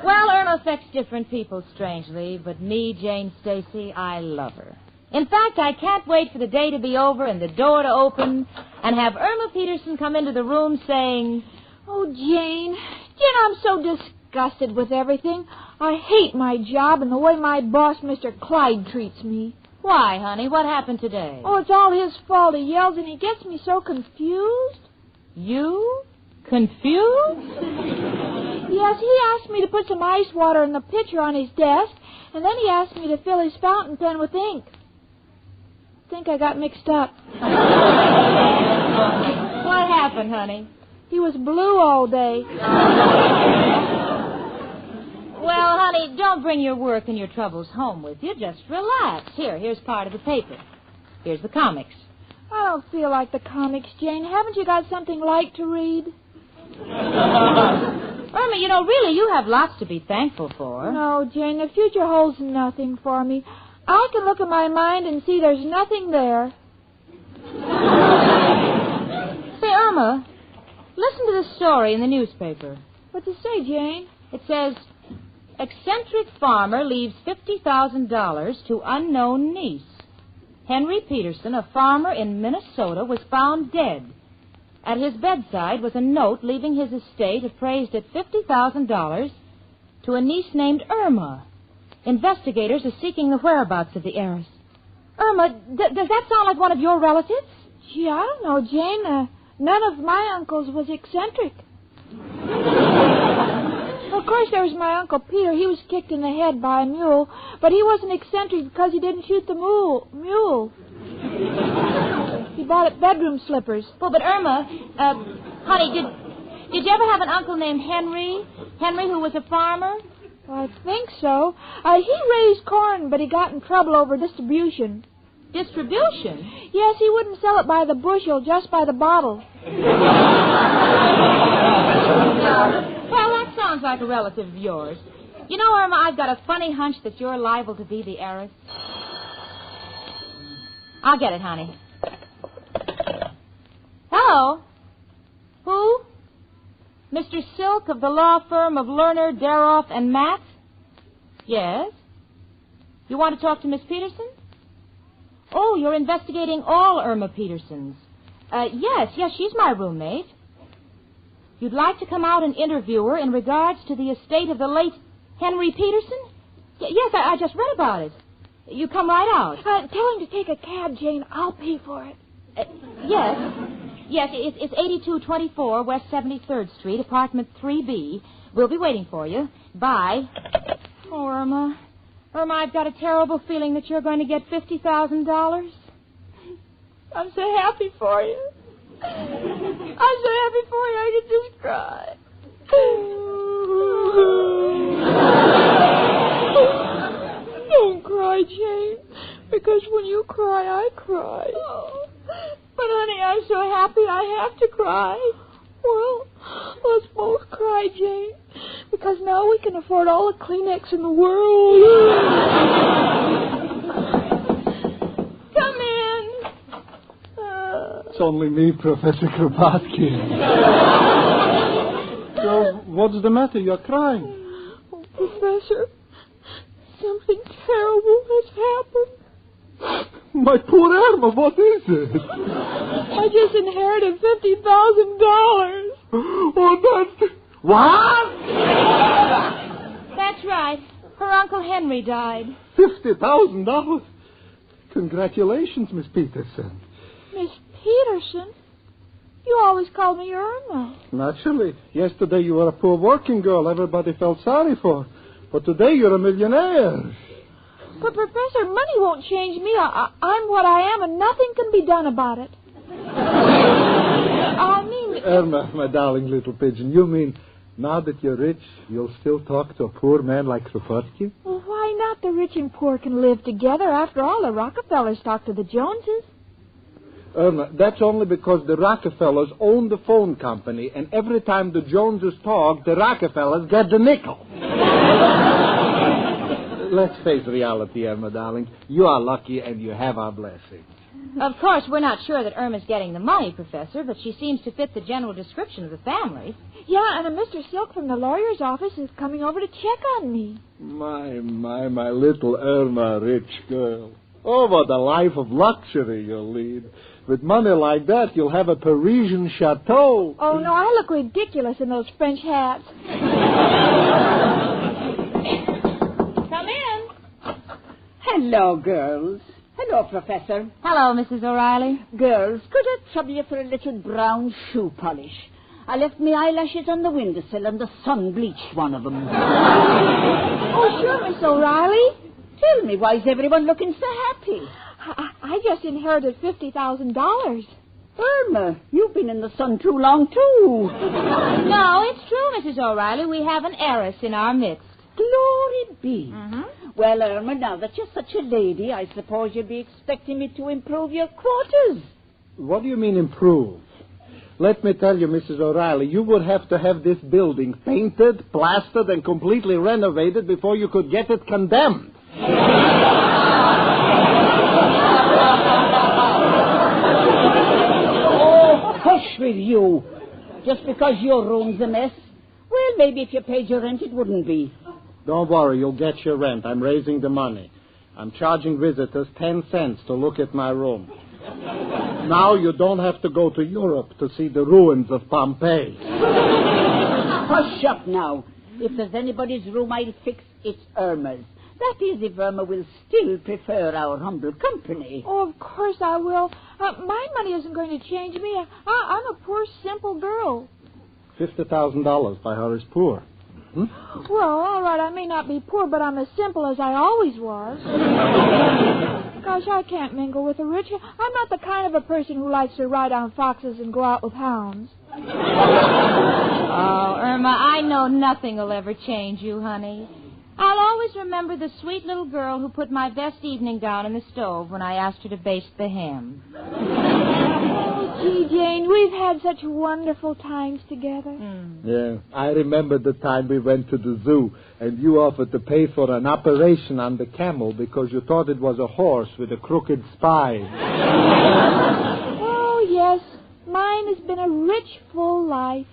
Well, Irma affects different people strangely, but me, Jane Stacy, I love her. In fact, I can't wait for the day to be over and the door to open and have Irma Peterson come into the room saying, Oh, Jane, I'm so disgusted with everything. I hate my job and the way my boss, Mr. Clyde, treats me. Why, honey? What happened today? Oh, it's all his fault. He yells and he gets me so confused. You? Confused? Yes, he asked me to put some ice water in the pitcher on his desk, and then he asked me to fill his fountain pen with ink. I think I got mixed up. What happened, honey? He was blue all day. Well, honey, don't bring your work and your troubles home with you. Just relax. Here's part of the paper. Here's the comics. I don't feel like the comics, Jane. Haven't you got something light to read? Irma, really, you have lots to be thankful for. No, Jane, the future holds nothing for me. I can look at my mind and see there's nothing there. Say, Irma, listen to this story in the newspaper. What's it say, Jane? It says, eccentric farmer leaves $50,000 to unknown niece. Henry Peterson, a farmer in Minnesota, was found dead. At his bedside was a note leaving his estate appraised at $50,000 to a niece named Irma. Investigators are seeking the whereabouts of the heiress. Irma, does that sound like one of your relatives? Gee, I don't know, Jane. None of my uncles was eccentric. Of course, there was my Uncle Peter. He was kicked in the head by a mule, but he wasn't eccentric because he didn't shoot the mule. He bought it bedroom slippers. Well, but Irma, honey, did you ever have an uncle named Henry? Henry who was a farmer? Well, I think so. He raised corn, but he got in trouble over distribution. Distribution? Yes, he wouldn't sell it by the bushel, just by the bottle. Well, that sounds like a relative of yours. Irma, I've got a funny hunch that you're liable to be the heiress. I'll get it, honey. Hello? Who? Mr. Silk of the law firm of Lerner, Daroff, and Matt? Yes? You want to talk to Miss Peterson? Oh, you're investigating all Irma Petersons. Yes, she's my roommate. You'd like to come out and interview her in regards to the estate of the late Henry Peterson? Yes, I just read about it. You come right out. Tell him to take a cab, Jane. I'll pay for it. Yes, it's 8224 West 73rd Street, apartment 3B. We'll be waiting for you. Bye. Oh, Irma. Irma, I've got a terrible feeling that you're going to get $50,000. I'm so happy for you. I'm so happy for you, I could just cry. Don't cry, Jane, because when you cry, I cry. Oh. But, honey, I'm so happy I have to cry. Well, let's both cry, Jane, because now we can afford all the Kleenex in the world. Come in. It's only me, Professor Kropotkin. So, What's the matter? You're crying. Oh, Professor, something terrible has happened. My poor Irma, what is it? I just inherited $50,000. Oh, that's... What? That's right. Her Uncle Henry died. $50,000? Congratulations, Miss Peterson. Miss Peterson? You always called me Irma. Naturally. Yesterday you were a poor working girl everybody felt sorry for. But today you're a millionaire. But, Professor, money won't change me. I'm what I am, and nothing can be done about it. I mean... Irma, my darling little pigeon, you mean now that you're rich, you'll still talk to a poor man like Kropotkin? Well, why not? The rich and poor can live together. After all, the Rockefellers talk to the Joneses. Irma, that's only because the Rockefellers own the phone company, and every time the Joneses talk, the Rockefellers get the nickel. Let's face reality, Irma, darling. You are lucky, and you have our blessing. Of course, we're not sure that Irma's getting the money, Professor, but she seems to fit the general description of the family. Yeah, and a Mr. Silk from the lawyer's office is coming over to check on me. My little Irma, rich girl. Oh, what a life of luxury you'll lead. With money like that, you'll have a Parisian chateau. Oh, no, I look ridiculous in those French hats. Come in. Hello, girls. Hello, Professor. Hello, Mrs. O'Reilly. Girls, could I trouble you for a little brown shoe polish? I left my eyelashes on the windowsill and the sun bleached one of them. Oh, sure, Miss O'Reilly. Tell me, why is everyone looking so happy? I just inherited $50,000. Irma, you've been in the sun too long, too. No, it's true, Mrs. O'Reilly. We have an heiress in our midst. Glory be. Mm-hmm. Well, Irma, now that you're such a lady, I suppose you'll be expecting me to improve your quarters. What do you mean improve? Let me tell you, Mrs. O'Reilly, you would have to have this building painted, plastered, and completely renovated before you could get it condemned. Oh, hush with you. Just because your room's a mess? Well, maybe if you paid your rent, it wouldn't be. Don't worry, you'll get your rent. I'm raising the money. I'm charging visitors 10 cents to look at my room. Now you don't have to go to Europe to see the ruins of Pompeii. Hush up now. If there's anybody's room I'll fix, it's Irma's. That is, if Irma will still prefer our humble company. Oh, of course I will. My money isn't going to change me. I'm a poor, simple girl. $50,000 by her is poor. Hmm? Well, all right, I may not be poor, but I'm as simple as I always was. Gosh, I can't mingle with the rich. I'm not the kind of a person who likes to ride on foxes and go out with hounds. Oh, Irma, I know nothing will ever change you, honey. I'll always remember the sweet little girl who put my best evening gown in the stove when I asked her to baste the ham. Oh, gee, Jane, we've had such wonderful times together. Yeah, I remember the time we went to the zoo and you offered to pay for an operation on the camel because you thought it was a horse with a crooked spine. Oh, yes. Mine has been a rich, full life.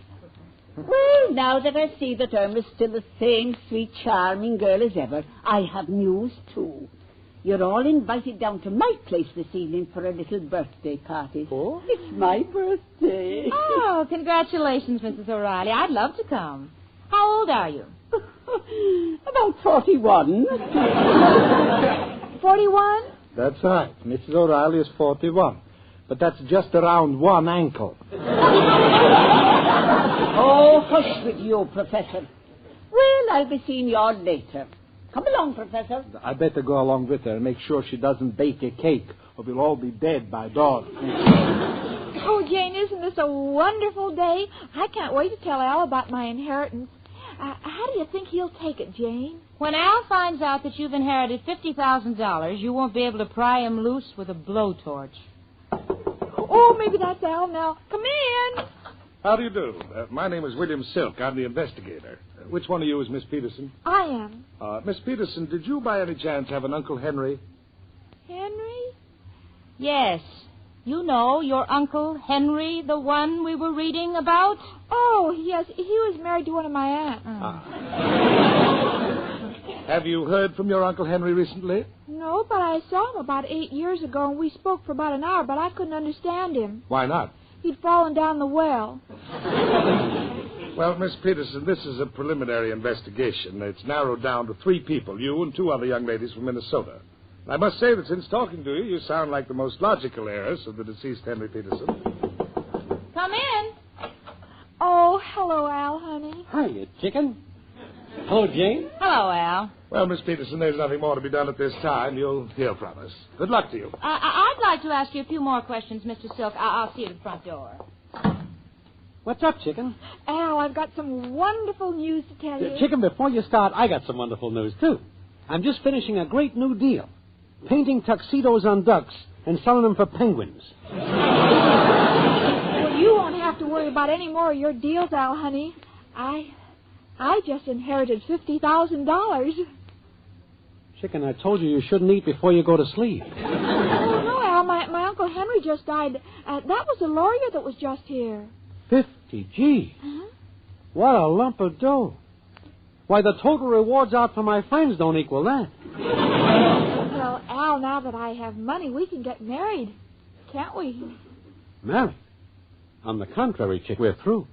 Well, now that I see that Irma's still the same sweet, charming girl as ever, I have news, too. You're all invited down to my place this evening for a little birthday party. Oh? It's my birthday. Oh, congratulations, Mrs. O'Reilly. I'd love to come. How old are you? About 41. 41? That's right. Mrs. O'Reilly is 41. But that's just around one ankle. Oh, hush with you, Professor. Well, I'll be seeing you all later. Come along, Professor. I better go along with her and make sure she doesn't bake a cake, or we'll all be dead by dawn. Oh, Jane, isn't this a wonderful day? I can't wait to tell Al about my inheritance. How do you think he'll take it, Jane? When Al finds out that you've inherited $50,000, you won't be able to pry him loose with a blowtorch. Oh, maybe that's Al now. Come in. How do you do? My name is William Silk. I'm the investigator. Which one of you is Miss Peterson? I am. Miss Peterson, did you by any chance have an Uncle Henry? Henry? Yes. You know, your Uncle Henry, the one we were reading about? Oh, yes. He was married to one of my aunts. Have you heard from your Uncle Henry recently? No, but I saw him about 8 years ago, and we spoke for about an hour, but I couldn't understand him. Why not? He'd fallen down the well. Well, Miss Peterson, this is a preliminary investigation. It's narrowed down to 3 people, you and 2 other young ladies from Minnesota. I must say that since talking to you, you sound like the most logical heiress of the deceased Henry Peterson. Come in. Oh, hello, Al, honey. Hiya, chicken. Hello, Jane. Hello, Al. Well, Miss Peterson, there's nothing more to be done at this time. You'll hear from us. Good luck to you. I'd like to ask you a few more questions, Mr. Silk. I'll see you at the front door. What's up, chicken? Al, I've got some wonderful news to tell you. Chicken, before you start, I got some wonderful news, too. I'm just finishing a great new deal. Painting tuxedos on ducks and selling them for penguins. Well, you won't have to worry about any more of your deals, Al, honey. I just inherited $50,000. Chicken, I told you shouldn't eat before you go to sleep. Oh, no, Al, my Uncle Henry just died. That was the lawyer that was just here. 50 Gee. Uh-huh. What a lump of dough. Why, the total rewards out for my friends don't equal that. Well, Al, now that I have money, we can get married, can't we? Married? On the contrary, chick, we're through.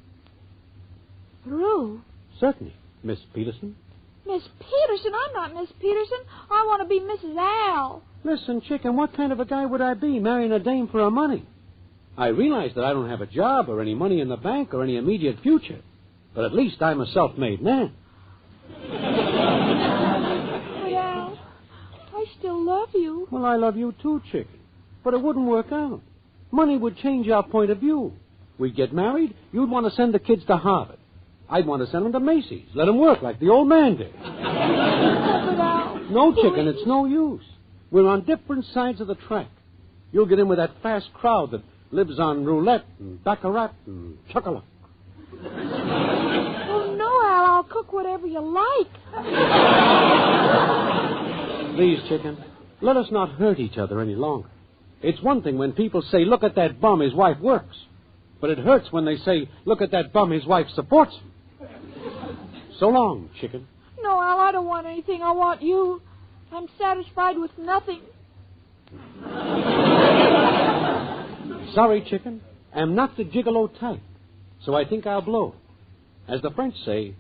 Through? Certainly, Miss Peterson. Miss Peterson? I'm not Miss Peterson. I want to be Mrs. Al. Listen, chicken, what kind of a guy would I be marrying a dame for her money? I realize that I don't have a job or any money in the bank or any immediate future, but at least I'm a self-made man. But, Al, I still love you. Well, I love you too, chicken, but it wouldn't work out. Money would change our point of view. We'd get married, you'd want to send the kids to Harvard. I'd want to send them to Macy's, let them work like the old man did. But, Al, No, chicken, it's no use. We're on different sides of the track. You'll get in with that fast crowd that lives on roulette and baccarat and chocolate. Oh, no, Al, I'll cook whatever you like. Please, chicken, let us not hurt each other any longer. It's one thing when people say, look at that bum, his wife works. But it hurts when they say, look at that bum, his wife supports him. So long, chicken. No, Al, I don't want anything. I want you. I'm satisfied with nothing. Sorry, chicken. I'm not the gigolo type. So I think I'll blow. As the French say,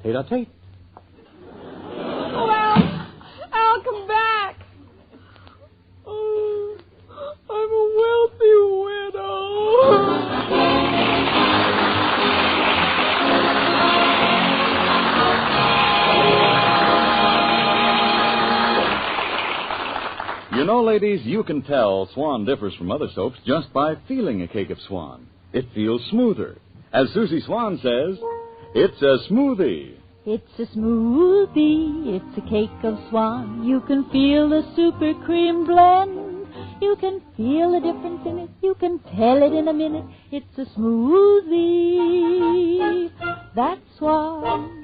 tete-a-tete. Oh, Al, come back. Oh, I'm a wealthy widow. You know, ladies, you can tell Swan differs from other soaps just by feeling a cake of Swan. It feels smoother. As Susie Swan says, it's a smoothie. It's a smoothie, it's a cake of Swan. You can feel the super cream blend. You can feel the difference in it. You can tell it in a minute. It's a smoothie. That's Swan.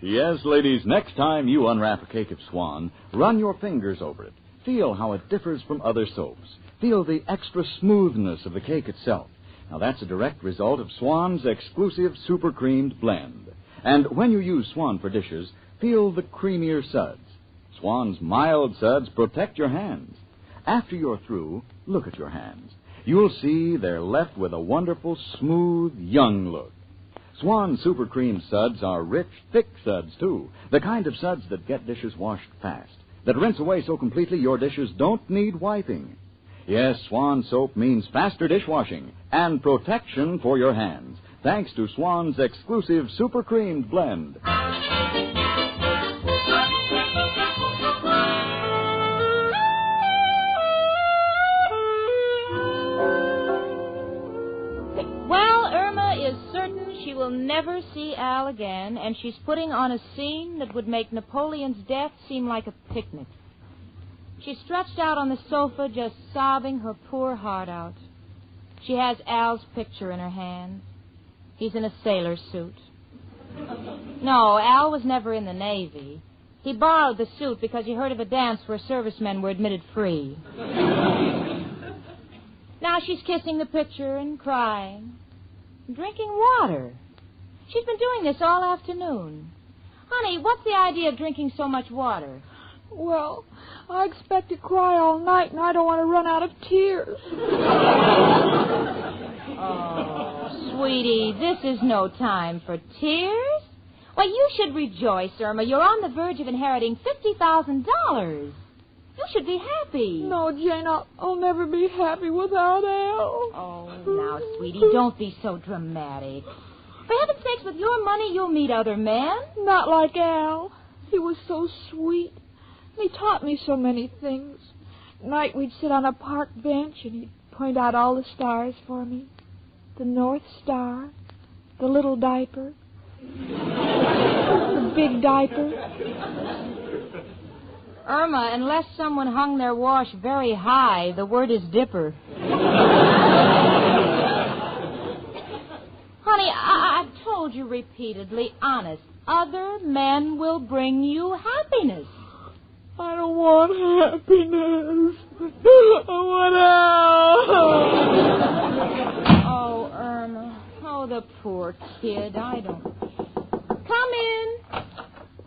Yes, ladies, next time you unwrap a cake of Swan, run your fingers over it. Feel how it differs from other soaps. Feel the extra smoothness of the cake itself. Now, that's a direct result of Swan's exclusive super creamed blend. And when you use Swan for dishes, feel the creamier suds. Swan's mild suds protect your hands. After you're through, look at your hands. You'll see they're left with a wonderful, smooth, young look. Swan super creamed suds are rich, thick suds, too. The kind of suds that get dishes washed fast, that rinse away so completely your dishes don't need wiping. Yes, Swan soap means faster dishwashing and protection for your hands, thanks to Swan's exclusive super creamed blend. Well, Irma is certain she will never see Al again, and she's putting on a scene that would make Napoleon's death seem like a picnic. She's stretched out on the sofa, just sobbing her poor heart out. She has Al's picture in her hand. He's in a sailor suit. No, Al was never in the Navy. He borrowed the suit because he heard of a dance where servicemen were admitted free. Now she's kissing the picture and crying. Drinking water. She's been doing this all afternoon. Honey, what's the idea of drinking so much water? Well, I expect to cry all night, and I don't want to run out of tears. Oh, sweetie, this is no time for tears. Well, you should rejoice, Irma. You're on the verge of inheriting $50,000. You should be happy. No, Jane, I'll never be happy without Al. Oh, now, sweetie, don't be so dramatic. For heaven's sakes, with your money, you'll meet other men. Not like Al. He was so sweet. He taught me so many things. At night, we'd sit on a park bench, and he'd point out all the stars for me. The North Star, the little diaper, the big diaper. Irma, unless someone hung their wash very high, the word is dipper. Honey, I've told you repeatedly, honest, other men will bring you happiness. I don't want happiness. I want Al. Oh, Irma. Oh, the poor kid. I don't... Come in.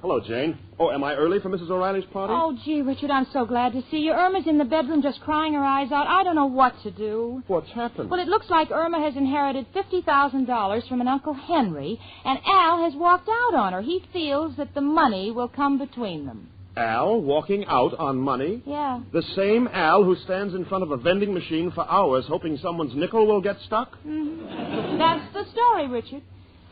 Hello, Jane. Oh, am I early for Mrs. O'Reilly's party? Oh, gee, Richard, I'm so glad to see you. Irma's in the bedroom just crying her eyes out. I don't know what to do. What's happened? Well, it looks like Irma has inherited $50,000 from an Uncle Henry, and Al has walked out on her. He feels that the money will come between them. Al walking out on money? Yeah. The same Al who stands in front of a vending machine for hours hoping someone's nickel will get stuck? Mm-hmm. That's the story, Richard.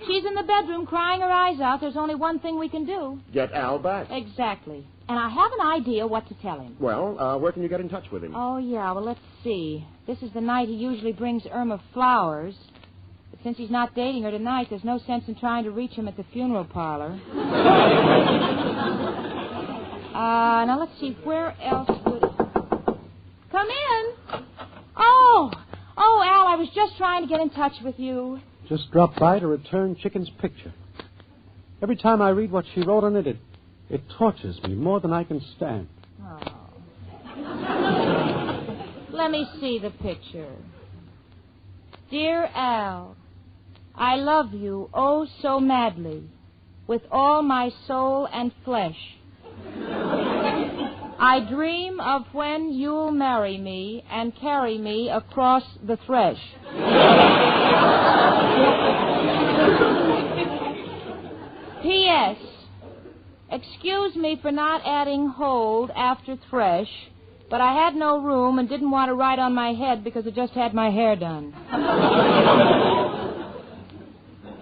She's in the bedroom crying her eyes out. There's only one thing we can do. Get Al back. Exactly. And I have an idea what to tell him. Well, where can you get in touch with him? Oh, yeah. Well, let's see. This is the night he usually brings Irma flowers. But since he's not dating her tonight, there's no sense in trying to reach him at the funeral parlor. Now let's see. Where else would... Come in. Oh, Al, I was just trying to get in touch with you. Just dropped by to return Chicken's picture. Every time I read what she wrote on it, it tortures me more than I can stand. Oh. Let me see the picture. Dear Al, I love you oh so madly, with all my soul and flesh. I dream of when you'll marry me and carry me across the thresh. P.S. Excuse me for not adding hold after thresh, but I had no room and didn't want to write on my head because I just had my hair done.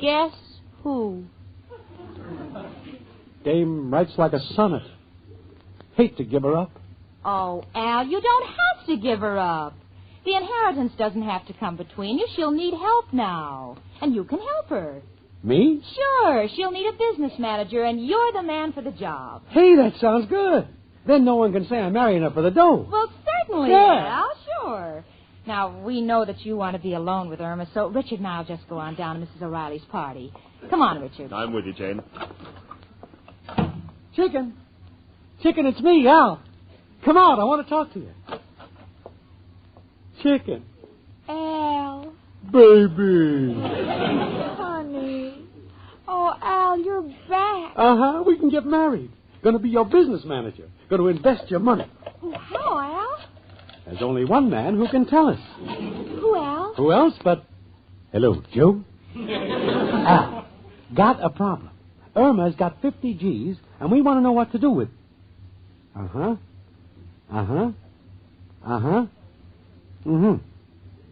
Guess who? Dame writes like a sonnet. Hate to give her up. Oh, Al, you don't have to give her up. The inheritance doesn't have to come between you. She'll need help now, and you can help her. Me? Sure. She'll need a business manager, and you're the man for the job. Hey, that sounds good. Then no one can say I'm marrying her for the dough. Well, certainly, yeah. Al, sure. Now, we know that you want to be alone with Irma, so Richard and I'll just go on down to Mrs. O'Reilly's party. Come on, Richard. I'm with you, Jane. Chicken, it's me, Al. Come out, I want to talk to you. Chicken. Al. Baby. Honey. Oh, Al, you're back. Uh-huh, we can get married. Going to be your business manager. Going to invest your money. Oh, how, Al? There's only one man who can tell us. Who, Al? Who else but... Hello, Joe. Al, got a problem. Irma's got 50 G's, and we want to know what to do with it.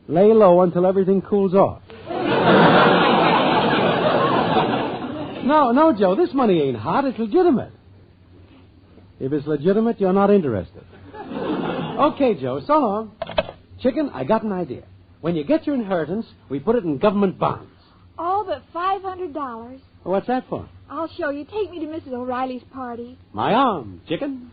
Lay low until everything cools off. No, Joe, this money ain't hot. It's legitimate. If it's legitimate, you're not interested. Okay, Joe, so long. Chicken, I got an idea. When you get your inheritance, we put it in government bonds. All but $500. What's that for? I'll show you. Take me to Mrs. O'Reilly's party. My arm, Chicken.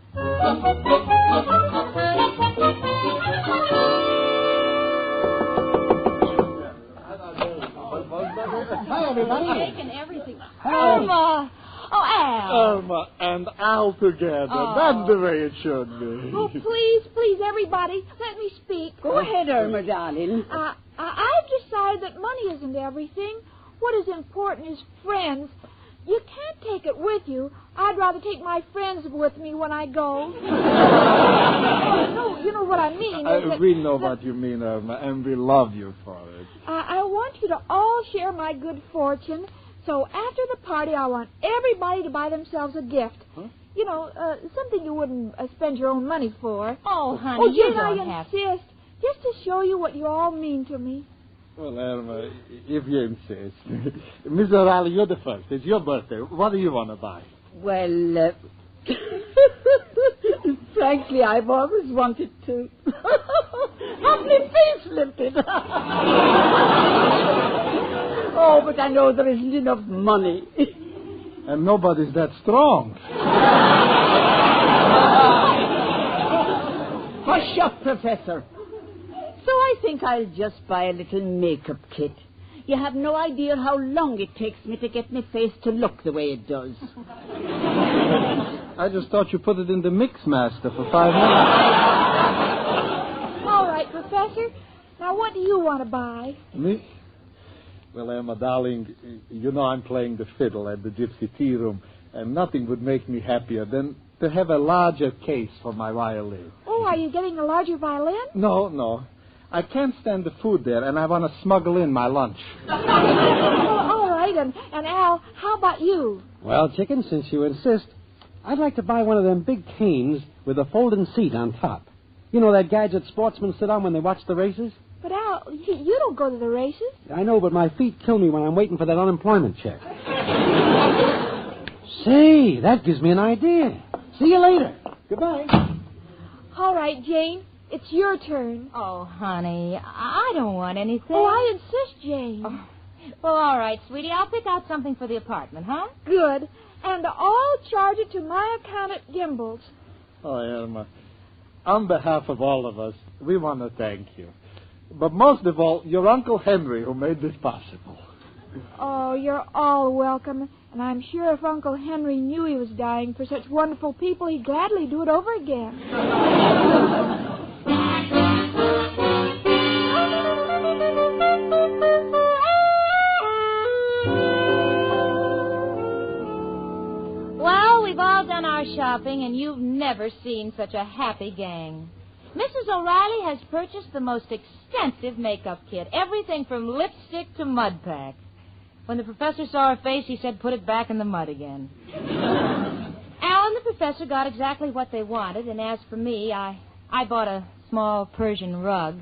Hi, everybody. Taking everything. Irma. Oh, Al. Irma, and Al together. Oh. That's the way it should be. Oh, please, everybody, let me speak. Go ahead, Irma, darling. I've decided that money isn't everything. What is important is friends. You can't take it with you. I'd rather take my friends with me when I go. No, you know what I mean. We know what you mean, Irma, and we love you for it. I want you to all share my good fortune. So after the party, I want everybody to buy themselves a gift. Huh? You know, something you wouldn't spend your own money for. Oh, honey, you Jane, don't I have insist. Just to show you what you all mean to me. Well, Irma, if you insist. Miss O'Reilly, you're the first. It's your birthday. What do you want to buy? Well, frankly, I've always wanted to. Have my face lifted. Oh, but I know there isn't enough money. And nobody's that strong. Hush up, Professor. So I think I'll just buy a little makeup kit. You have no idea how long it takes me to get my face to look the way it does. I just thought you put it in the Mixmaster for 5 minutes. All right, Professor. Now, what do you want to buy? Me? Well, Emma, darling, you know I'm playing the fiddle at the Gypsy Tea Room, and nothing would make me happier than to have a larger case for my violin. Oh, are you getting a larger violin? No. I can't stand the food there, and I want to smuggle in my lunch. All right, and Al, how about you? Well, Chicken, since you insist, I'd like to buy one of them big canes with a folding seat on top. You know that gadget sportsmen sit on when they watch the races? But Al, you don't go to the races. I know, but my feet kill me when I'm waiting for that unemployment check. Say, that gives me an idea. See you later. Goodbye. All right, Jane. It's your turn. Oh, honey, I don't want anything. Oh, I insist, Jane. Oh. Well, all right, sweetie. I'll pick out something for the apartment, huh? Good. And I'll charge it to my account at Gimbel's. Oh, Irma, on behalf of all of us, we want to thank you. But most of all, your Uncle Henry, who made this possible. Oh, you're all welcome. And I'm sure if Uncle Henry knew he was dying for such wonderful people, he'd gladly do it over again. Well, we've all done our shopping, and you've never seen such a happy gang. Mrs. O'Reilly has purchased the most extensive makeup kit, everything from lipstick to mud pack. When the professor saw her face, he said, put it back in the mud again. Al and the professor got exactly what they wanted, and as for me, I bought a small Persian rug.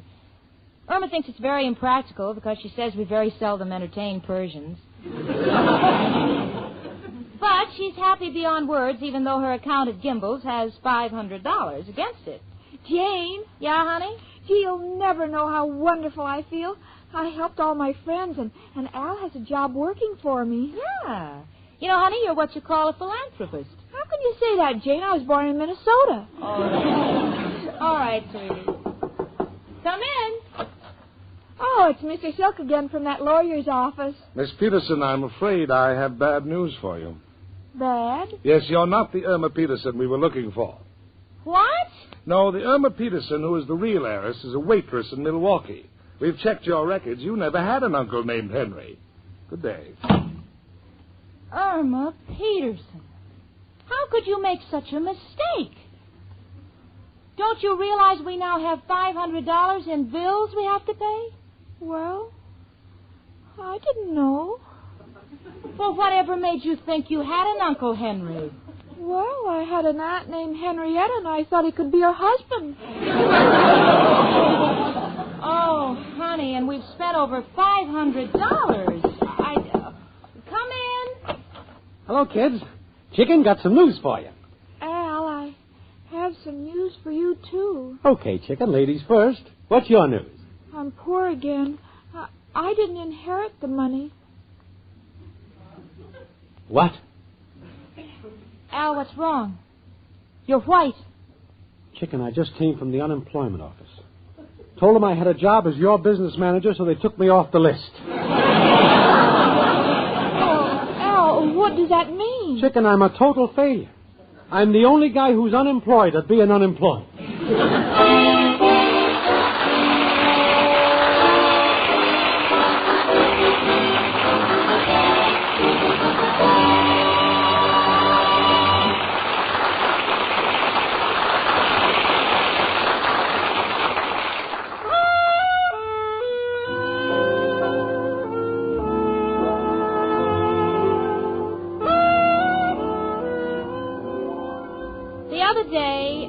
Irma thinks it's very impractical because she says we very seldom entertain Persians. But she's happy beyond words, even though her account at Gimbel's has $500 against it. Jane? Yeah, honey? Gee, you'll never know how wonderful I feel. I helped all my friends, and Al has a job working for me. Yeah. You know, honey, you're what you call a philanthropist. How can you say that, Jane? I was born in Minnesota. Oh. All right, sweetie. Come in. Oh, it's Mr. Silk again from that lawyer's office. Miss Peterson, I'm afraid I have bad news for you. Bad? Yes, you're not the Irma Peterson we were looking for. What? No, the Irma Peterson, who is the real heiress, is a waitress in Milwaukee. We've checked your records. You never had an uncle named Henry. Good day. Irma Peterson. How could you make such a mistake? Don't you realize we now have $500 in bills we have to pay? Well, I didn't know. Well, whatever made you think you had an Uncle Henry? Well, I had an aunt named Henrietta, and I thought he could be her husband. Oh, honey, and we've spent over $500. Come in. Hello, kids. Chicken, got some news for you. Al, I have some news for you, too. Okay, Chicken, ladies first. What's your news? I'm poor again. I didn't inherit the money. What? Al, what's wrong? You're white. Chicken, I just came from the unemployment office. Told them I had a job as your business manager, so they took me off the list. Oh, Al, what does that mean? Chicken, I'm a total failure. I'm the only guy who's unemployed at being unemployed.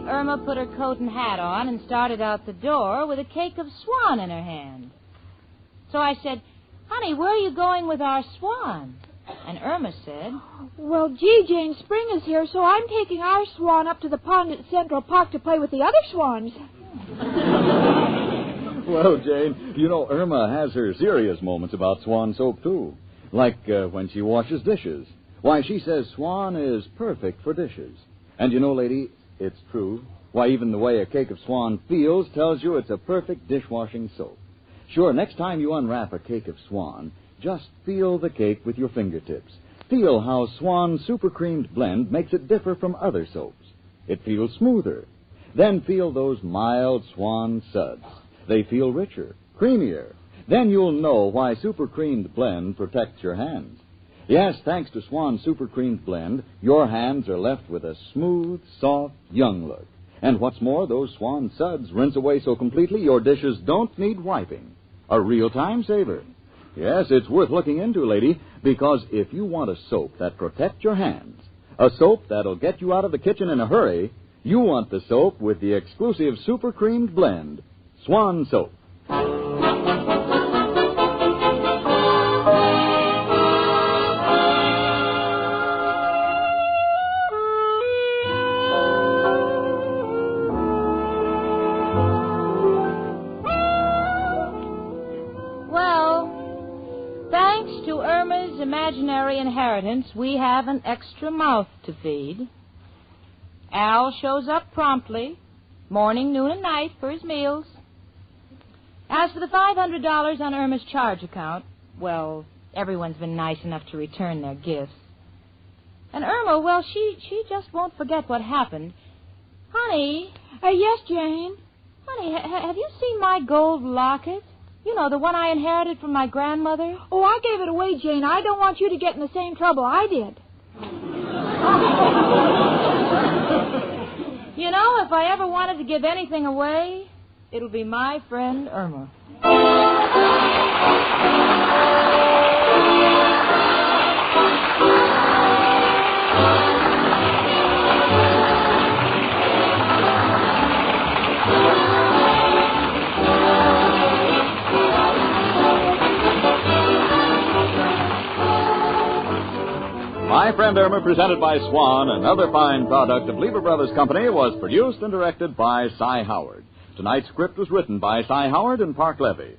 Irma put her coat and hat on and started out the door with a cake of swan in her hand. So I said, "Honey, where are you going with our swan?" And Irma said, "Well, gee, Jane, spring is here, so I'm taking our swan up to the pond at Central Park to play with the other swans." Well, Jane, you know Irma has her serious moments about swan soap, too. Like when she washes dishes. Why, she says swan is perfect for dishes. And you know, lady, it's true. Why, even the way a cake of swan feels tells you it's a perfect dishwashing soap. Sure, next time you unwrap a cake of swan, just feel the cake with your fingertips. Feel how Swan Super Creamed Blend makes it differ from other soaps. It feels smoother. Then feel those mild swan suds. They feel richer, creamier. Then you'll know why Super Creamed Blend protects your hands. Yes, thanks to Swan Super Creamed Blend, your hands are left with a smooth, soft, young look. And what's more, those Swan suds rinse away so completely your dishes don't need wiping. A real time saver. Yes, it's worth looking into, lady, because if you want a soap that protects your hands, a soap that'll get you out of the kitchen in a hurry, you want the soap with the exclusive Super Creamed Blend, Swan Soap. Imaginary inheritance, we have an extra mouth to feed. Al shows up promptly, morning, noon, and night for his meals. As for the $500 on Irma's charge account, well, everyone's been nice enough to return their gifts. And Irma, well, she just won't forget what happened. Honey. Yes, Jane? Honey, have you seen my gold locket? You know, the one I inherited from my grandmother. Oh, I gave it away, Jane. I don't want you to get in the same trouble I did. You know, if I ever wanted to give anything away, it'll be my friend Irma. My Friend Irma, presented by Swan, another fine product of Lever Brothers Company, was produced and directed by Cy Howard. Tonight's script was written by Cy Howard and Park Levy.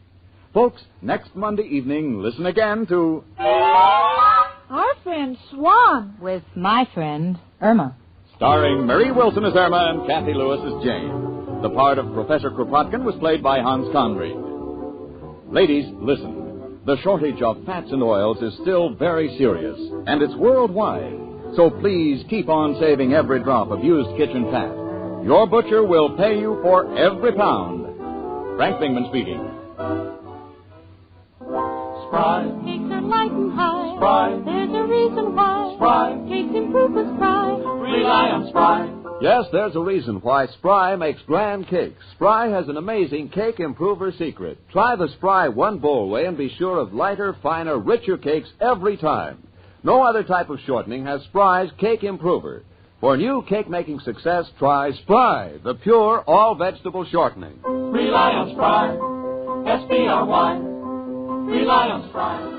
Folks, next Monday evening, listen again to Our Friend Swan with My Friend Irma. Starring Mary Wilson as Irma and Kathy Lewis as Jane. The part of Professor Kropotkin was played by Hans Conried. Ladies, listen. The shortage of fats and oils is still very serious, and it's worldwide. So please keep on saving every drop of used kitchen fat. Your butcher will pay you for every pound. Frank Bingman speaking. Spry. Cakes are light and high. Spry. There's a reason why. Spry. Cakes improve with Spry. Rely on Spry. Yes, there's a reason why Spry makes grand cakes. Spry has an amazing cake improver secret. Try the Spry one bowl way and be sure of lighter, finer, richer cakes every time. No other type of shortening has Spry's cake improver. For new cake-making success, try Spry, the pure all-vegetable shortening. Rely on Spry. S-P-R-Y. Rely on Spry.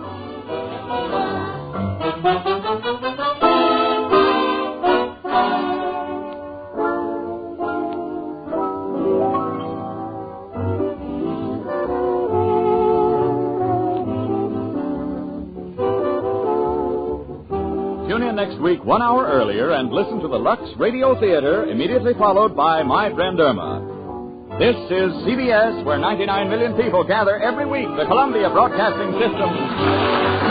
Tune in next week 1 hour earlier and listen to the Lux Radio Theater, immediately followed by My Friend Irma. This is CBS, where 99 million people gather every week, the Columbia Broadcasting System.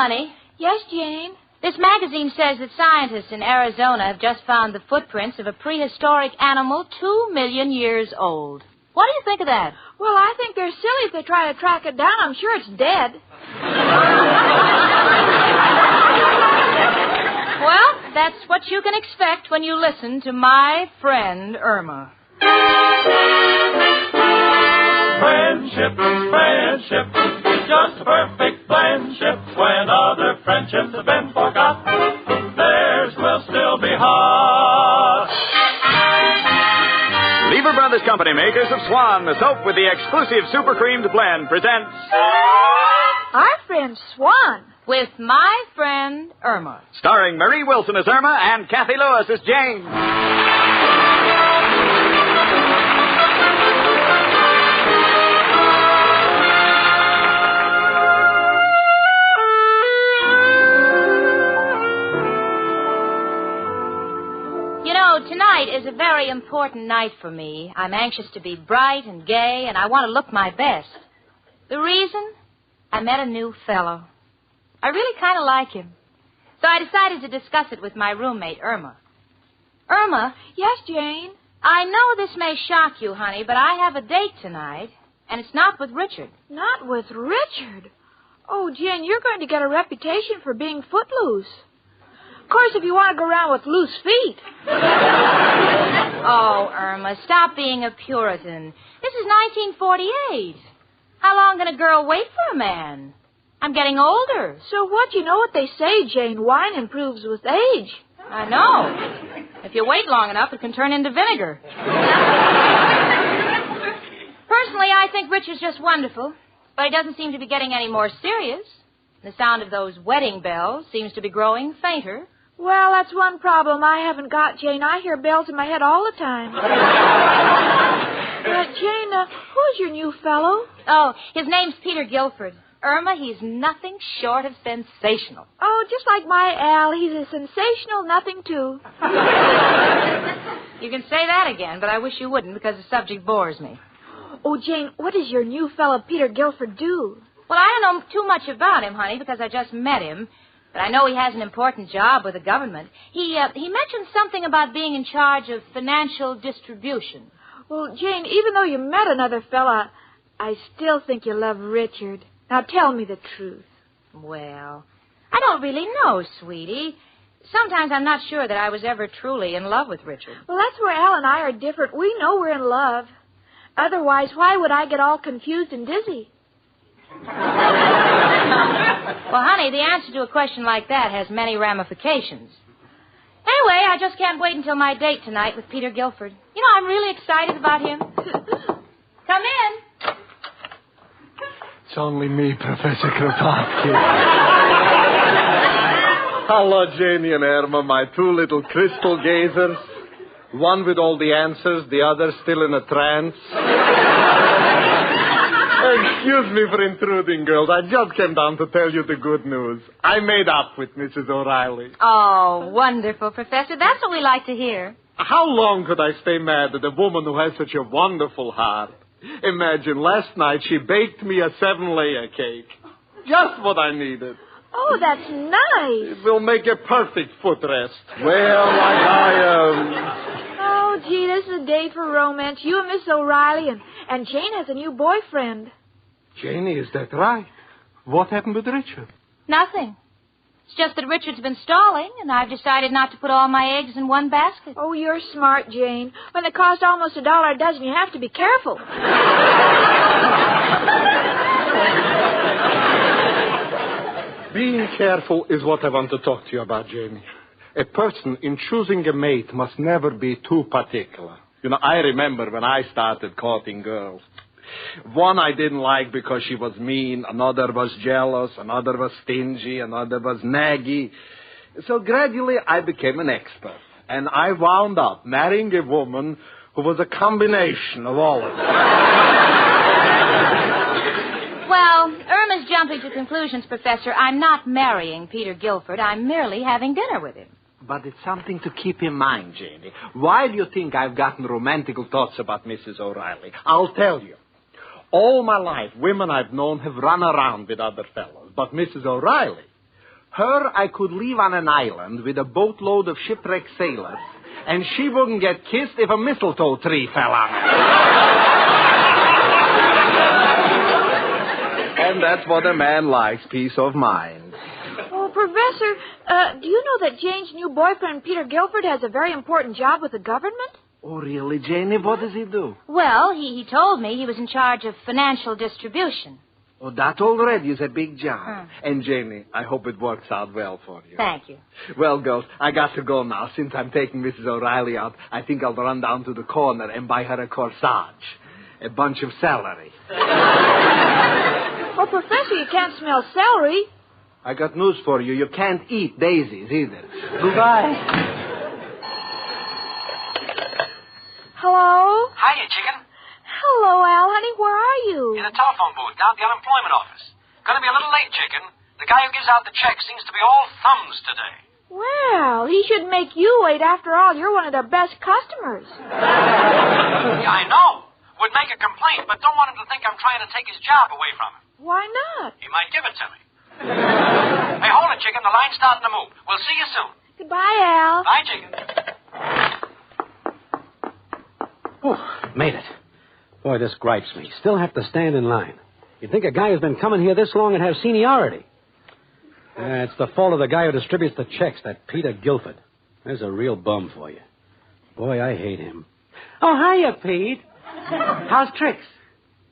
honey. Yes, Jane? This magazine says that scientists in Arizona have just found the footprints of a prehistoric animal 2 million years old. What do you think of that? Well, I think they're silly if they try to track it down. I'm sure it's dead. Well, that's what you can expect when you listen to my friend Irma. Friendship, friendship, just a perfect friendship. When other friendships have been forgot, theirs will still be hot. Lever Brothers Company, makers of Swan, the soap with the exclusive super creamed blend, presents Our friend Swan. With my friend Irma. Starring Marie Wilson as Irma and Kathy Lewis as Jane. You know, tonight is a very important night for me. I'm anxious to be bright and gay, and I want to look my best. The reason? I met a new fellow. I really kind of like him. So I decided to discuss it with my roommate, Irma. Irma? Yes, Jane? I know this may shock you, honey, but I have a date tonight, and it's not with Richard. Not with Richard? Oh, Jane, you're going to get a reputation for being footloose. Of course, if you want to go around with loose feet. Oh, Irma, stop being a Puritan. This is 1948. How long can a girl wait for a man? I'm getting older. So what? You know what they say, Jane. Wine improves with age. I know. If you wait long enough, it can turn into vinegar. Personally, I think Richard's just wonderful, but he doesn't seem to be getting any more serious. The sound of those wedding bells seems to be growing fainter. Well, that's one problem I haven't got, Jane. I hear bells in my head all the time. Jane, who's your new fellow? Oh, his name's Peter Guilford. Irma, he's nothing short of sensational. Oh, just like my Al. He's a sensational nothing, too. You can say that again, but I wish you wouldn't because the subject bores me. Oh, Jane, what does your new fellow Peter Guilford do? Well, I don't know too much about him, honey, because I just met him. But I know he has an important job with the government. He mentioned something about being in charge of financial distribution. Well, Jane, even though you met another fella, I still think you love Richard. Now, tell me the truth. Well, I don't really know, sweetie. Sometimes I'm not sure that I was ever truly in love with Richard. Well, that's where Al and I are different. We know we're in love. Otherwise, why would I get all confused and dizzy? Well, honey, the answer to a question like that has many ramifications. Anyway, I just can't wait until my date tonight with Peter Guilford. You know, I'm really excited about him. Come in. It's only me, Professor Kropotkin. Hello, Janie and Irma, my two little crystal gazers. One with all the answers, the other still in a trance. Excuse me for intruding, girls. I just came down to tell you the good news. I made up with Mrs. O'Reilly. Oh, wonderful, Professor. That's what we like to hear. How long could I stay mad at a woman who has such a wonderful heart? Imagine, last night she baked me a 7-layer cake. Just what I needed. Oh, that's nice. It will make a perfect footrest. Well, like I Oh, gee, this is a day for romance. You and Miss O'Reilly, and Jane has a new boyfriend. Janie, is that right? What happened with Richard? Nothing. It's just that Richard's been stalling, and I've decided not to put all my eggs in one basket. Oh, you're smart, Jane. When they cost almost $1 a dozen, you have to be careful. Being careful is what I want to talk to you about, Jamie. A person in choosing a mate must never be too particular. You know, I remember when I started courting girls. One I didn't like because she was mean, another was jealous, another was stingy, another was naggy. So gradually I became an expert, and I wound up marrying a woman who was a combination of all of them. Well, Irma's jumping to conclusions, Professor. I'm not marrying Peter Guilford. I'm merely having dinner with him. But it's something to keep in mind, Janie. Why do you think I've gotten romantical thoughts about Mrs. O'Reilly? I'll tell you. All my life, women I've known have run around with other fellows. But Mrs. O'Reilly, Her I could leave on an island with a boatload of shipwrecked sailors, and she wouldn't get kissed if a mistletoe tree fell on her. And that's what a man likes, peace of mind. Oh, Professor, do you know that Jane's new boyfriend, Peter Guilford, has a very important job with the government? Oh, really, Janie? What does he do? Well, he told me he was in charge of financial distribution. Oh, that already is a big job. And, Janie, I hope it works out well for you. Thank you. Well, girls, I got to go now. Since I'm taking Mrs. O'Reilly out, I think I'll run down to the corner and buy her a corsage. A bunch of celery. Oh, Professor, you can't smell celery. I got news for you. You can't eat daisies either. Goodbye. Hello? Hiya, chicken. Hello, Al, honey. Where are you? In a telephone booth down at the unemployment office. Gonna be a little late, chicken. The guy who gives out the check seems to be all thumbs today. Well, he should make you wait. After all, you're one of their best customers. Yeah, I know. Would make a complaint, but don't want him to think I'm trying to take his job away from him. Why not? He might give it to me. Hey, hold it, chicken. The line's starting to move. We'll see you soon. Goodbye, Al. Bye, chicken. Oh, made it. Boy, this gripes me. Still have to stand in line. You'd think a guy who's been coming here this long would have seniority. It's the fault of the guy who distributes the checks, that Peter Guilford. There's a real bum for you. Boy, I hate him. Oh, hiya, Pete. How's tricks?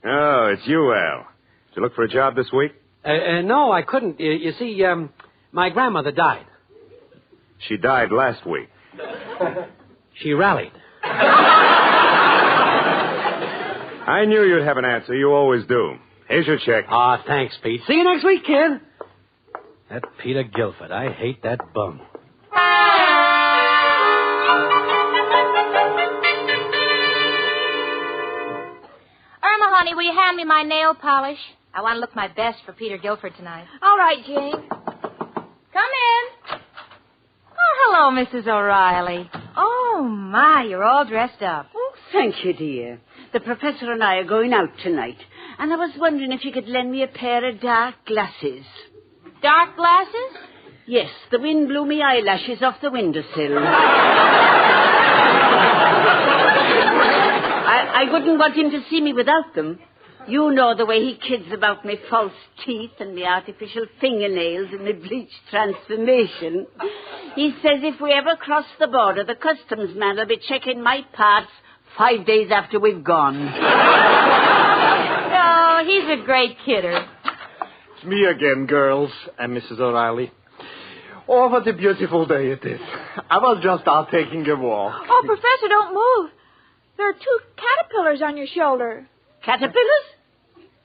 Oh, it's you, Al. Did you look for a job this week? No, I couldn't. You see, my grandmother died. She died last week. She rallied. I knew you'd have an answer. You always do. Here's your check. Ah, thanks, Pete. See you next week, kid. That Peter Guilford. I hate that bum. Irma, honey, will you hand me my nail polish? I want to look my best for Peter Guilford tonight. All right, Jane. Come in. Oh, hello, Mrs. O'Reilly. Oh, my, you're all dressed up. Oh, thank you, dear. The professor and I are going out tonight, and I was wondering if you could lend me a pair of dark glasses. Dark glasses? Yes, the wind blew me eyelashes off the windowsill. I wouldn't want him to see me without them. You know the way he kids about me false teeth and me artificial fingernails and me bleach transformation. He says if we ever cross the border, the customs man will be checking my parts 5 days after we've gone. No, he's a great kidder. It's me again, girls, and Mrs. O'Reilly. Oh, what a beautiful day it is. I was just out taking a walk. Oh, Professor, don't move. There are 2 caterpillars on your shoulder. Caterpillars?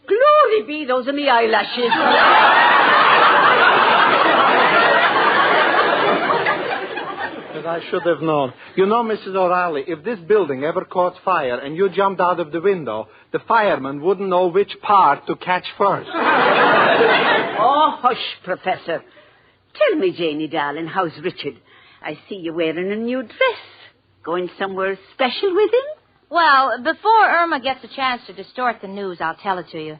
Glory be, those are me eyelashes. But I should have known. You know, Mrs. O'Reilly, if this building ever caught fire and you jumped out of the window, the fireman wouldn't know which part to catch first. Oh, hush, Professor. Tell me, Janie, darling, how's Richard? I see you wearing a new dress. Going somewhere special with him? Well, before Irma gets a chance to distort the news, I'll tell it to you.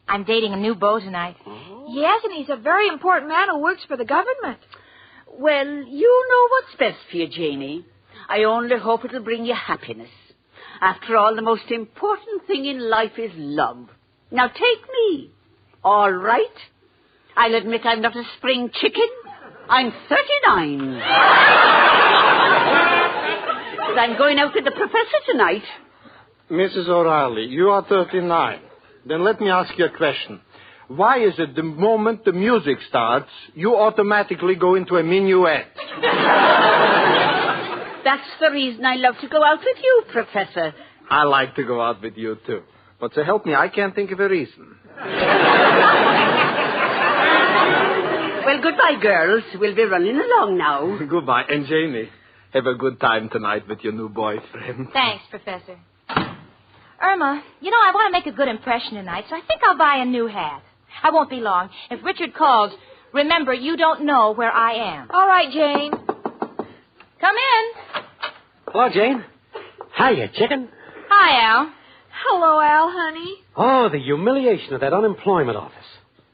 I'm dating a new beau tonight. Oh. Yes, and he's a very important man who works for the government. Well, you know what's best for you, Janie. I only hope it'll bring you happiness. After all, the most important thing in life is love. Now, take me. All right? I'll admit I'm not a spring chicken. I'm 39. But I'm going out with the professor tonight. Mrs. O'Reilly, you are 39. Then let me ask you a question. Why is it the moment the music starts, you automatically go into a minuet? That's the reason I love to go out with you, Professor. I like to go out with you, too. But to help me, I can't think of a reason. Well, goodbye, girls. We'll be running along now. Goodbye. And Janie, have a good time tonight with your new boyfriend. Thanks, Professor. Irma, you know, I want to make a good impression tonight, so I think I'll buy a new hat. I won't be long. If Richard calls, remember, you don't know where I am. All right, Jane. Come in. Hello, Jane. Hiya, chicken. Hi, Al. Hello, Al, honey. Oh, the humiliation of that unemployment office.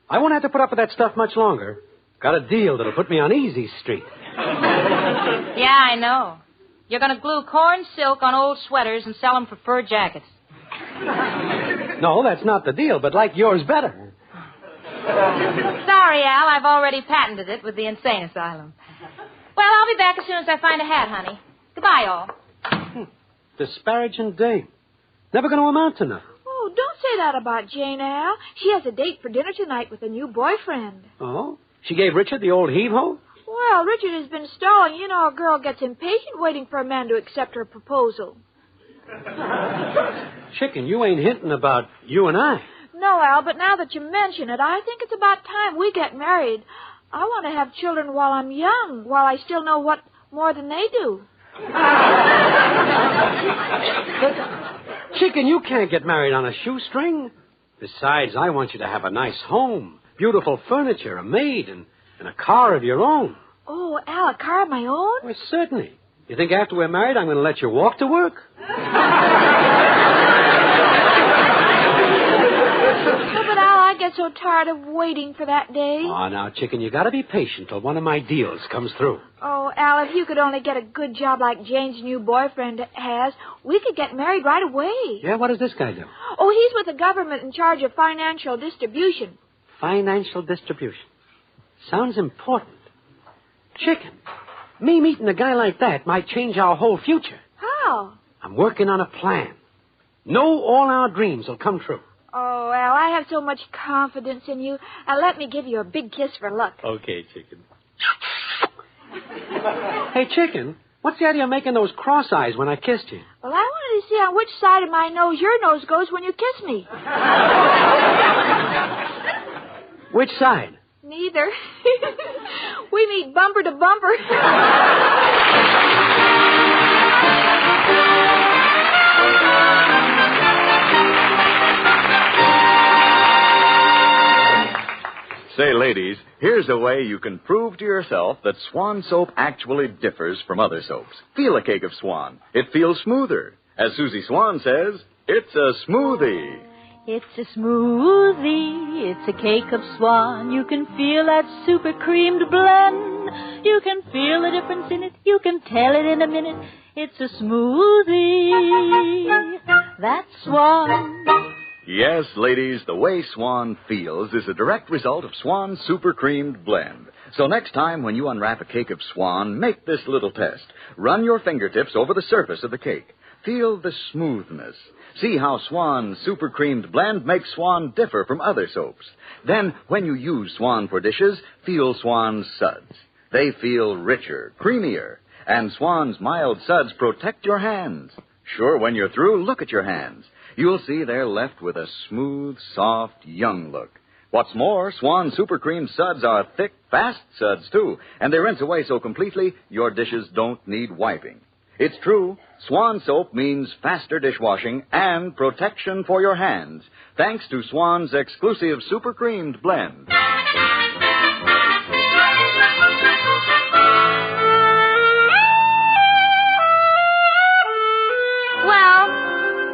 I won't have to put up with that stuff much longer. Got a deal that'll put me on Easy Street. Yeah, I know. You're going to glue corn silk on old sweaters and sell them for fur jackets. No, that's not the deal, but like yours better. Sorry, Al. I've already patented it with the insane asylum. Well, I'll be back as soon as I find a hat, honey. Goodbye, all. Disparaging dame. Never going to amount to nothing. Oh, don't say that about Jane, Al. She has a date for dinner tonight with a new boyfriend. Oh? She gave Richard the old heave-ho? Well, Richard has been stalling. You know, a girl gets impatient waiting for a man to accept her proposal. Chicken, you ain't hinting about you and I. No, Al, but now that you mention it, I think it's about time we get married. I want to have children while I'm young, while I still know what more than they do. Chicken, you can't get married on a shoestring. Besides, I want you to have a nice home, beautiful furniture, a maid, and a car of your own. Oh, Al, a car of my own? Well, certainly. You think after we're married I'm going to let you walk to work? Oh, but Al, I get so tired of waiting for that day. Oh, now, Chicken, you got to be patient till one of my deals comes through. Oh, Al, if you could only get a good job like Jane's new boyfriend has, we could get married right away. Yeah, what does this guy do? Oh, he's with the government in charge of financial distribution. Financial distribution. Sounds important. Chicken, me meeting a guy like that might change our whole future. How? I'm working on a plan. Know all our dreams will come true. Oh, Al, I have so much confidence in you. Let me give you a big kiss for luck. Okay, Chicken. Hey, Chicken, what's the idea of making those cross eyes when I kissed you? Well, I wanted to see on which side of my nose your nose goes when you kiss me. Which side? Neither. We meet bumper to bumper. Say, ladies, here's a way you can prove to yourself that Swan soap actually differs from other soaps. Feel a cake of Swan. It feels smoother. As Susie Swan says, it's a smoothie. It's a smoothie, it's a cake of Swan. You can feel that super creamed blend. You can feel the difference in it. You can tell it in a minute. It's a smoothie. That's Swan. Yes, ladies, the way Swan feels is a direct result of Swan's super creamed blend. So next time when you unwrap a cake of Swan, make this little test. Run your fingertips over the surface of the cake. Feel the smoothness. See how Swan's super creamed blend makes Swan differ from other soaps. Then, when you use Swan for dishes, feel Swan's suds. They feel richer, creamier, and Swan's mild suds protect your hands. Sure, when you're through, look at your hands. You'll see they're left with a smooth, soft, young look. What's more, Swan Super Cream suds are thick, fast suds, too, and they rinse away so completely your dishes don't need wiping. It's true, Swan soap means faster dishwashing and protection for your hands, thanks to Swan's exclusive Super Creamed blend.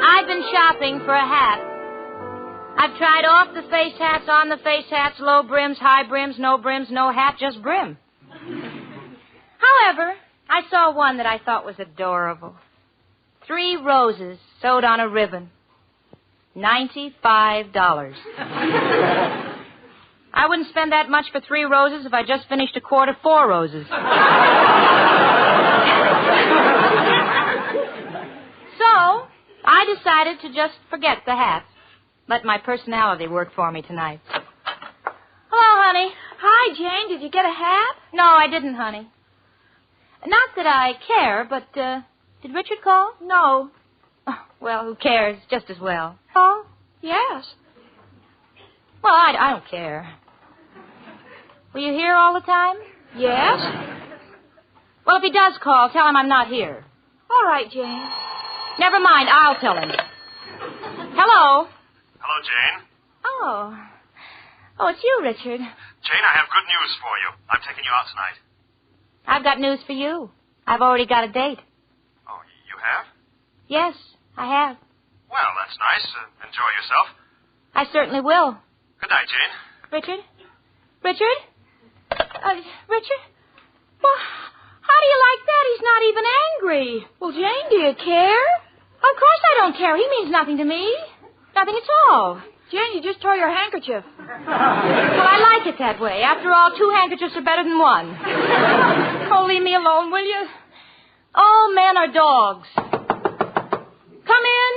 I've been shopping for a hat. I've tried off the face hats, on the face hats, low brims, high brims, no hat, just brim. However, I saw one that I thought was adorable. 3 roses sewed on a ribbon. $95. I wouldn't spend that much for 3 roses if I just finished a quart of 4 roses. So, I decided to just forget the hats. Let my personality work for me tonight. Hello, honey. Hi, Jane. Did you get a hat? No, I didn't, honey. Not that I care, but, did Richard call? No. Oh, well, who cares? Just as well. Oh, yes. Well, I don't care. Were you here all the time? Yes. Well, if he does call, tell him I'm not here. All right, Jane. Never mind, I'll tell him. Hello. Hello, Jane. Oh, it's you, Richard. Jane, I have good news for you. I'm taking you out tonight. I've got news for you. I've already got a date. Oh, you have? Yes, I have. Well, that's nice. Enjoy yourself. I certainly will. Good night, Jane. Richard? Richard? Well, how do you like that? He's not even angry. Well, Jane, do you care? Of course I don't care. He means nothing to me. Nothing at all. Jane, you just tore your handkerchief. Well, I like it that way. After all, 2 handkerchiefs are better than 1. Oh, leave me alone, will you? All men are dogs. Come in.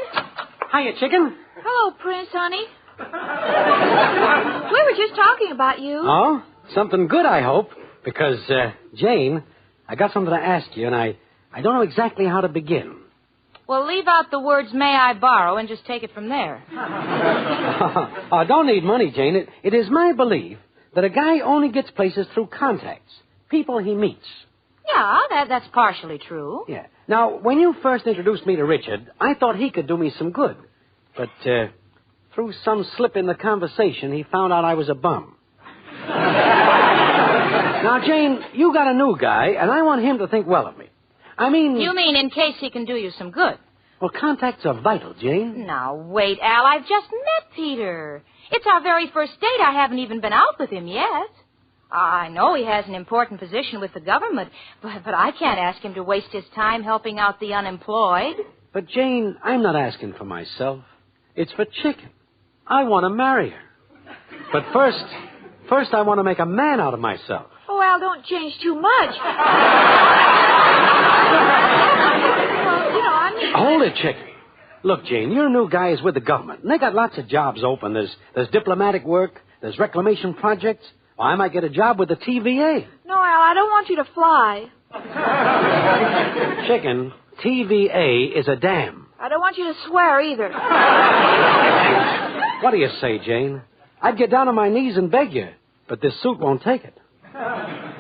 Hiya, chicken. Hello, Prince, honey. We were just talking about you. Oh? Something good, I hope. Because, Jane, I got something to ask you, and I don't know exactly how to begin. Well, leave out the words, may I borrow, and just take it from there. I don't need money, Jane. It is my belief that a guy only gets places through contacts, people he meets. Yeah, that's partially true. Yeah. Now, when you first introduced me to Richard, I thought he could do me some good. But, through some slip in the conversation, he found out I was a bum. Now, Jane, you got a new guy, and I want him to think well of me. I mean... You mean in case he can do you some good? Well, contacts are vital, Jane. Now, wait, Al. I've just met Peter. It's our very first date. I haven't even been out with him yet. I know he has an important position with the government, but I can't ask him to waste his time helping out the unemployed. But, Jane, I'm not asking for myself. It's for Chicken. I want to marry her. But first I want to make a man out of myself. Oh, Al, don't change too much. Hold it, Chicken. Look, Jane, your new guy is with the government, and they got lots of jobs open. There's diplomatic work, there's reclamation projects. Well, I might get a job with the TVA. No, Al, I don't want you to fly. Chicken, TVA is a dam. I don't want you to swear either. What do you say, Jane? I'd get down on my knees and beg you, but this suit won't take it.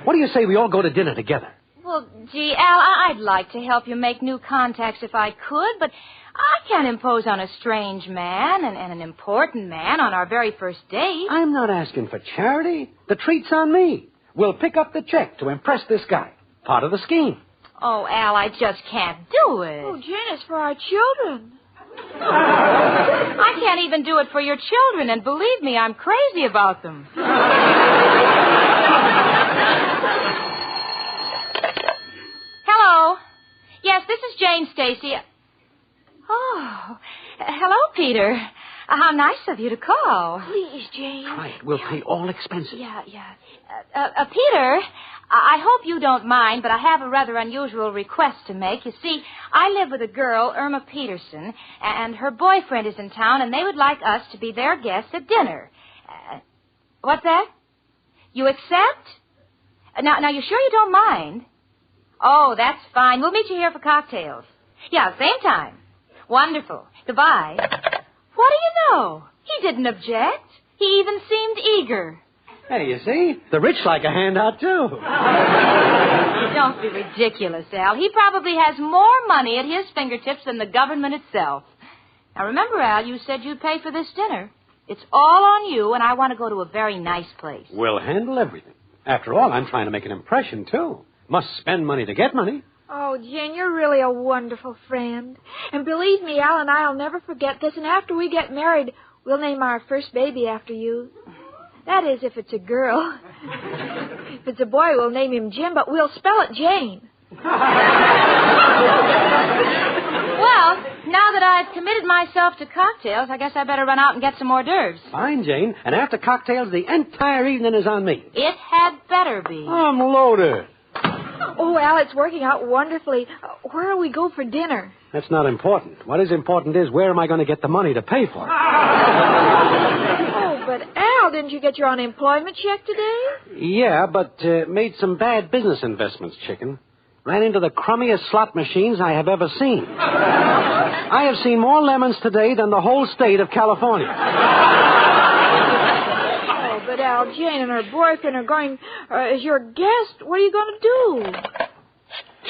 What do you say we all go to dinner together? Well, gee, Al, I'd like to help you make new contacts if I could, but I can't impose on a strange man and an important man on our very first date. I'm not asking for charity. The treat's on me. We'll pick up the check to impress this guy. Part of the scheme. Oh, Al, I just can't do it. Oh, Jane, it's for our children. I can't even do it for your children, and believe me, I'm crazy about them. Hello. Yes, this is Jane Stacy. Oh, hello, Peter. How nice of you to call. Please, Jane. Right, we'll pay all expenses. Yeah. Peter, I hope you don't mind, but I have a rather unusual request to make. You see, I live with a girl, Irma Peterson, and her boyfriend is in town, and they would like us to be their guests at dinner. What's that? You accept? Now, you sure you don't mind? Oh, that's fine. We'll meet you here for cocktails. Yeah, same time. Wonderful. Goodbye. What do you know? He didn't object. He even seemed eager. Hey, you see? The rich like a handout, too. Don't be ridiculous, Al. He probably has more money at his fingertips than the government itself. Now, remember, Al, you said you'd pay for this dinner. It's all on you, and I want to go to a very nice place. We'll handle everything. After all, I'm trying to make an impression, too. Must spend money to get money. Oh, Jen, you're really a wonderful friend. And believe me, Al and I'll never forget this. And after we get married, we'll name our first baby after you. That is, if it's a girl. If it's a boy, we'll name him Jim, but we'll spell it Jane. Well, now that I've committed myself to cocktails, I guess I better run out and get some hors d'oeuvres. Fine, Jane. And after cocktails, the entire evening is on me. It had better be. I'm loaded. Oh, Al, it's working out wonderfully. Where do we go for dinner? That's not important. What is important is where am I going to get the money to pay for it? Oh, but Al, didn't you get your unemployment check today? Yeah, but made some bad business investments, Chicken. Ran into the crummiest slot machines I have ever seen. I have seen more lemons today than the whole state of California. Oh, but Al, Jane and her boyfriend are going as your guest. What are you going to do?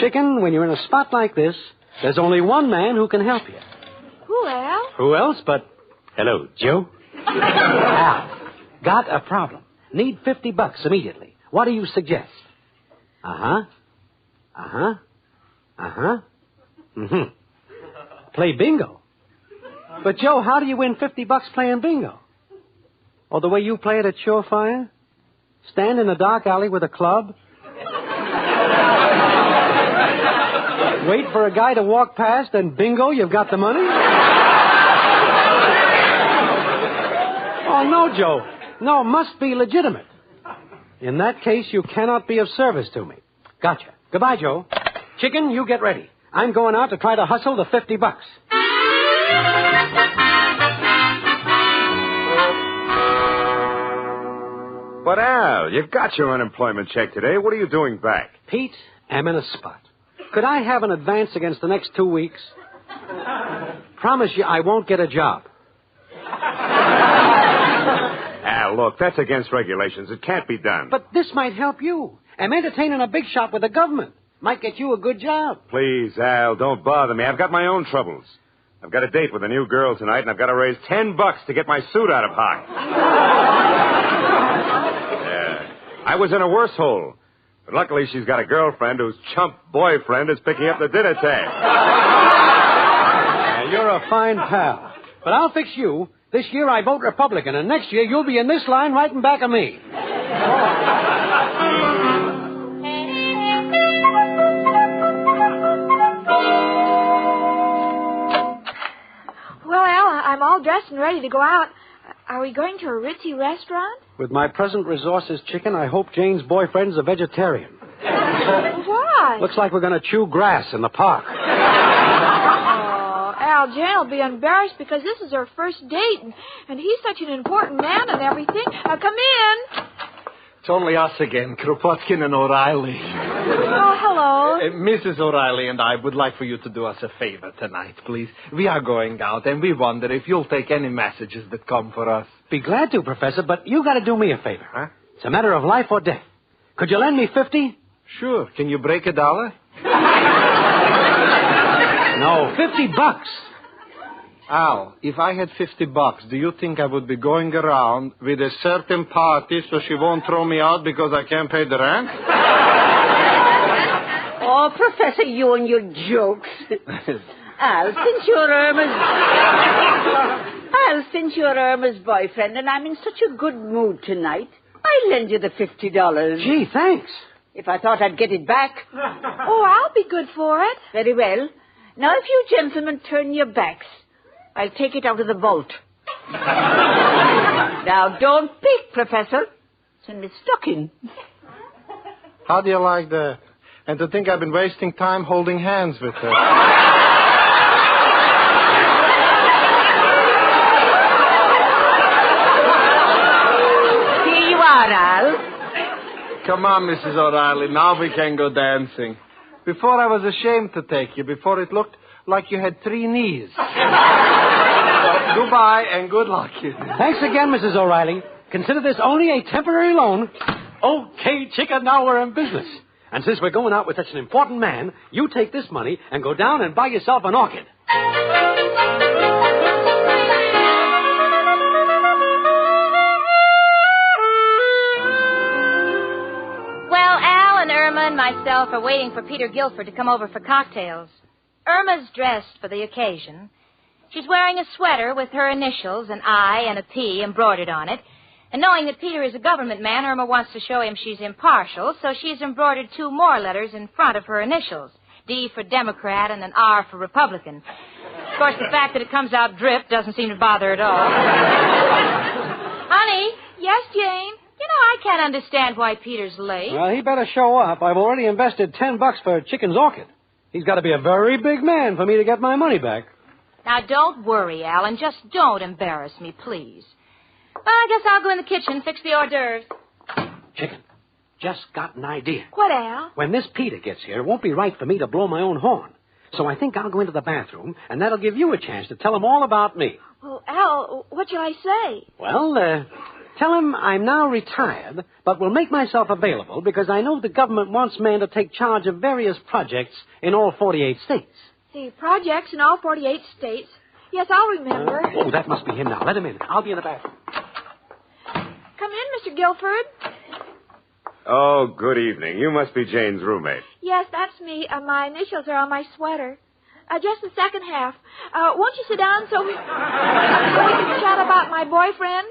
Chicken, when you're in a spot like this, there's only one man who can help you. Who, Al? Who else but... Hello, Joe. Al, got a problem. Need $50 immediately. What do you suggest? Play bingo. But, Joe, how do you win $50 playing bingo? Oh, the way you play it at Surefire? Stand in a dark alley with a club? Wait for a guy to walk past and bingo, you've got the money? Oh, no, Joe. No, must be legitimate. In that case, you cannot be of service to me. Gotcha. Goodbye, Joe. Chicken, you get ready. I'm going out to try to hustle the $50. But, Al, you got your unemployment check today. What are you doing back? Pete, I'm in a spot. Could I have an advance against the next 2 weeks? Promise you I won't get a job. Al, look, that's against regulations. It can't be done. But this might help you. I'm entertaining a big shot with the government. Might get you a good job. Please, Al, don't bother me. I've got my own troubles. I've got a date with a new girl tonight, and I've got to raise $10 to get my suit out of pocket. Yeah. I was in a worse hole. But luckily, she's got a girlfriend whose chump boyfriend is picking up the dinner tab. Yeah, you're a fine pal. But I'll fix you. This year I vote Republican, and next year you'll be in this line right in back of me. Well, Al, I'm all dressed and ready to go out. Are we going to a ritzy restaurant? With my present resources, Chicken, I hope Jane's boyfriend's a vegetarian. Why? Looks like we're going to chew grass in the park. Oh, Al, Jane will be embarrassed because this is her first date, and he's such an important man and everything. Come in. It's only us again, Kropotkin and O'Reilly. Oh, hello. Mrs. O'Reilly and I would like for you to do us a favor tonight, please. We are going out, and we wonder if you'll take any messages that come for us. Be glad to, Professor, but you got to do me a favor. Huh? It's a matter of life or death. Could you lend me 50? Sure. Can you break $1? No, $50. Al, if I had $50, do you think I would be going around with a certain party so she won't throw me out because I can't pay the rent? Oh, Professor, you and your jokes. Al, since you're Irma's boyfriend and I'm in such a good mood tonight, I'll lend you the $50. Gee, thanks. If I thought I'd get it back. Oh, I'll be good for it. Very well. Now, if you gentlemen turn your backs, I'll take it out of the vault. Now, don't peek, Professor. It's in my stocking. How do you like that? And to think I've been wasting time holding hands with her. Here you are, Al. Come on, Mrs. O'Reilly. Now we can go dancing. Before I was ashamed to take you. Before it looked like you had 3 knees. So, goodbye and good luck. Thanks again, Mrs. O'Reilly. Consider this only a temporary loan. Okay, Chicken, now we're in business. And since we're going out with such an important man, you take this money and go down and buy yourself an orchid. Well, Al and Irma and myself are waiting for Peter Guilford to come over for cocktails. Irma's dressed for the occasion. She's wearing a sweater with her initials, an I and a P embroidered on it. And knowing that Peter is a government man, Irma wants to show him she's impartial, so she's embroidered 2 more letters in front of her initials, D for Democrat and an R for Republican. Of course, the fact that it comes out drip doesn't seem to bother her at all. Honey? Yes, Jane? You know, I can't understand why Peter's late. Well, he better show up. I've already invested $10 for Chicken's orchid. He's got to be a very big man for me to get my money back. Now, don't worry, Al, and just don't embarrass me, please. Well, I guess I'll go in the kitchen and fix the hors d'oeuvres. Chicken, just got an idea. What, Al? When this Peter gets here, it won't be right for me to blow my own horn. So I think I'll go into the bathroom, and that'll give you a chance to tell him all about me. Well, Al, what shall I say? Well, tell him I'm now retired, but will make myself available because I know the government wants men to take charge of various projects in all 48 states. The projects in all 48 states. Yes, I'll remember. Oh, that must be him now. Let him in. I'll be in the bathroom. Come in, Mr. Guilford. Oh, good evening. You must be Jane's roommate. Yes, that's me. My initials are on my sweater. Just the second half. Won't you sit down so we can chat about my boyfriend?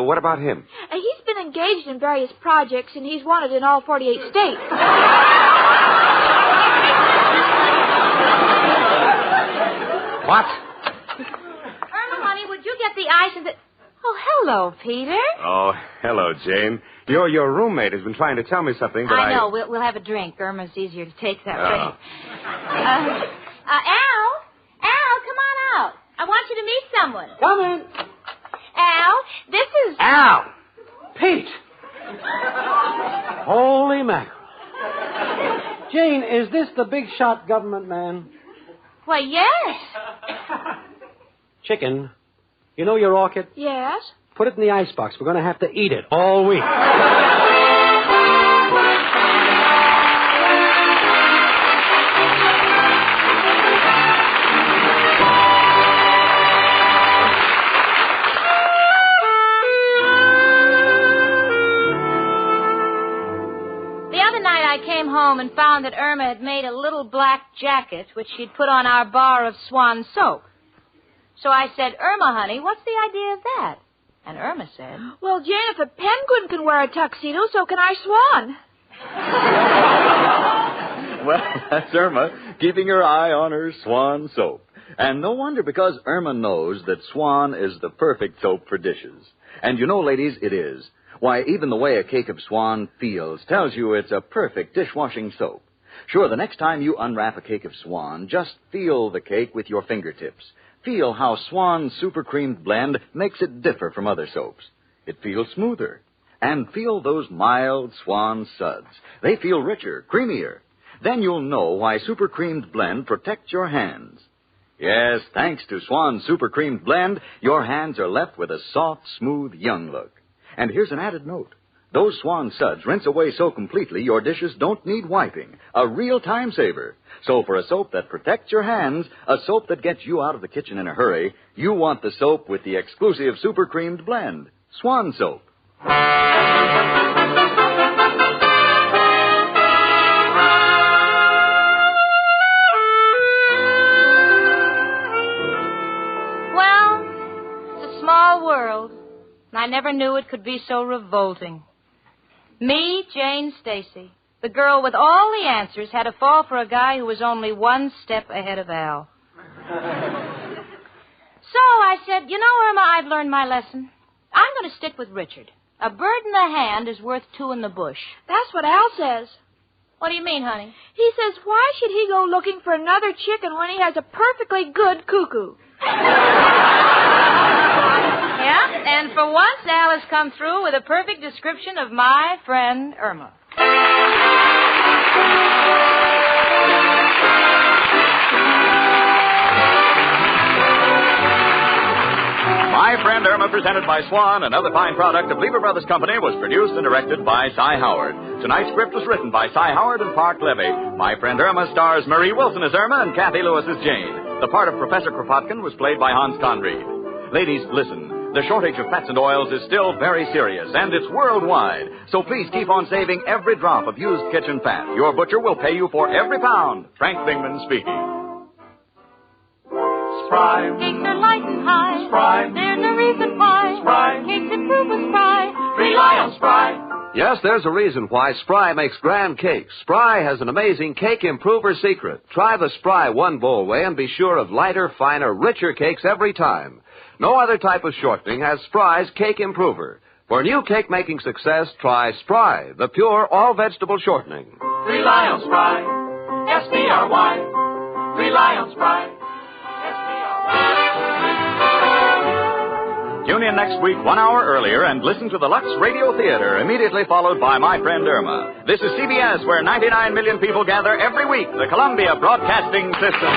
What about him? He's been engaged in various projects, and he's wanted in all 48 states. What? Irma, honey, would you get the ice and the... Oh, hello, Peter. Oh, hello, Jane. Your roommate has been trying to tell me something, but I know. We'll have a drink. Irma's easier to take that way. Al, come on out. I want you to meet someone. Come in. Al, this is... Al! Pete! Holy mackerel. Jane, is this the big shot government man? Why, yes. Chicken, you know your orchid? Yes? Put it in the icebox. We're going to have to eat it all week. I came home and found that Irma had made a little black jacket which she'd put on our bar of Swan soap. So I said, Irma, honey, what's the idea of that? And Irma said, well, Jane, if a penguin can wear a tuxedo, so can our Swan. Well, that's Irma keeping her eye on her Swan soap. And no wonder, because Irma knows that Swan is the perfect soap for dishes. And you know, ladies, it is. Why, even the way a cake of Swan feels tells you it's a perfect dishwashing soap. Sure, the next time you unwrap a cake of Swan, just feel the cake with your fingertips. Feel how Swan's super creamed blend makes it differ from other soaps. It feels smoother. And feel those mild Swan suds. They feel richer, creamier. Then you'll know why super creamed blend protects your hands. Yes, thanks to Swan's super creamed blend, your hands are left with a soft, smooth, young look. And here's an added note. Those Swan suds rinse away so completely your dishes don't need wiping. A real time saver. So for a soap that protects your hands, a soap that gets you out of the kitchen in a hurry, you want the soap with the exclusive super creamed blend. Swan soap. Well, it's a small world. I never knew it could be so revolting. Me, Jane Stacy, the girl with all the answers, had to fall for a guy who was only one step ahead of Al. So I said, you know, Irma, I've learned my lesson. I'm going to stick with Richard. A bird in the hand is worth two in the bush. That's what Al says. What do you mean, honey? He says, why should he go looking for another chicken when he has a perfectly good cuckoo? Yeah, and for once, Al has come through with a perfect description of my friend Irma. My Friend Irma, presented by Swan, another fine product of Lever Brothers Company, was produced and directed by Cy Howard. Tonight's script was written by Cy Howard and Park Levy. My Friend Irma stars Marie Wilson as Irma and Kathy Lewis as Jane. The part of Professor Kropotkin was played by Hans Conried. Ladies, listen. The shortage of fats and oils is still very serious, and it's worldwide. So please keep on saving every drop of used kitchen fat. Your butcher will pay you for every pound. Frank Bingman speaking. Spry. Cakes are light and high. Spry. There's a reason why. Spry. Cakes improve with Spry. Rely on Spry. Yes, there's a reason why Spry makes grand cakes. Spry has an amazing cake improver secret. Try the Spry one bowl way and be sure of lighter, finer, richer cakes every time. No other type of shortening has Spry's cake improver. For new cake-making success, try Spry, the pure all-vegetable shortening. Rely on Spry. S-P-R-Y. Rely on Spry. Tune in next week 1 hour earlier and listen to the Lux Radio Theater, immediately followed by My Friend Irma. This is CBS, where 99 million people gather every week, the Columbia Broadcasting System.